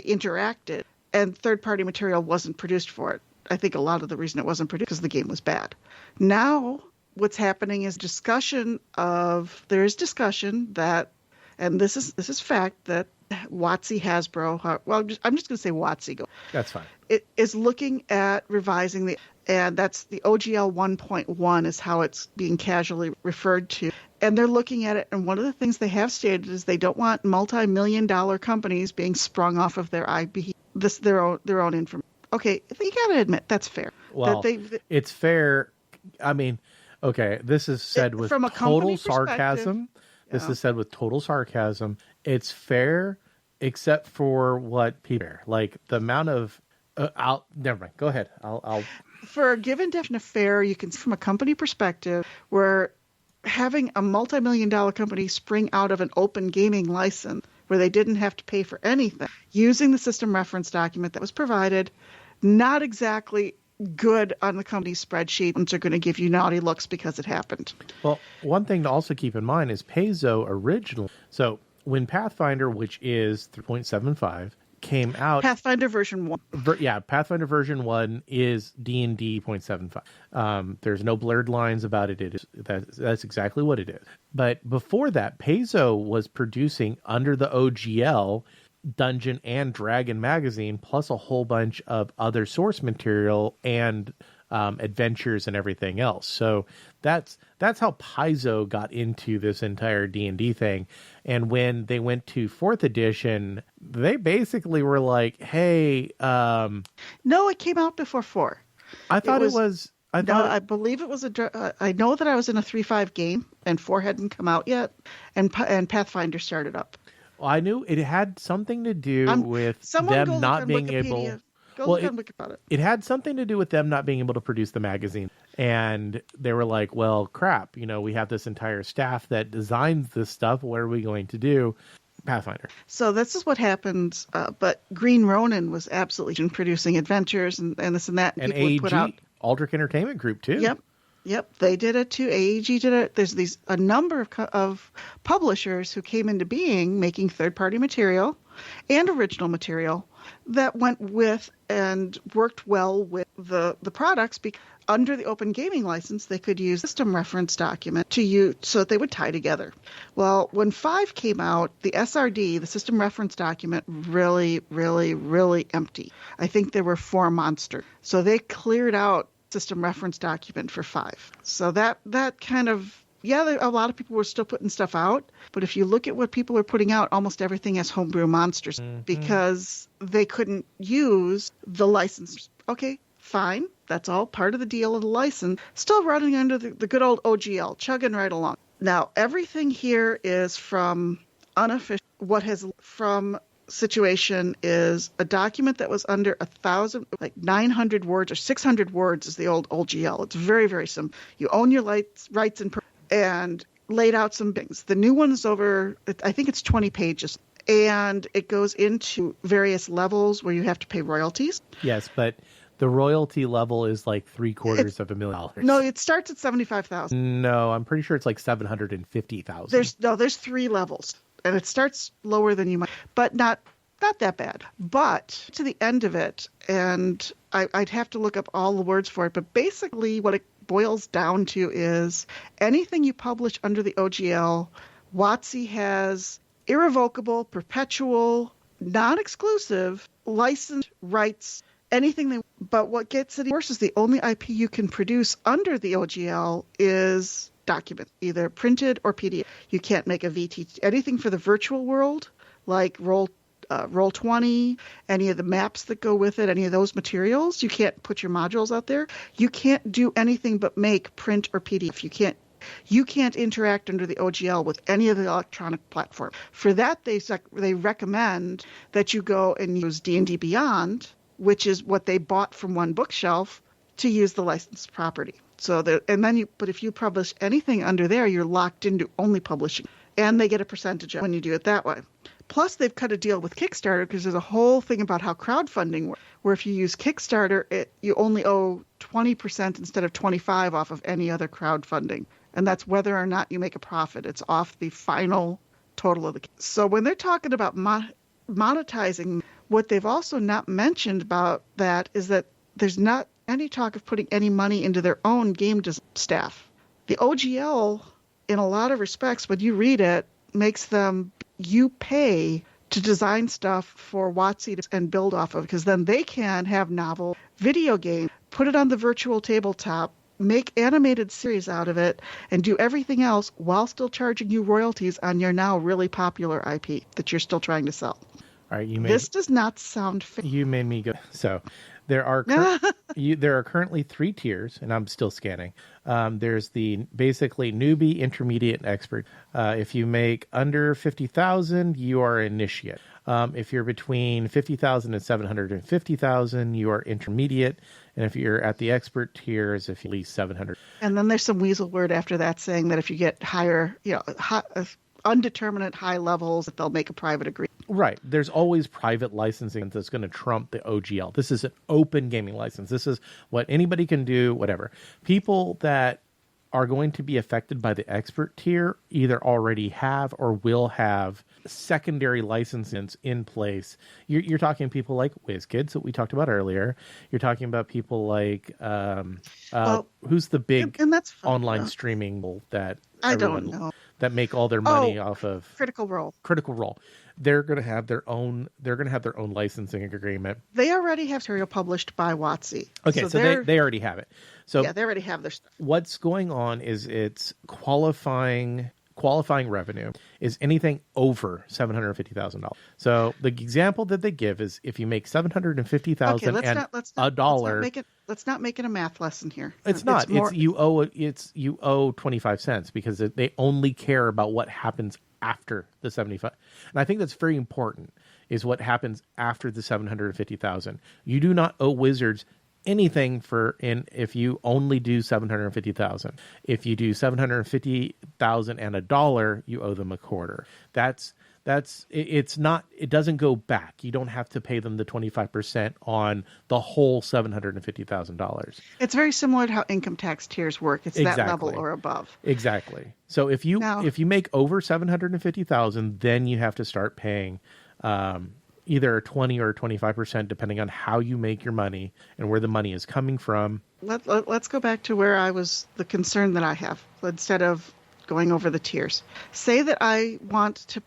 [SPEAKER 2] interacted, and third-party material wasn't produced for it. I think a lot of the reason it wasn't produced because the game was bad. Now, what's happening is there is discussion that, and this is fact, that WotC, Hasbro, I'm just going to say WotC.
[SPEAKER 1] That's fine.
[SPEAKER 2] It is looking at revising and that's the OGL 1.1 is how it's being casually referred to. And they're looking at it, and one of the things they have stated is they don't want multi-million-dollar companies being sprung off of their IP, their own information. Okay, you got to admit that's fair.
[SPEAKER 1] Well, it's fair. I mean, okay, this is said with total sarcasm. This is said with total sarcasm. It's fair, except for what people like the amount of. Never mind. Go ahead. I'll.
[SPEAKER 2] For a given definition of fair, you can see from a company perspective where having a multi-million-dollar company spring out of an open gaming license where they didn't have to pay for anything, using the system reference document that was provided, not exactly good on the company's spreadsheet, and they're going to give you naughty looks because it happened.
[SPEAKER 1] Well, one thing to also keep in mind is Paizo originally. So when Pathfinder, which is 3.75, came out,
[SPEAKER 2] Pathfinder version 1.
[SPEAKER 1] Pathfinder version 1 is D&D 0.75. There's no blurred lines about it. That's exactly what it is. But before that, Paizo was producing under the OGL Dungeon and Dragon magazine, plus a whole bunch of other source material and adventures and everything else. So that's how Paizo got into this entire D&D thing. And when they went to 4th edition, they basically were like, hey,
[SPEAKER 2] no, it came out before 4.
[SPEAKER 1] I thought it was
[SPEAKER 2] I believe it was I know that I was in a 3.5 game and 4 hadn't come out yet, and Pathfinder started up.
[SPEAKER 1] Well, I knew it had something to do with them not being able.
[SPEAKER 2] Look on Wikipedia about it.
[SPEAKER 1] It had something to do with them not being able to produce the magazine. And they were like, well, crap, we have this entire staff that designs this stuff. What are we going to do? Pathfinder.
[SPEAKER 2] So this is what happened. But Green Ronin was absolutely producing adventures and this and that.
[SPEAKER 1] And AEG, put out Aldrich Entertainment Group, too.
[SPEAKER 2] Yep, they did it too. AEG did it. There's a number of publishers who came into being making third-party material and original material that went with and worked well with the products, because under the open gaming license, they could use system reference document to use so that they would tie together. Well, when 5 came out, the SRD, the system reference document, really, really, really empty. I think there were 4 monsters. So they cleared out system reference document for 5. So that kind of, a lot of people were still putting stuff out, but if you look at what people are putting out, almost everything has homebrew monsters because they couldn't use the license. Okay, fine. That's all part of the deal of the license. Still running under the good old OGL, chugging right along. Now, everything here is from unofficial, from situation is a document that was under 900 words or 600 words is the old OGL. It's very, very simple. You own your rights and laid out some things. The new one is over, I think it's 20 pages, and it goes into various levels where you have to pay royalties.
[SPEAKER 1] Yes, but the royalty level is like $750,000.
[SPEAKER 2] No, it starts at $75,000.
[SPEAKER 1] No, I'm pretty sure it's like $750,000.
[SPEAKER 2] There's 3 levels. And it starts lower than you might, but not that bad. But to the end of it, and I'd have to look up all the words for it, but basically what it boils down to is anything you publish under the OGL, WotC has irrevocable, perpetual, non-exclusive, licensed rights, anything but what gets it worse is the only IP you can produce under the OGL is document, either printed or PDF. You can't make a VT, anything for the virtual world, like Roll20, any of the maps that go with it, any of those materials. You can't put your modules out there. You can't do anything but make print or PDF. You can't interact under the OGL with any of the electronic platform. For that, they recommend that you go and use D&D Beyond, which is what they bought from One Bookshelf, to use the licensed property. But if you publish anything under there, you're locked into only publishing, and they get a percentage when you do it that way. Plus, they've cut a deal with Kickstarter because there's a whole thing about how crowdfunding works, where if you use Kickstarter, you only owe 20% instead of 25% off of any other crowdfunding, and that's whether or not you make a profit. It's off the final total of the. So when they're talking about monetizing, what they've also not mentioned about that is that there's not any talk of putting any money into their own game staff. The OGL, in a lot of respects, when you read it, makes you pay to design stuff for WotC and build off of, because then they can have novel video games, put it on the virtual tabletop, make animated series out of it, and do everything else while still charging you royalties on your now really popular IP that you're still trying to sell.
[SPEAKER 1] All right,
[SPEAKER 2] this does not sound fair.
[SPEAKER 1] You made me go. So there are currently 3 tiers, and I'm still scanning. There's the basically newbie, intermediate, and expert. If you make under 50,000, you are initiate. If you're between 50,000 and 750,000, you are intermediate. And if you're at the expert tiers, if you at least 700. And
[SPEAKER 2] then there's some weasel word after that saying that if you get higher, undeterminate high levels, that they'll make a private agreement.
[SPEAKER 1] Right. There's always private licensing that's going to trump the OGL. This is an open gaming license. This is what anybody can do, whatever. People that are going to be affected by the expert tier either already have or will have secondary licenses in place. You're talking people like WizKids that we talked about earlier. You're talking about people like who's the big
[SPEAKER 2] and that's fun,
[SPEAKER 1] online streaming that
[SPEAKER 2] I don't know.
[SPEAKER 1] that make all their money off of
[SPEAKER 2] Critical Role.
[SPEAKER 1] Critical Role. They're going to have their own. They're going to have their own licensing agreement.
[SPEAKER 2] They already have material published by WotC.
[SPEAKER 1] Okay, so they already have it. So
[SPEAKER 2] yeah, they already have their stuff.
[SPEAKER 1] What's going on is it's qualifying revenue is anything over $750,000. So the example that they give is if you make $750,000 and a dollar.
[SPEAKER 2] Let's not make it a math lesson here.
[SPEAKER 1] It's not. You owe 25 cents because they only care about what happens after the 75. And I think that's very important is what happens after the 750,000. You do not owe Wizards anything if you only do 750,000. If you do 750,000 and a dollar, you owe them a quarter. It's not, it doesn't go back. You don't have to pay them the 25% on the whole $750,000.
[SPEAKER 2] It's very similar to how income tax tiers work. It's that level or above.
[SPEAKER 1] Exactly. So if you make over 750,000, then you have to start paying either 20 or 25%, depending on how you make your money and where the money is coming from.
[SPEAKER 2] Let's go back to where the concern that I have instead of going over the tiers. Say that I want to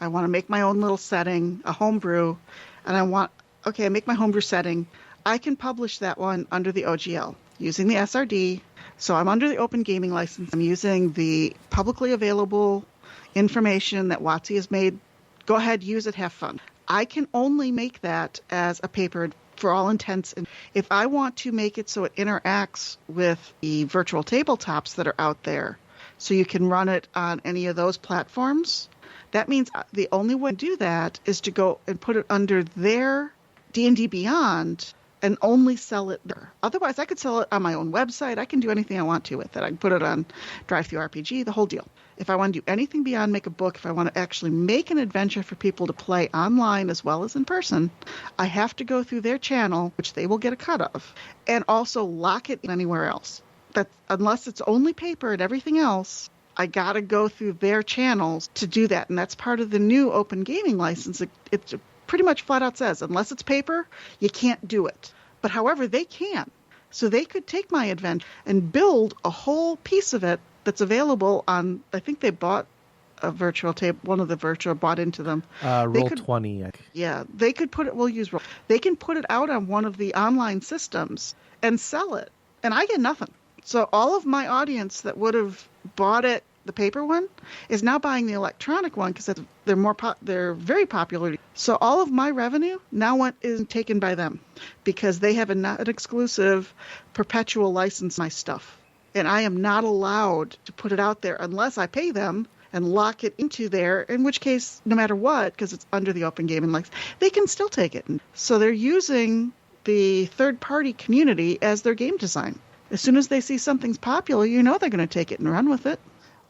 [SPEAKER 2] I want to make my own little setting, a homebrew, and I make my homebrew setting. I can publish that one under the OGL using the SRD. So I'm under the open gaming license. I'm using the publicly available information that WotC has made. Go ahead, use it, have fun. I can only make that as a paper for all intents. And if I want to make it so it interacts with the virtual tabletops that are out there, so you can run it on any of those platforms, that means the only way to do that is to go and put it under their D&D Beyond and only sell it there. Otherwise, I could sell it on my own website. I can do anything I want to with it. I can put it on DriveThruRPG, the whole deal. If I want to do anything beyond make a book, if I want to actually make an adventure for people to play online as well as in person, I have to go through their channel, which they will get a cut of, and also lock it anywhere else. That unless it's only paper and everything else, I got to go through their channels to do that. And that's part of the new open gaming license. It pretty much flat out says, unless it's paper, you can't do it. But however, they can. So they could take my adventure and build a whole piece of it that's available on, I think they bought a virtual tape, one of the virtual bought into them.
[SPEAKER 1] Roll20.
[SPEAKER 2] Yeah, they could put it, we'll use Roll. They can put it out on one of the online systems and sell it. And I get nothing. So all of my audience that would have bought it, the paper one, is now buying the electronic one because they're very popular. So all of my revenue now is taken by them because they have an exclusive perpetual license my stuff. And I am not allowed to put it out there unless I pay them and lock it into there, in which case, no matter what, because it's under the open gaming license, they can still take it. So they're using the third-party community as their game design. As soon as they see something's popular, they're going to take it and run with it.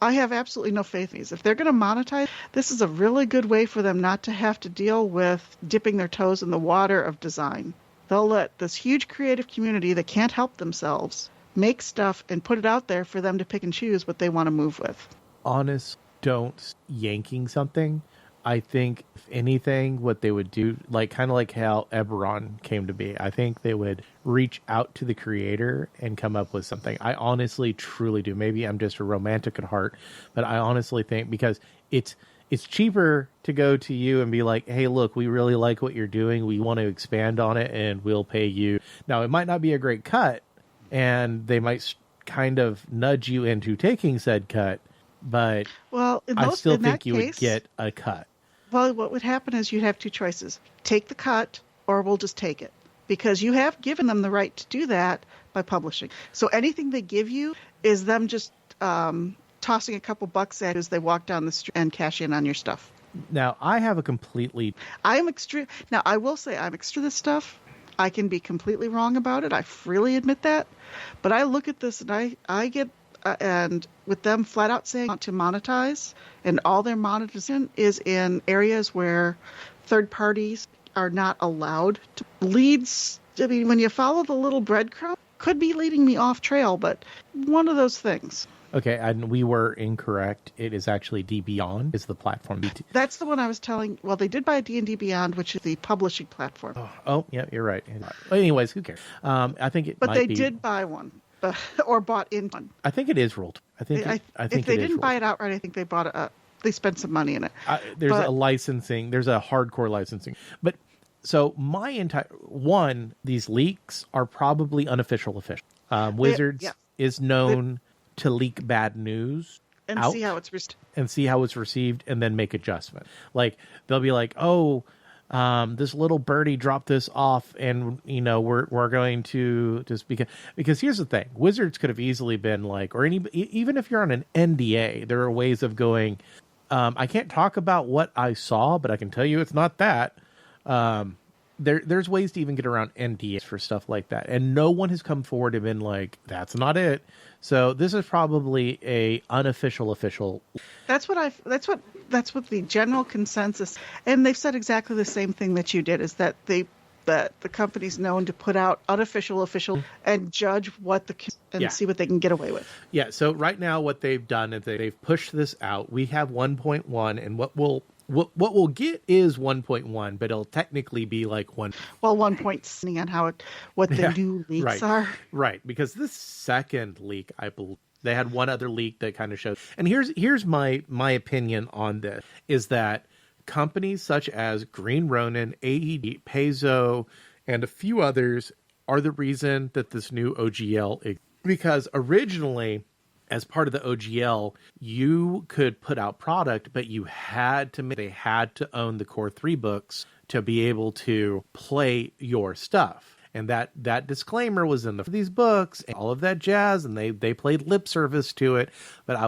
[SPEAKER 2] I have absolutely no faith in these. If they're going to monetize, this is a really good way for them not to have to deal with dipping their toes in the water of design. They'll let this huge creative community that can't help themselves make stuff and put it out there for them to pick and choose what they want to move with.
[SPEAKER 1] Honest, don't yanking something. I think, if anything, what they would do, kind of like how Eberron came to be, I think they would reach out to the creator and come up with something. I honestly, truly do. Maybe I'm just a romantic at heart, but I honestly think because it's cheaper to go to you and be like, hey, look, we really like what you're doing. We want to expand on it, and we'll pay you. Now, it might not be a great cut, and they might kind of nudge you into taking said cut, but I still think you would get a cut.
[SPEAKER 2] Well, what would happen is you'd have two choices. Take the cut, or we'll just take it. Because you have given them the right to do that by publishing. So anything they give you is them just tossing a couple bucks at you as they walk down the street and cash in on your stuff.
[SPEAKER 1] Now, I have a completely...
[SPEAKER 2] Now, I will say I'm extreme this stuff. I can be completely wrong about it. I freely admit that. But I look at this and I get... and with them flat out saying want to monetize, and all their monetization is in areas where third parties are not allowed to leads. I mean, when you follow the little breadcrumb, could be leading me off trail, but one of those things.
[SPEAKER 1] Okay, and we were incorrect. It is actually D Beyond is the platform.
[SPEAKER 2] That's the one I was telling. Well, they did buy D&D Beyond, which is the publishing platform.
[SPEAKER 1] Oh, yeah, you're right. Anyways, who cares? I think it.
[SPEAKER 2] But
[SPEAKER 1] might
[SPEAKER 2] they
[SPEAKER 1] be...
[SPEAKER 2] did buy one. or bought into one.
[SPEAKER 1] I think it is rolled. I think
[SPEAKER 2] if they didn't buy it outright, I think they bought it. They spent some money in it.
[SPEAKER 1] There's a licensing. There's a hardcore licensing. But so these leaks are probably unofficial. Official. Wizards is known to leak bad news
[SPEAKER 2] and
[SPEAKER 1] out
[SPEAKER 2] see how it's received.
[SPEAKER 1] And see how it's received, and then make adjustment. Like they'll be like, "Oh, this little birdie dropped this off, and we're going to just because here's the thing: Wizards could have easily been like, or even if you're on an NDA, there are ways of going. I can't talk about what I saw, but I can tell you it's not that. There's ways to even get around NDAs for stuff like that, and no one has come forward and been like, "That's not it." So this is probably a unofficial official.
[SPEAKER 2] That's what the general consensus, and they've said exactly the same thing that you did, is that the company's known to put out unofficial and judge see what they can get away with.
[SPEAKER 1] Yeah. So right now, what they've done is they've pushed this out. We have 1.1, and what we'll get is 1.1, but it'll technically be like 1.
[SPEAKER 2] Well, 1 point, depending on what the new leaks are.
[SPEAKER 1] Right, because this second leak, I believe, they had one other leak that kind of showed. And here's my opinion on this, is that companies such as Green Ronin, AED, Paizo, and a few others are the reason that this new OGL exists. Because originally, as part of the OGL, you could put out product, but they had to own the core 3 books to be able to play your stuff. And that disclaimer was in these books and all of that jazz, and they played lip service to it. But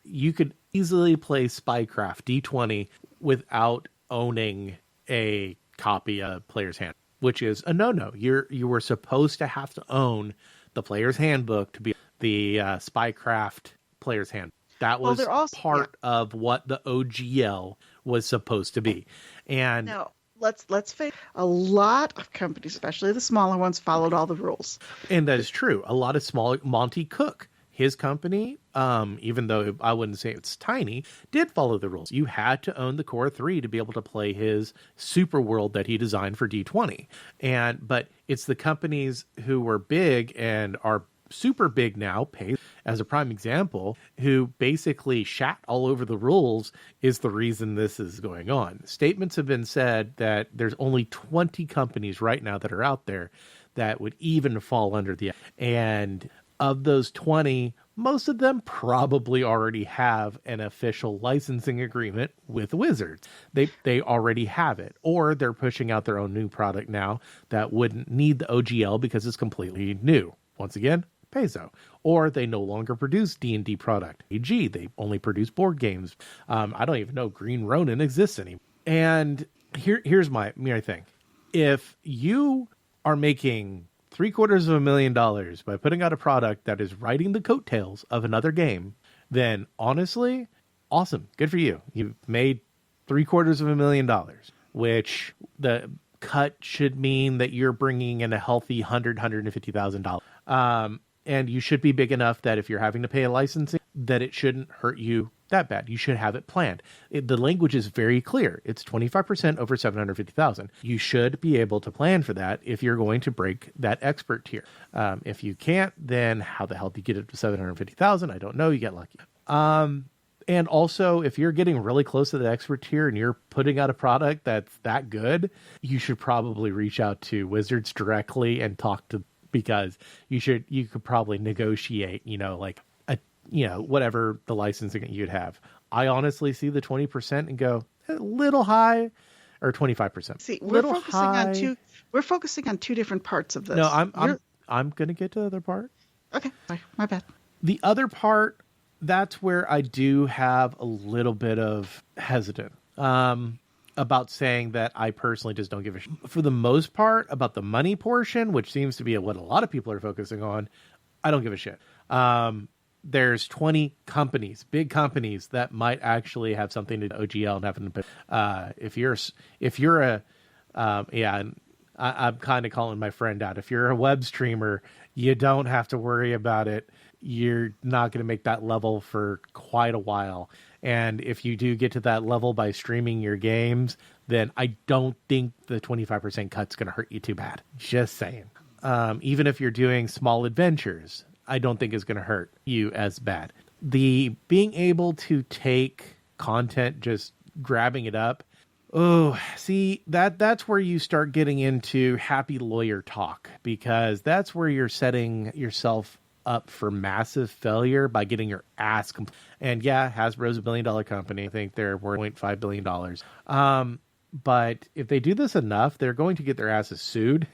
[SPEAKER 1] you could easily play Spycraft D20 without owning a copy of Player's Handbook, which is a no-no. You were supposed to have to own the Player's Handbook to be the Spycraft Player's Handbook. That was part of what the OGL was supposed to be. And
[SPEAKER 2] now, let's face it, a lot of companies, especially the smaller ones, followed all the rules.
[SPEAKER 1] And that is true. A lot of small Monty Cook, his company, even though I wouldn't say it's tiny, did follow the rules. You had to own the core 3 to be able to play his super world that he designed for D20. But it's the companies who were big and are super big now, Pay as a prime example, who basically shat all over the rules, is the reason this is going on. Statements have been said that there's only 20 companies right now that are out there that would even fall under the, and of those 20, most of them probably already have an official licensing agreement with Wizards. They already have it, or they're pushing out their own new product now that wouldn't need the OGL because it's completely new. Once again, Paizo. Or they no longer produce D&D product. AG, they only produce board games. I don't even know Green Ronin exists anymore. And here's my thing. If you are making $750,000 by putting out a product that is riding the coattails of another game, then honestly, awesome. Good for you. You've made $750,000, which the cut should mean that you're bringing in a healthy $150,000. And you should be big enough that if you're having to pay a licensing, that it shouldn't hurt you that bad. You should have it planned. The language is very clear. It's 25% over $750,000. You should be able to plan for that if you're going to break that expert tier. If you can't, then how the hell do you get it to $750,000? I don't know. You get lucky. And also, if you're getting really close to the expert tier and you're putting out a product that's that good, you should probably reach out to Wizards directly and talk to, because you could probably negotiate, whatever the licensing you'd have. I honestly see the 20% and go a little high, or 25%.
[SPEAKER 2] See, we're focusing on two different parts of this.
[SPEAKER 1] No, I'm going to get to the other part.
[SPEAKER 2] Okay, sorry, my bad.
[SPEAKER 1] The other part, that's where I do have a little bit of hesitant about saying that I personally just don't give a shit. For the most part, about the money portion, which seems to be what a lot of people are focusing on, I don't give a shit. There's 20 companies, big companies, that might actually have something to do with OGL and having to. I'm kind of calling my friend out. If you're a web streamer, you don't have to worry about it. You're not going to make that level for quite a while. And if you do get to that level by streaming your games, then I don't think the 25% cut's going to hurt you too bad. Just saying. Even if you're doing small adventures, I don't think is going to hurt you as bad. The being able to take content, just grabbing it up. Oh, see, that's where you start getting into happy lawyer talk, because that's where you're setting yourself up for massive failure by getting your ass and yeah, Hasbro's $1 billion company. I think they're worth $0.5 billion. But if they do this enough, they're going to get their asses sued,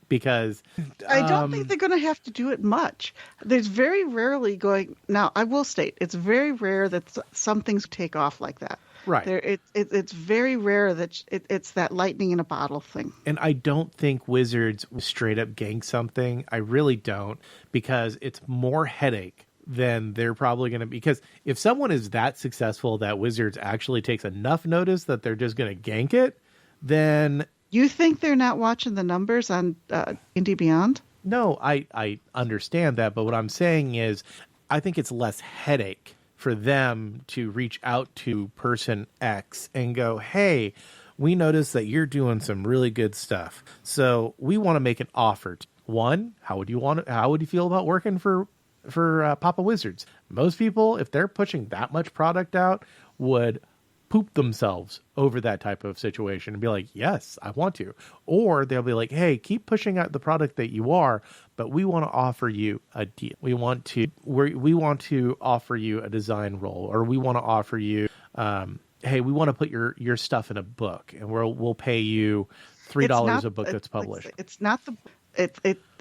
[SPEAKER 1] because
[SPEAKER 2] I don't think they're going to have to do it much. There's very rarely going. Now, I will state, it's very rare that some things take off like that.
[SPEAKER 1] Right.
[SPEAKER 2] It's very rare that it's that lightning in a bottle thing.
[SPEAKER 1] And I don't think Wizards straight up gank something. I really don't, because it's more headache than they're probably going to be. Because if someone is that successful that Wizards actually takes enough notice that they're just going to gank it, then...
[SPEAKER 2] You think they're not watching the numbers on D&D Beyond?
[SPEAKER 1] No, I understand that. But what I'm saying is I think it's less headache for them to reach out to person X and go, hey, we noticed that you're doing some really good stuff, so we want to make an offer. One, how would you feel about working for Papa Wizards? Most people, if they're pushing that much product out, would poop themselves over that type of situation and be like, yes, I want to. Or they'll be like, hey, keep pushing out the product that you are, but we want to offer you a deal. We want to offer you a design role, or we want to offer you, hey, we want to put your stuff in a book, and we'll pay you $3 a book that's published.
[SPEAKER 2] It's not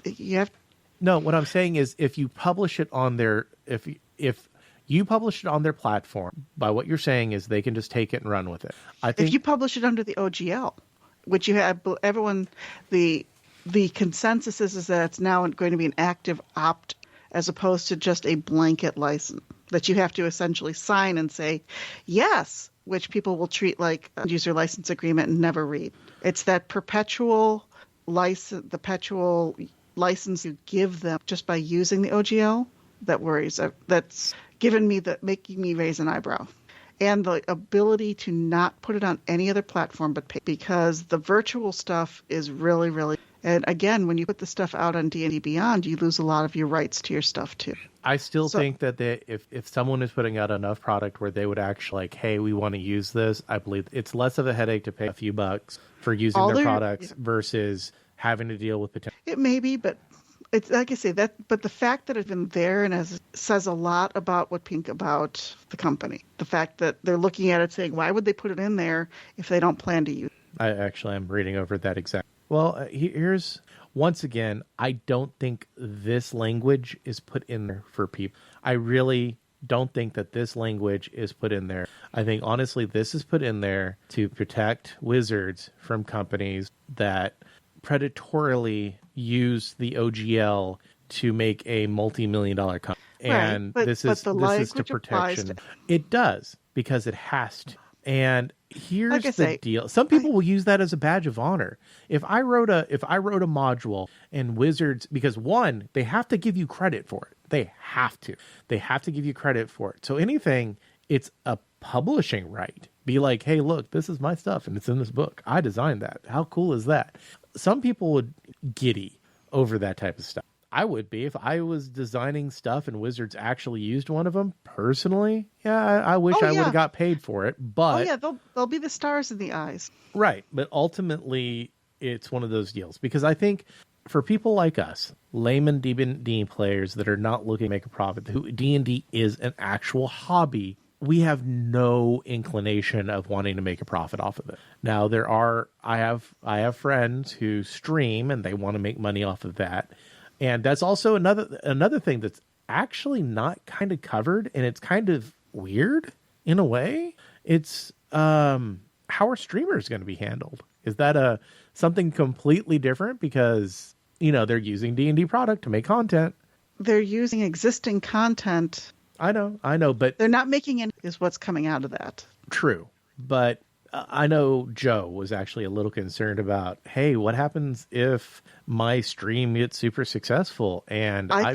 [SPEAKER 2] you have.
[SPEAKER 1] No, what I'm saying is, if you publish it on their, if you publish it on their platform, by what you're saying is they can just take it and run with it. I think
[SPEAKER 2] if you publish it under the OGL, which you have everyone, the consensus is that it's now going to be an active opt, as opposed to just a blanket license that you have to essentially sign and say yes, which people will treat like a user license agreement and never read. It's that perpetual license you give them just by using the OGL that worries. That's making me raise an eyebrow. And the ability to not put it on any other platform but pay, because the virtual stuff is really, really... And again, when you put the stuff out on D&D Beyond, you lose a lot of your rights to your stuff too.
[SPEAKER 1] I still think that if someone is putting out enough product where they would actually like, hey, we want to use this, I believe it's less of a headache to pay a few bucks for using their products versus having to deal with potential.
[SPEAKER 2] It may be, but it's like I say that. But the fact that it's been there and says a lot about about the company. The fact that they're looking at it saying, why would they put it in there if they don't plan to use it?
[SPEAKER 1] I actually am reading over that exact. Well, here's, once again, I don't think this language is put in there for people. I really don't think that this language is put in there. I think, honestly, this is put in there to protect Wizards from companies that predatorily use the OGL to make a multi-million-dollar company. And this is to protection. It does, because it has to. And here's the deal. Some people will use that as a badge of honor. If I wrote a module and Wizards, because one, they have to give you credit for it. They have to give you credit for it. So anything, it's a publishing right. Be like, hey, look, this is my stuff and it's in this book. I designed that. How cool is that? Some people would giddy over that type of stuff. I would be if I was designing stuff and Wizards actually used one of them personally. Yeah, I wish I would have got paid for it. But
[SPEAKER 2] they'll be the stars in the eyes.
[SPEAKER 1] Right, but ultimately it's one of those deals, because I think for people like us, layman D&D players that are not looking to make a profit, who D&D is an actual hobby, we have no inclination of wanting to make a profit off of it. Now I have friends who stream and they want to make money off of that. And that's also another thing that's actually not kind of covered, and it's kind of weird in a way. It's how are streamers going to be handled? Is that something completely different because they're using D&D product to make content?
[SPEAKER 2] They're using existing content.
[SPEAKER 1] I know, but
[SPEAKER 2] they're not making any. Is what's coming out of that
[SPEAKER 1] true? But I know Joe was actually a little concerned about, hey, what happens if my stream gets super successful? And I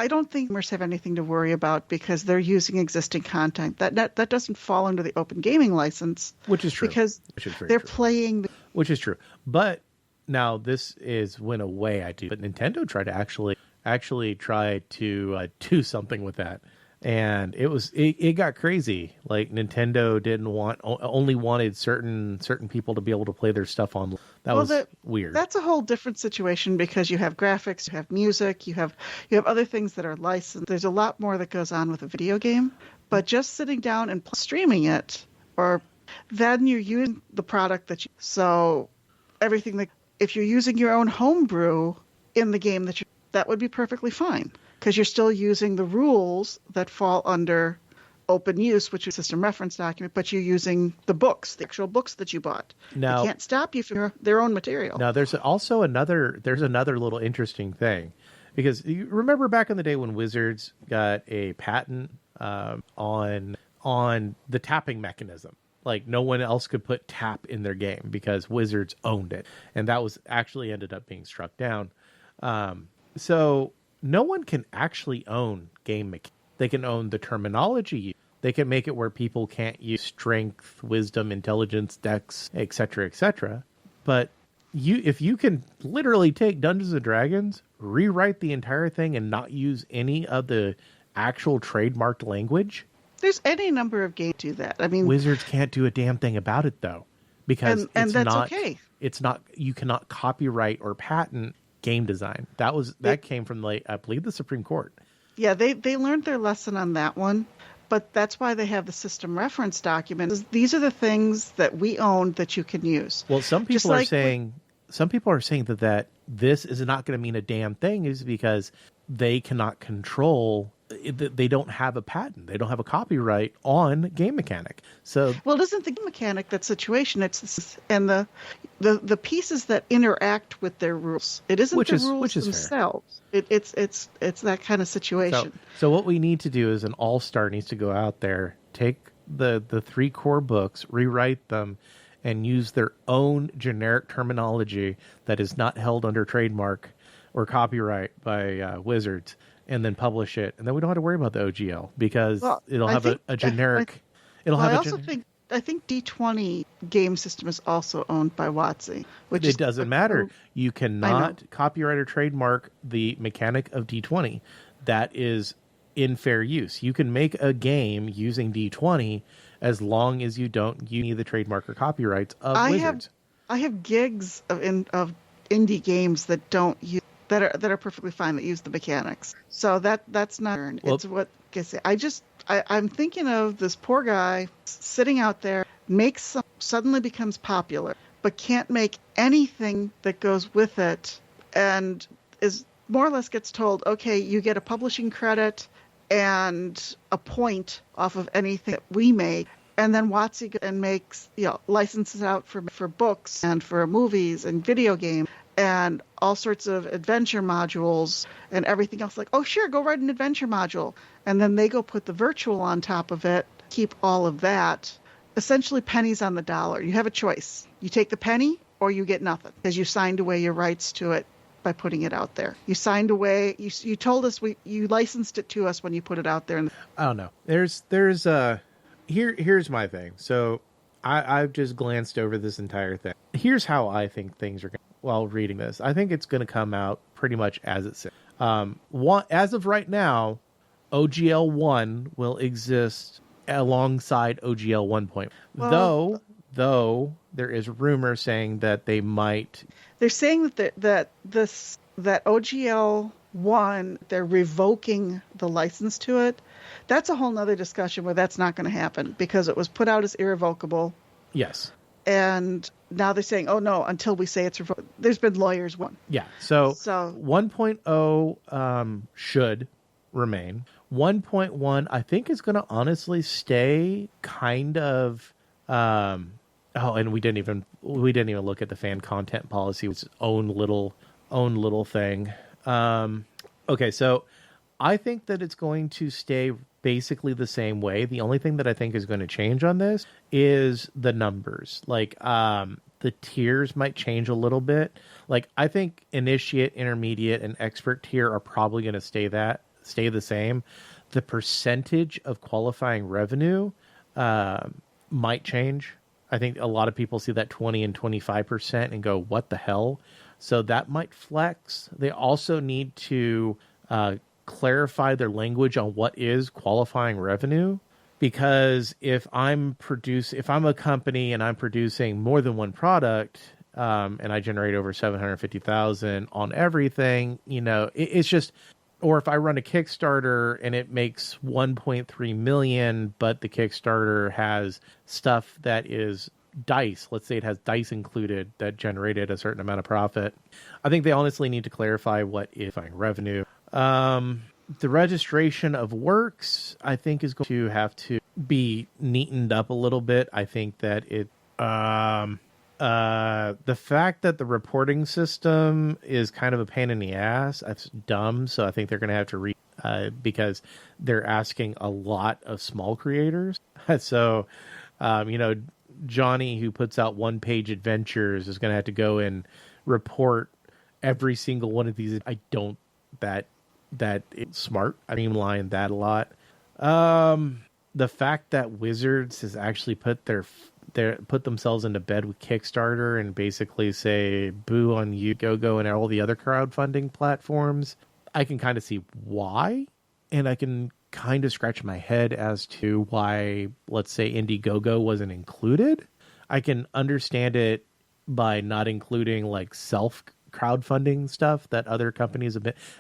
[SPEAKER 1] don't think gamers have anything to worry about, because they're using existing content that doesn't fall under the open gaming license, which is true,
[SPEAKER 2] because they're playing,
[SPEAKER 1] which is true. But now this is when a way I do, but Nintendo tried to actually actually tried to do something with that. And it got crazy. Like Nintendo only wanted certain people to be able to play their stuff on. That was weird.
[SPEAKER 2] That's a whole different situation because you have graphics, you have music, you have other things that are licensed. There's a lot more that goes on with a video game. But just sitting down and streaming it, or then you're using the product so everything that if you're using your own homebrew in the game that would be perfectly fine. Because you're still using the rules that fall under open use, which is a system reference document, but you're using the actual books that you bought. Now, they can't stop you from their own material.
[SPEAKER 1] Now, there's another little interesting thing. Because you remember back in the day when Wizards got a patent on the tapping mechanism. Like, no one else could put tap in their game because Wizards owned it. And that was actually ended up being struck down. So no one can actually own game mechanics. They can own the terminology. They can make it where people can't use strength, wisdom, intelligence, dex, etc., etc. But if you can literally take Dungeons and Dragons, rewrite the entire thing, and not use any of the actual trademarked language,
[SPEAKER 2] there's any number of games to do that. I mean,
[SPEAKER 1] Wizards can't do a damn thing about it though, because
[SPEAKER 2] and that's okay.
[SPEAKER 1] It's not. You cannot copyright or patent game design. That came from I believe the Supreme Court.
[SPEAKER 2] Yeah, they learned their lesson on that one, but that's why they have the system reference document. These are the things that we own that you can use.
[SPEAKER 1] Well, some people are saying that this is not going to mean a damn thing is because they cannot control. They don't have a patent. They don't have a copyright on game mechanic. So,
[SPEAKER 2] well, it isn't the game mechanic that situation. And the pieces that interact with their rules. It isn't the rules themselves. It's that kind of situation.
[SPEAKER 1] So what we need to do is an all-star needs to go out there, take the 3 core books, rewrite them, and use their own generic terminology that is not held under trademark or copyright by Wizards. And then publish it, and then we don't have to worry about the OGL because it'll have a generic.
[SPEAKER 2] I think D20 game system is also owned by WotC, which
[SPEAKER 1] it doesn't matter. You cannot copyright or trademark the mechanic of D20. That is in fair use. You can make a game using D20 as long as you don't use the trademark or copyrights of Wizards.
[SPEAKER 2] I have gigs of indie games that don't use. That are perfectly fine that use the mechanics. So that's not. It's what I say. I'm thinking of this poor guy sitting out there, suddenly becomes popular, but can't make anything that goes with it, and is more or less gets told, okay, you get a publishing credit and a point off of anything that we make. And then WotC and makes licenses out for books and for movies and video games and all sorts of adventure modules and everything else. Like, oh sure, go write an adventure module, and then they go put the virtual on top of it, keep all of that. Essentially, pennies on the dollar. You have a choice. You take the penny or you get nothing because you signed away your rights to it by putting it out there. You signed away. You told us you licensed it to us when you put it out there.
[SPEAKER 1] I don't know. Here's my thing. So I've just glanced over this entire thing. Here's how I think things are going while reading this. I think it's going to come out pretty much as it says. As of right now, OGL 1 will exist alongside OGL 1.0. Well, though there is rumor saying that they might.
[SPEAKER 2] They're saying that OGL 1, they're revoking the license to it. That's a whole nother discussion where that's not going to happen because it was put out as irrevocable.
[SPEAKER 1] Yes.
[SPEAKER 2] And now they're saying, oh no, until we say it's revoked. There's been lawyers.
[SPEAKER 1] Yeah. So 1.0 should remain. 1.1, I think, is going to honestly stay kind of. And we didn't even look at the fan content policy, which is own little thing. Okay, so I think that it's going to stay basically the same way. The only thing that I think is going to change on this is the numbers. Like, the tiers might change a little bit. Like, I think initiate, intermediate, and expert tier are probably going to stay the same. The percentage of qualifying revenue might change. I think a lot of people see that 20 and 25% and go, what the hell? So that might flex. They also need to clarify their language on what is qualifying revenue. Because if I'm a company and I'm producing more than one product, and I generate over 750,000 on everything, it's just, or if I run a Kickstarter and it makes 1.3 million, but the Kickstarter has stuff that is dice, let's say it has dice included that generated a certain amount of profit. I think they honestly need to clarify what is revenue. The registration of works, I think, is going to have to be neatened up a little bit. I think that the fact that the reporting system is kind of a pain in the ass, that's dumb. So I think they're going to have to because they're asking a lot of small creators. So, Johnny, who puts out one-page adventures, is going to have to go and report every single one of these. That it's smart. I streamline that a lot. The fact that Wizards has actually put themselves into bed with Kickstarter and basically say boo on you, Go and all the other crowdfunding platforms, I can kind of see why, and I can kind of scratch my head as to why, let's say, Indiegogo wasn't included. I can understand it by not including like self crowdfunding stuff that other companies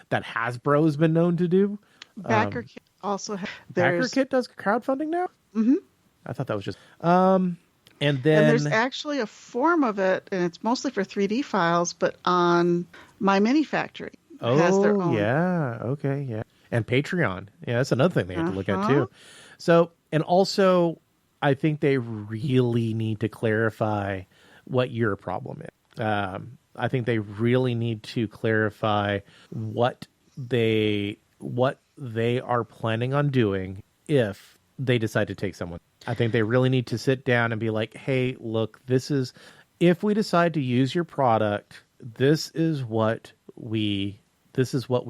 [SPEAKER 1] that Hasbro's been known to do.
[SPEAKER 2] BackerKit also
[SPEAKER 1] BackerKit does crowdfunding now?
[SPEAKER 2] Mm-hmm.
[SPEAKER 1] I thought that was just and
[SPEAKER 2] there's actually a form of it, and it's mostly for 3D files, but on My Mini Factory has their own.
[SPEAKER 1] Yeah, okay, yeah. And Patreon. Yeah, that's another thing they have to look at too. So, and also I think they really need to clarify what your problem is. I think they really need to clarify what they are planning on doing if they decide to take someone. I think they really need to sit down and be like, hey, look, if we decide to use your product, this is what we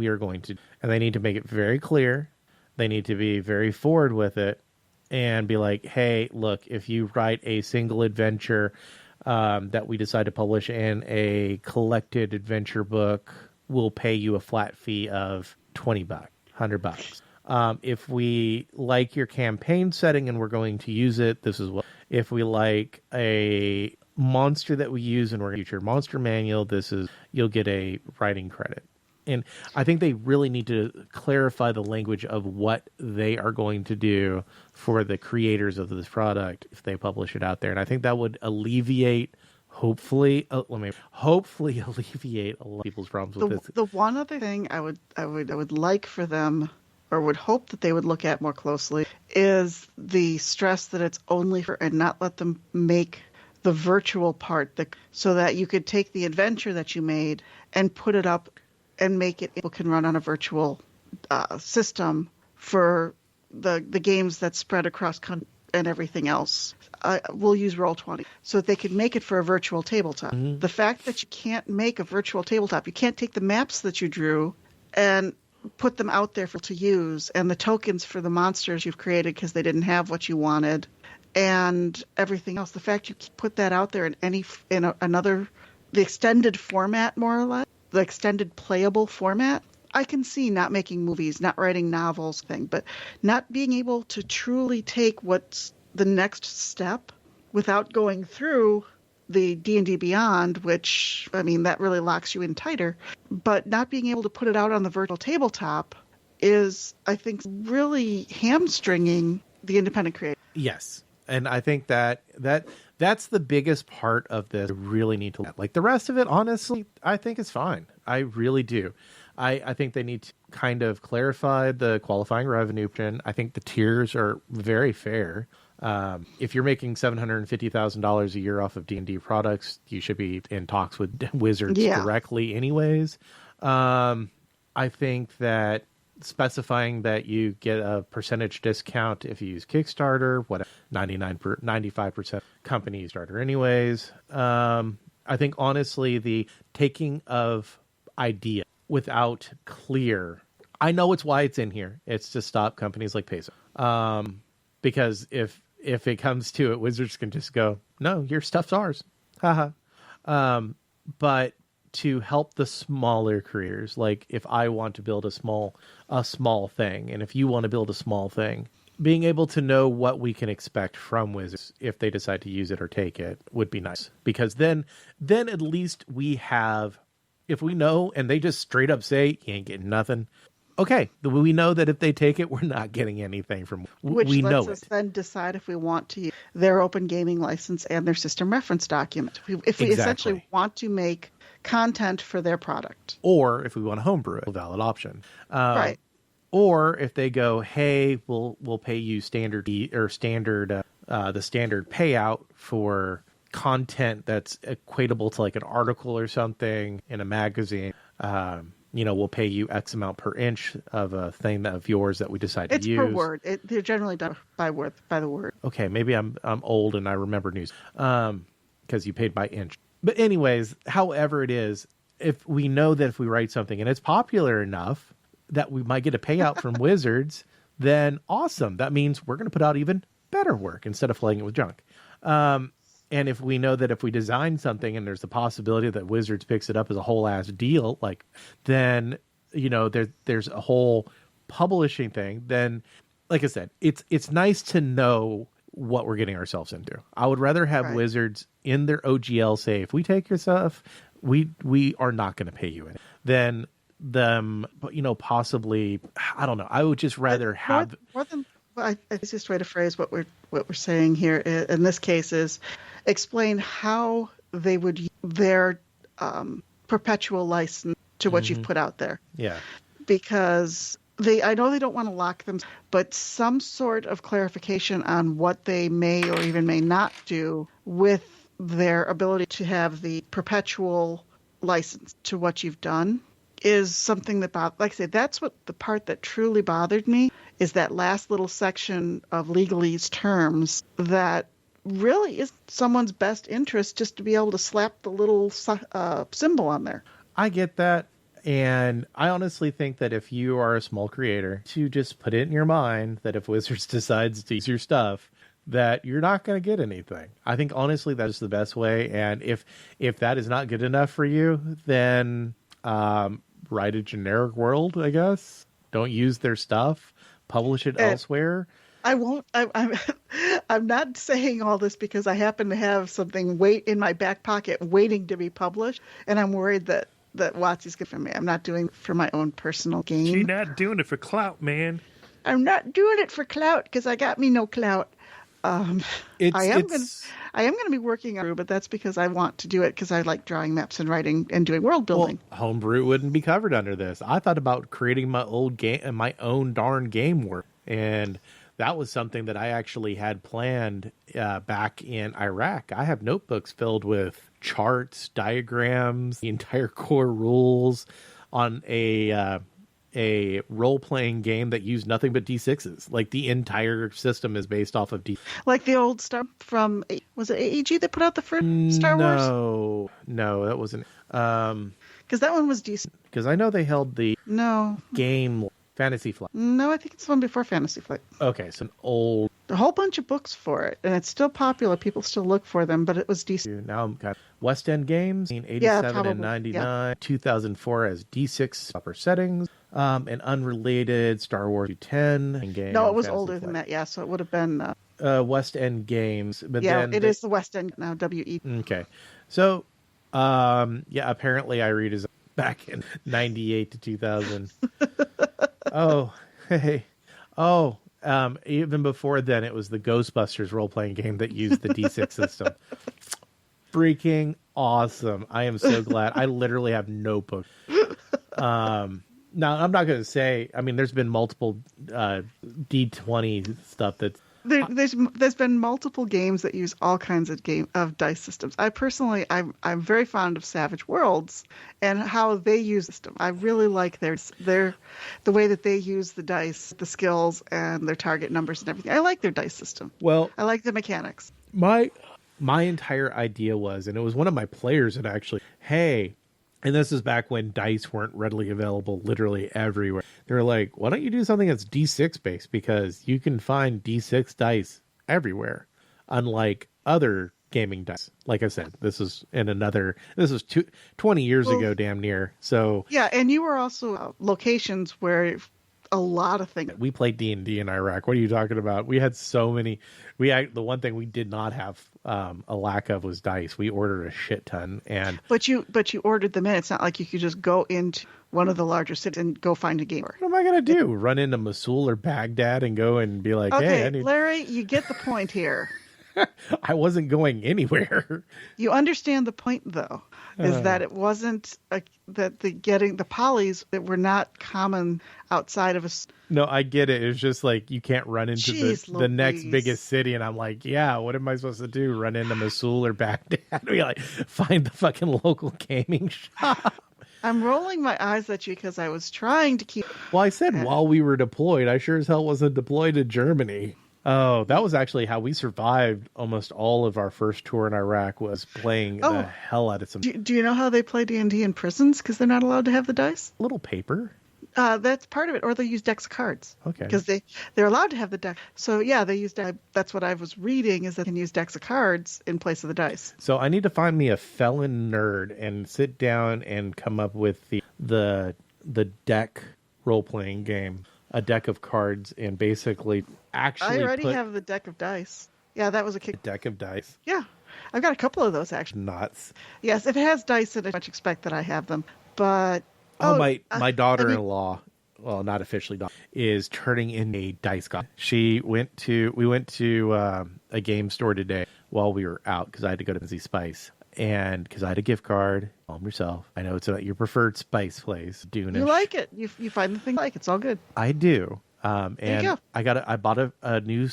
[SPEAKER 1] are going to do. And they need to make it very clear. They need to be very forward with it and be like, hey, look, if you write a single adventure that we decide to publish in a collected adventure book, we'll pay you a flat fee of $20, $100. If we like your campaign setting and we're going to use it, this is what. If we like a monster that we use and we're going to use your monster manual, you'll get a writing credit. And I think they really need to clarify the language of what they are going to do for the creators of this product if they publish it out there. And I think that would hopefully alleviate a lot of people's problems with this.
[SPEAKER 2] The one other thing I would like for them, or would hope that they would look at more closely, is the stress that it's only for, and not let them make the virtual part so that you could take the adventure that you made and put it up and make it people can run on a virtual system for the games that spread across country and everything else. We'll use Roll20 so that they can make it for a virtual tabletop. Mm-hmm. The fact that you can't make a virtual tabletop, you can't take the maps that you drew and put them out there to use, and the tokens for the monsters you've created because they didn't have what you wanted, and everything else. The fact you put that out there in the extended format, more or less, the extended playable format, I can see not making movies, not writing novels but not being able to truly take what's the next step without going through the D&D Beyond, which, I mean, that really locks you in tighter, but not being able to put it out on the virtual tabletop is, I think, really hamstringing the independent creator.
[SPEAKER 1] Yes. And I think that's the biggest part of this. I really need to, like, the rest of it, honestly, I think is fine. I really do. I think they need to kind of clarify the qualifying revenue. I think the tiers are very fair. If you're making $750,000 a year off of D&D products, you should be in talks with Wizards directly anyways. I think that specifying that you get a percentage discount if you use Kickstarter, whatever, 95% company starter anyways. I think honestly, the taking of idea without clear, I know it's why it's in here. It's to stop companies like Peso. Because if it comes to it, Wizards can just go, no, your stuff's ours. Haha. But to help the smaller creators. Like if I want to build a small thing, and if you want to build a small thing, being able to know what we can expect from wizards if they decide to use it or take it would be nice. Because then at least we have, if we know and they just straight up say, you ain't getting nothing. Okay, we know that if they take it, we're not getting anything from.
[SPEAKER 2] Which
[SPEAKER 1] we know
[SPEAKER 2] lets us then decide if we want to use their open gaming license and their system reference document. If we essentially want to make content for their product, or
[SPEAKER 1] if we want to homebrew it, a valid option.
[SPEAKER 2] Right.
[SPEAKER 1] Or if they go, hey, we'll pay you standard the standard payout for content that's equatable to like an article or something in a magazine. We'll pay you X amount per inch of a thing of yours that we decide to use.
[SPEAKER 2] It's per word. They're generally done by the word.
[SPEAKER 1] Okay, maybe I'm old and I remember news because you paid by inch. But anyways, however it is, if we know that if we write something and it's popular enough that we might get a payout from wizards, then awesome. That means we're going to put out even better work instead of flooding it with junk. And if we know that if we design something and there's the possibility that Wizards picks it up as a whole ass deal, then, there's a whole publishing thing. Then, like I said, it's nice to know what we're getting ourselves into. I would rather have Wizards in their OGL say, if we take your stuff, we are not going to pay you in, than them, possibly, I don't know. I would just rather have
[SPEAKER 2] more than. The easiest way to phrase what we're saying here in this case is explain how they would use their perpetual license to what you've put out there.
[SPEAKER 1] Yeah.
[SPEAKER 2] Because I know they don't want to lock them, but some sort of clarification on what they may or even may not do with their ability to have the perpetual license to what you've done is something that, like I say, that's what the part that truly bothered me is that last little section of legalese terms that really is someone's best interest just to be able to slap the little symbol on there.
[SPEAKER 1] I get that. And I honestly think that if you are a small creator, to just put it in your mind that if Wizards decides to use your stuff, that you're not going to get anything. I think honestly that's the best way. And if that is not good enough for you, then write a generic world, I guess. Don't use their stuff. Publish it elsewhere.
[SPEAKER 2] I won't. I'm not saying all this because I happen to have something in my back pocket waiting to be published, and I'm worried that WotC's good for me. I'm not doing it for my own personal gain.
[SPEAKER 3] She's not doing it for clout, man.
[SPEAKER 2] I'm not doing it for clout because I got me no clout. I am going to be working on it, but that's because I want to do it because I like drawing maps and writing and doing world building.
[SPEAKER 1] Well, homebrew wouldn't be covered under this. I thought about creating my own darn game work, and that was something that I actually had planned back in Iraq. I have notebooks filled with charts, diagrams, the entire core rules on a role-playing game that used nothing but D6s. Like the entire system is based off of D.
[SPEAKER 2] Like the old stuff from, was it AEG that put out the first Star Wars?
[SPEAKER 1] No, that wasn't.
[SPEAKER 2] Because that one was decent.
[SPEAKER 1] Because I know they held the game Fantasy Flight.
[SPEAKER 2] No, I think it's the one before Fantasy Flight.
[SPEAKER 1] Okay, so a
[SPEAKER 2] whole bunch of books for it, and it's still popular. People still look for them, but it was decent.
[SPEAKER 1] Now I'm got West End Games, 87 and 99, 2004 as D6 upper settings, an unrelated Star Wars 10 game.
[SPEAKER 2] No, it was older than that, so it would have been...
[SPEAKER 1] West End Games. But
[SPEAKER 2] it is the West End now, WE.
[SPEAKER 1] Okay. So, apparently I read is back in 98 to 2000. Oh, hey. Oh, even before then, it was the Ghostbusters role-playing game that used the D6 system. Freaking awesome. I am so glad. I literally have notebooks. Now, I'm not going to say, there's been multiple D20 stuff that's...
[SPEAKER 2] There's been multiple games that use all kinds of dice systems. I'm very fond of Savage Worlds and how they use the system. I really like the way that they use the dice, the skills, and their target numbers and everything. I like their dice system.
[SPEAKER 1] Well,
[SPEAKER 2] I like the mechanics.
[SPEAKER 1] My entire idea was, and it was one of my players that actually, hey. And this is back when dice weren't readily available literally everywhere. They were like, why don't you do something that's D6 based? Because you can find D6 dice everywhere. Unlike other gaming dice. Like I said, this is 20 years ago, damn near. So
[SPEAKER 2] yeah, and you were also locations where a lot of things.
[SPEAKER 1] We played D&D in Iraq. What are you talking about? We had so many. The one thing we did not have a lack of was dice. We ordered a shit ton,
[SPEAKER 2] but you ordered them in. It's not like you could just go into one of the larger cities and go find a gamer.
[SPEAKER 1] What am I gonna do? Run into Mosul or Baghdad and go and be like,
[SPEAKER 2] okay,
[SPEAKER 1] hey,
[SPEAKER 2] Larry, you get the point here.
[SPEAKER 1] I wasn't going anywhere.
[SPEAKER 2] You understand the point, though, is that it wasn't that the polys that were not common outside of us.
[SPEAKER 1] No, I get it. It's just like you can't run into the next biggest city, and I'm like, yeah, what am I supposed to do? Run into Mosul or Baghdad? Be like, find the fucking local gaming shop.
[SPEAKER 2] I'm rolling my eyes at you because I was trying to keep.
[SPEAKER 1] Well, I said while we were deployed. I sure as hell wasn't deployed to Germany. Oh, that was actually how we survived almost all of our first tour in Iraq, was playing the hell out of some...
[SPEAKER 2] Do you know how they play D&D in prisons? Because they're not allowed to have the dice?
[SPEAKER 1] Little paper?
[SPEAKER 2] That's part of it. Or they use decks of cards.
[SPEAKER 1] Okay.
[SPEAKER 2] Because they're allowed to have the deck. So, yeah, they use... That's what I was reading, is they can use decks of cards in place of the dice.
[SPEAKER 1] So I need to find me a felon nerd and sit down and come up with the deck role-playing game. A deck of cards and basically actually
[SPEAKER 2] I already have the deck of dice. Yeah, that was a kick.
[SPEAKER 1] A deck of dice?
[SPEAKER 2] Yeah. I've got a couple of those, actually.
[SPEAKER 1] Nuts.
[SPEAKER 2] Yes, if it has dice in it, I much expect that I have them. But...
[SPEAKER 1] my daughter-in-law, well, not officially daughter, is turning in a dice god. We went to a game store today while we were out because I had to go to Busy Spice. And because I had a gift card, calm yourself. I know it's not your preferred spice place. Dune.
[SPEAKER 2] You like it. You find the thing you like. It's all good.
[SPEAKER 1] I do.
[SPEAKER 2] There you go.
[SPEAKER 1] I bought a new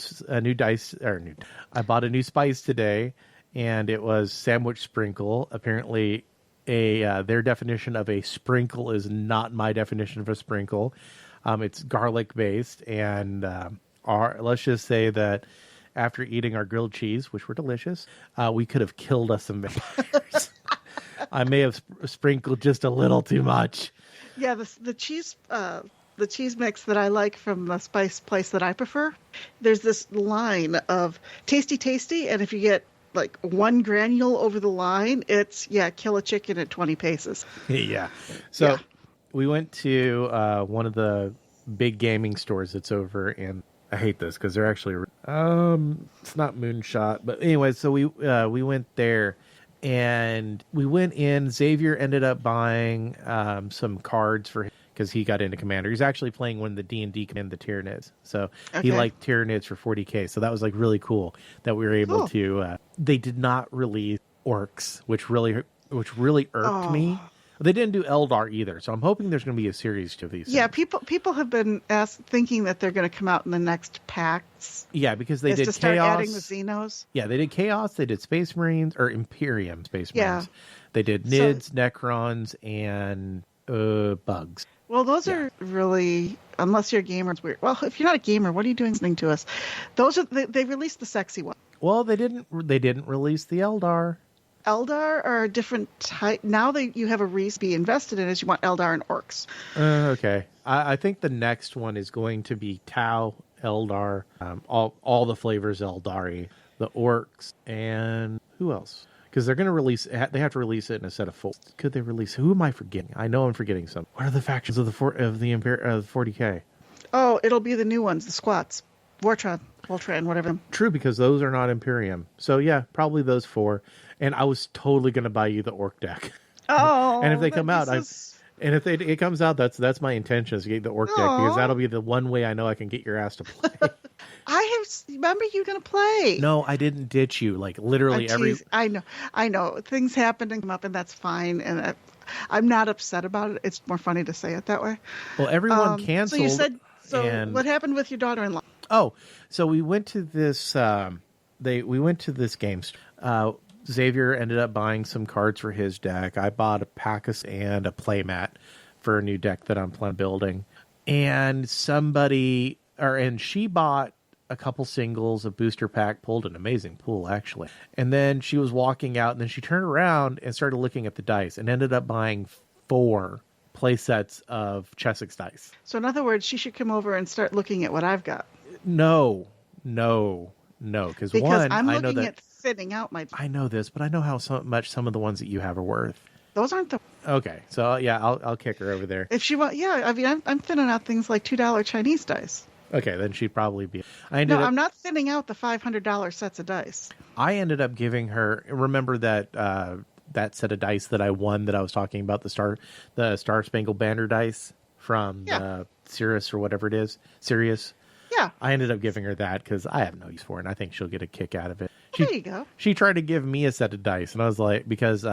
[SPEAKER 1] dice, I bought a new spice today, and it was sandwich sprinkle. Apparently, their definition of a sprinkle is not my definition of a sprinkle. It's garlic based, and let's just say that after eating our grilled cheese, which were delicious, we could have killed us some vampires. I may have sprinkled just a little too much.
[SPEAKER 2] Yeah, the cheese mix that I like from the spice place that I prefer, there's this line of tasty, and if you get like one granule over the line, it's, kill a chicken at 20 paces.
[SPEAKER 1] Yeah. So we went to one of the big gaming stores that's over in... I hate this because they're actually it's not Moonshot, but anyway, so we went there and we went in. Xavier ended up buying some cards for him because he got into Commander. He's actually playing one of the D&D and the Tyranids, so he liked Tyranids for 40k. So that was like really cool that we were able to. They did not release orcs, which really irked me. They didn't do Eldar either, so I'm hoping there's going to be a series to these.
[SPEAKER 2] Yeah, people have been thinking that they're going to come out in the next packs.
[SPEAKER 1] Yeah, because they did
[SPEAKER 2] to start
[SPEAKER 1] Chaos.
[SPEAKER 2] Adding the Xenos.
[SPEAKER 1] Yeah, they did Chaos. They did Space Marines or Imperium Space Marines. They did Nids, Necrons, and Bugs.
[SPEAKER 2] Well, those are really, unless you're a gamer, it's weird. Well, if you're not a gamer, what are you doing listening to us? Those are they released the sexy one.
[SPEAKER 1] Well, they didn't release the Eldar.
[SPEAKER 2] Eldar are a different type. Now you have a reason to be invested in as you want Eldar and Orcs.
[SPEAKER 1] Okay. I think the next one is going to be Tau, Eldar, all the flavors Eldari, the Orcs, and who else? Because they're going to release... They have to release it in a set of 4. Could they release... Who am I forgetting? I know I'm forgetting some. What are the factions of the 40k?
[SPEAKER 2] Oh, it'll be the new ones, the squats. Voltran, whatever.
[SPEAKER 1] True, because those are not Imperium. So yeah, probably those 4. And I was totally going to buy you the orc deck.
[SPEAKER 2] Oh,
[SPEAKER 1] and if they come out, if it comes out, that's my intention, is to get the orc deck, because that'll be the one way I know I can get your ass to play.
[SPEAKER 2] Remember you going to play.
[SPEAKER 1] No, I didn't ditch you. Like literally
[SPEAKER 2] I know. Things happen and come up, and that's fine. And I'm not upset about it. It's more funny to say it that way.
[SPEAKER 1] Well, everyone canceled.
[SPEAKER 2] So you said. What happened with your daughter-in-law?
[SPEAKER 1] Oh, so we went to this. We went to this game store. Xavier ended up buying some cards for his deck. I bought a Packus and a playmat for a new deck that I'm planning building. And she bought a couple singles, a booster pack, pulled an amazing pool, actually. And then she was walking out, and then she turned around and started looking at the dice and ended up buying 4 play sets of Chessex dice.
[SPEAKER 2] So in other words, she should come over and start looking at what I've got.
[SPEAKER 1] No. Because one,
[SPEAKER 2] I'm
[SPEAKER 1] I know
[SPEAKER 2] looking
[SPEAKER 1] that...
[SPEAKER 2] at thinning out my.
[SPEAKER 1] I know this, but I know how much some of the ones that you have are worth.
[SPEAKER 2] Those aren't the.
[SPEAKER 1] Okay, so yeah, I'll kick her over there.
[SPEAKER 2] If she want, yeah, I mean, I'm thinning out things like $2 Chinese dice.
[SPEAKER 1] Okay, then she'd probably be.
[SPEAKER 2] I'm not thinning out the $500 sets of dice.
[SPEAKER 1] I ended up giving her. Remember that that set of dice that I won that I was talking about, the Star Spangled Banner dice from Sirius or whatever it is, Sirius.
[SPEAKER 2] Yeah.
[SPEAKER 1] I ended up giving her that because I have no use for it, and I think she'll get a kick out of it.
[SPEAKER 2] There you go.
[SPEAKER 1] She tried to give me a set of dice, and I was like, because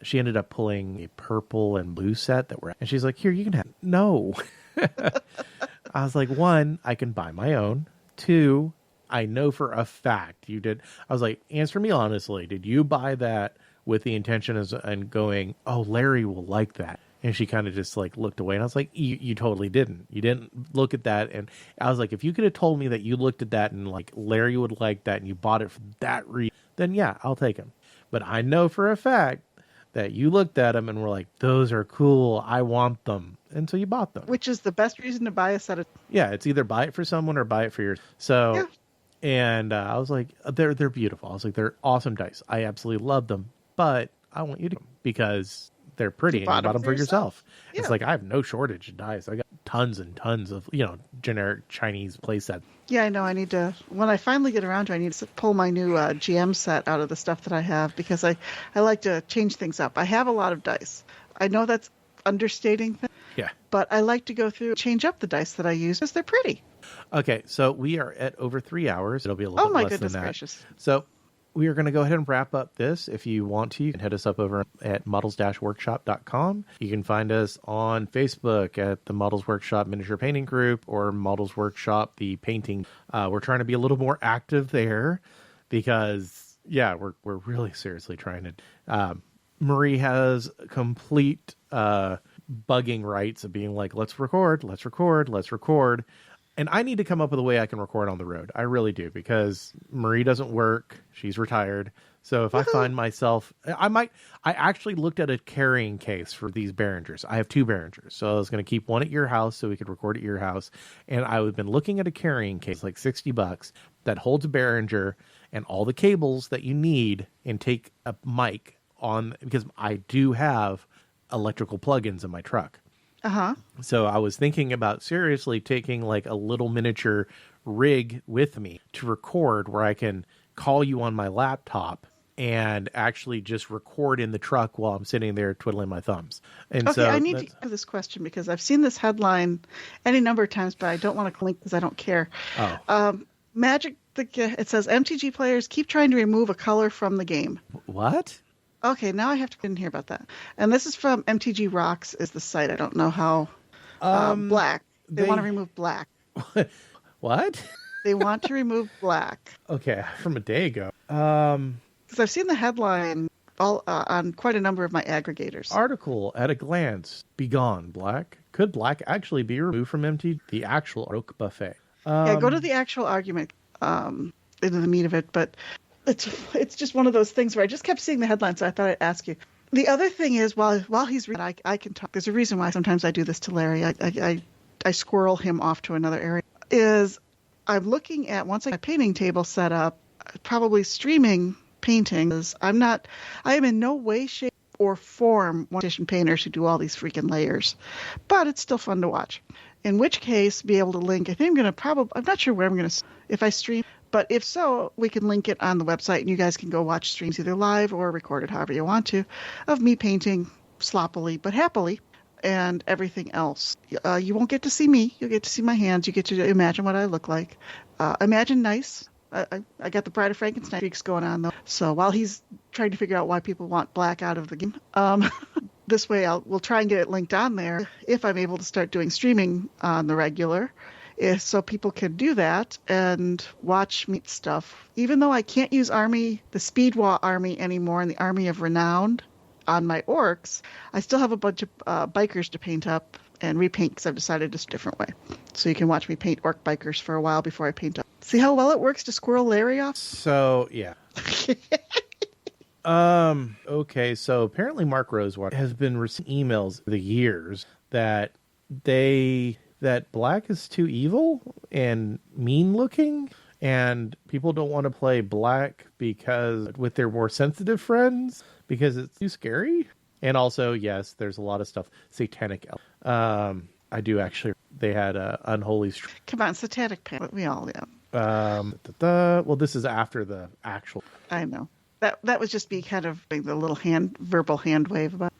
[SPEAKER 1] she ended up pulling a purple and blue set and she's like, here, you can have. No. I was like, 1, I can buy my own. 2, I know for a fact you did. I was like, answer me honestly. Did you buy that with the intention and going, oh, Larry will like that? And she kind of just like looked away, and I was like, you totally didn't. You didn't look at that. And I was like, if you could have told me that you looked at that and like Larry would like that and you bought it for that reason, then yeah, I'll take them. But I know for a fact that you looked at them and were like, those are cool. I want them. And so you bought them.
[SPEAKER 2] Which is the best reason to buy a set of.
[SPEAKER 1] Yeah, it's either buy it for someone or buy it for yourself. So,
[SPEAKER 2] yeah.
[SPEAKER 1] And I was like, they're beautiful. I was like, they're awesome dice. I absolutely love them. But I want you to, because they're pretty, and you bought them for yourself.
[SPEAKER 2] Yeah.
[SPEAKER 1] It's like, I have no shortage of dice. I got tons and tons of, generic Chinese play sets.
[SPEAKER 2] Yeah, I know. I need to, when I finally get around to it, I need to pull my new GM set out of the stuff that I have, because I like to change things up. I have a lot of dice. I know that's understating things.
[SPEAKER 1] Yeah.
[SPEAKER 2] But I like to go through, change up the dice that I use because they're pretty.
[SPEAKER 1] Okay, so we are at over 3 hours. It'll be a little bit less than that. Oh, my goodness
[SPEAKER 2] gracious.
[SPEAKER 1] So we are going to go ahead and wrap up this. If you want to, you can head us up over at models-workshop.com. You can find us on Facebook at the Models Workshop Miniature Painting Group or Models Workshop, the painting. We're trying to be a little more active there because, yeah, we're really seriously trying to. Marie has complete bugging rights of being like, let's record. And I need to come up with a way I can record on the road. I really do, because Marie doesn't work. She's retired. So if I find myself, I actually looked at a carrying case for these Behringers. I have 2 Behringers. So I was going to keep one at your house so we could record at your house. And I have been looking at a carrying case, like $60, that holds a Behringer and all the cables that you need, and take a mic on, because I do have electrical plugins in my truck.
[SPEAKER 2] Uh-huh.
[SPEAKER 1] So I was thinking about seriously taking like a little miniature rig with me to record, where I can call you on my laptop and actually just record in the truck while I'm sitting there twiddling my thumbs. And
[SPEAKER 2] okay,
[SPEAKER 1] so
[SPEAKER 2] I need to answer this question because I've seen this headline any number of times, but I don't want to link because I don't care.
[SPEAKER 1] Oh.
[SPEAKER 2] Magic, it says MTG players keep trying to remove a color from the game.
[SPEAKER 1] What?
[SPEAKER 2] Okay, now I have to hear about that. And this is from MTG Rocks is the site. I don't know how. Black. They want to remove black.
[SPEAKER 1] What?
[SPEAKER 2] They want to remove black.
[SPEAKER 1] Okay, from a day ago.
[SPEAKER 2] Because I've seen the headline on quite a number of my aggregators.
[SPEAKER 1] Article at a glance. Begone, black. Could black actually be removed from MTG? The actual Roque Buffet.
[SPEAKER 2] Yeah, go to the actual argument into the meat of it, but it's just one of those things where I just kept seeing the headline, so I thought I'd ask you. The other thing is, while he's reading, I can talk. There's a reason why sometimes I do this to Larry. I squirrel him off to another area. Is I'm looking at, once I get a painting table set up, probably streaming painting. I am in no way, shape, or form one edition painters who do all these freaking layers, but it's still fun to watch. In which case, be able to link. I think I'm not sure where I'm going to, if I stream. But if so, we can link it on the website, and you guys can go watch streams either live or recorded, however you want to, of me painting sloppily but happily and everything else. You won't get to see me. You'll get to see my hands. You get to imagine what I look like. Imagine nice. I got the Bride of Frankenstein streaks going on, though. So while he's trying to figure out why people want black out of the game, this way we'll try and get it linked on there if I'm able to start doing streaming on the regular. So people can do that and watch me stuff. Even though I can't use the Speedwa army anymore and the Army of Renowned on my orcs, I still have a bunch of bikers to paint up and repaint because I've decided to do a different way. So you can watch me paint orc bikers for a while before I paint up. See how well it works to squirrel Larry off?
[SPEAKER 1] So, yeah. Okay, so apparently Mark Rosewater has been receiving emails for the years that black is too evil and mean looking, And people don't want to play black because with their more sensitive friends because it's too scary. And also, yes, there's a lot of stuff satanic. I do actually. They had unholy.
[SPEAKER 2] Come on, satanic pain. We all
[SPEAKER 1] Well, this is after the actual.
[SPEAKER 2] I know that was just me kind of doing the little verbal hand wave about.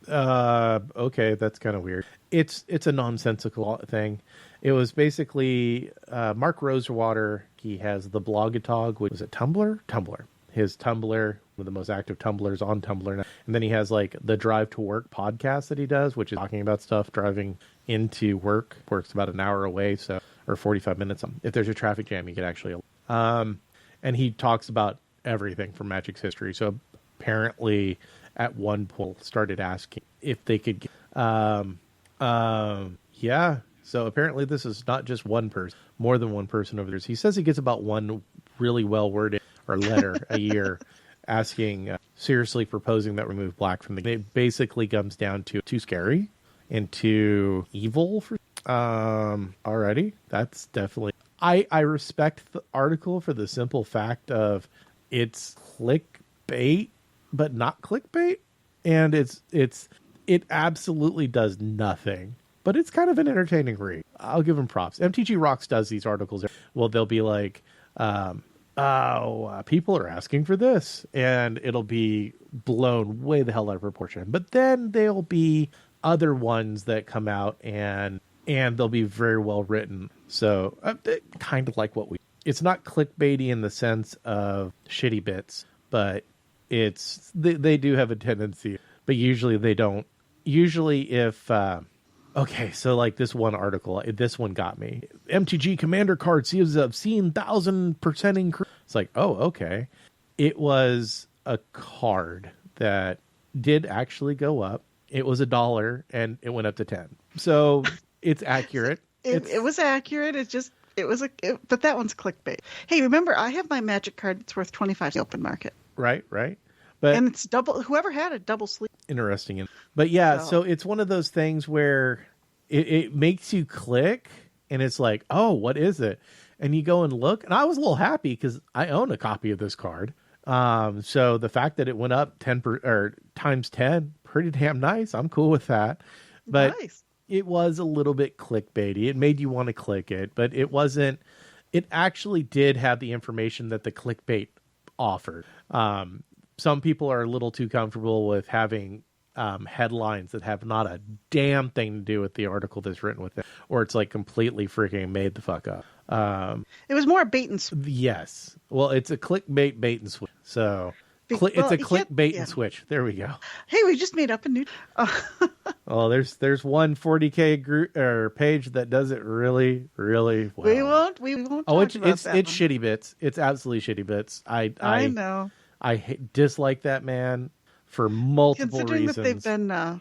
[SPEAKER 1] Okay, that's kind of weird. It's a nonsensical thing. It was basically Mark Rosewater. He has the Blogatog, which was it Tumblr? Tumblr. His Tumblr, one of the most active Tumblrs on Tumblr now. And then he has like the Drive to Work podcast that he does, which is talking about stuff driving into work. Work's about an hour away, so or 45 minutes. If there's a traffic jam, you could actually. And he talks about everything from Magic's history. So apparently, at one point, started asking if they could. Yeah. So apparently, this is not just one person, more than one person over there. He says he gets about one really well worded or letter a year asking, seriously proposing that remove black from the game. It basically comes down to too scary and too evil. Alrighty. That's definitely, I respect the article for the simple fact of it's clickbait, but not clickbait. And it absolutely does nothing, but it's kind of an entertaining read. I'll give them props. MTG Rocks does these articles. Well, they'll be like, people are asking for this, and it'll be blown way the hell out of proportion. But then there'll be other ones that come out and they'll be very well written. So kind of like it's not clickbaity in the sense of shitty bits, but they do have a tendency, but usually they don't. Usually if, okay, so like this one article, this one got me. MTG Commander card sees an obscene 1,000% increase. It's like, oh, okay. It was a card that did actually go up. It was $1 and it went up to 10. So it's accurate.
[SPEAKER 2] It was accurate. But that one's clickbait. Hey, remember, I have my Magic card that's worth $25 in the open market.
[SPEAKER 1] Right. But
[SPEAKER 2] and it's double. Whoever had it, double sleeve.
[SPEAKER 1] Interesting. But yeah, so it's one of those things where it makes you click, and it's like, oh, what is it? And you go and look, and I was a little happy because I own a copy of this card. So the fact that it went up times 10, pretty damn nice. I'm cool with that. But
[SPEAKER 2] nice.
[SPEAKER 1] It was a little bit clickbaity. It made you want to click it, but it wasn't. It actually did have the information that the clickbait offered. Some people are a little too comfortable with having headlines that have not a damn thing to do with the article that's written with it, or it's like completely freaking made the fuck up.
[SPEAKER 2] It was more bait and switch.
[SPEAKER 1] Yes. Well, it's a clickbait bait and switch. So it's a clickbait and switch. There we go.
[SPEAKER 2] Hey, we just made up a new.
[SPEAKER 1] Well, there's one 40K group or page that does it really, really well.
[SPEAKER 2] We won't.
[SPEAKER 1] It's shitty bits. It's absolutely shitty bits.
[SPEAKER 2] I know.
[SPEAKER 1] I dislike that man for multiple
[SPEAKER 2] Considering
[SPEAKER 1] reasons.
[SPEAKER 2] That they've been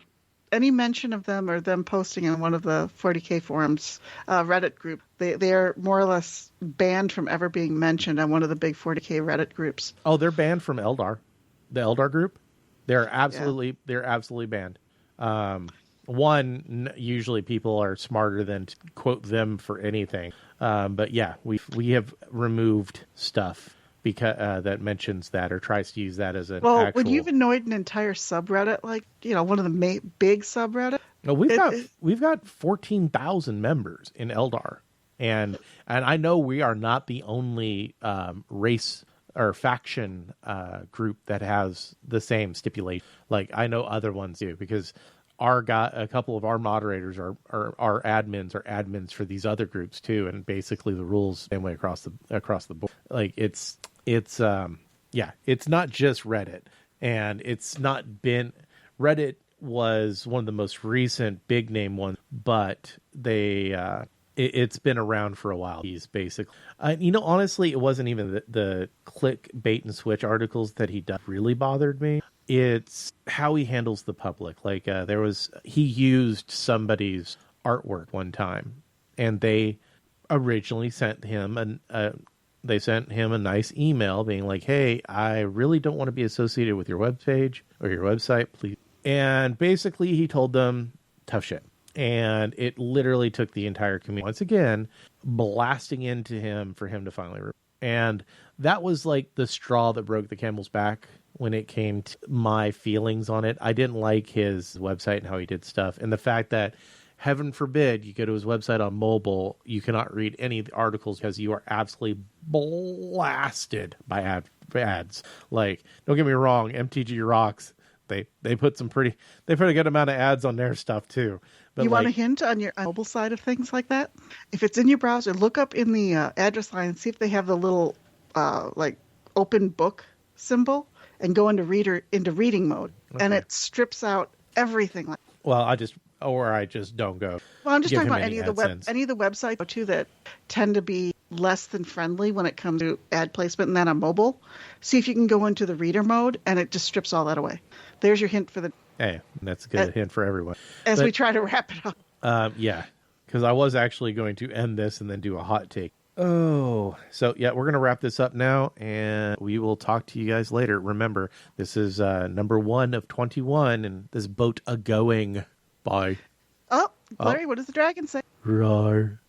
[SPEAKER 2] any mention of them or them posting in one of the 40K forums Reddit group, they are more or less banned from ever being mentioned on one of the big 40K Reddit groups.
[SPEAKER 1] Oh, they're banned from Eldar, the Eldar group. They're absolutely banned. Usually people are smarter than to quote them for anything. But yeah, we have removed stuff because that mentions that or tries to use that as an actual...
[SPEAKER 2] when you've annoyed an entire subreddit, like one of the big subreddit.
[SPEAKER 1] No, we've got 14,000 members in Eldar, and I know we are not the only race or faction group that has the same stipulation. Like I know other ones do, because a couple of our moderators are admins for these other groups too, and basically the rules same way across the board. Like it's not just Reddit, and it's not been Reddit was one of the most recent big name ones, but it's been around for a while. He's basically honestly, it wasn't even the click bait and switch articles that he does really bothered me. It's how he handles the public. Like he used somebody's artwork one time, and they originally sent him a nice email being like, "Hey, I really don't want to be associated with your webpage or your website, please." And basically, he told them tough shit. And it literally took the entire community, once again, blasting into him for him to finally... And that was like the straw that broke the camel's back when it came to my feelings on it. I didn't like his website and how he did stuff. And the fact that, heaven forbid, you go to his website on mobile, you cannot read any of the articles because you are absolutely blasted by ads. Like, don't get me wrong, MTG rocks. They put a good amount of ads on their stuff too. But
[SPEAKER 2] you want a hint on your mobile side of things like that? If it's in your browser, look up in the address line and see if they have the little like open book symbol, and go into reading mode, and it strips out everything.
[SPEAKER 1] Well, I just don't go.
[SPEAKER 2] Well, I'm just talking about any of the websites too that tend to be less than friendly when it comes to ad placement, and then on mobile. See if you can go into the reader mode, and it just strips all that away. There's your hint for the...
[SPEAKER 1] Hey, that's a good hint for everyone.
[SPEAKER 2] As we try to wrap it up.
[SPEAKER 1] Yeah, because I was actually going to end this and then do a hot take. Oh, so yeah, we're going to wrap this up now, and we will talk to you guys later. Remember, this is number 1 of 21, and this boat a-going. Bye.
[SPEAKER 2] Oh, Larry, what does the dragon say?
[SPEAKER 1] Roar.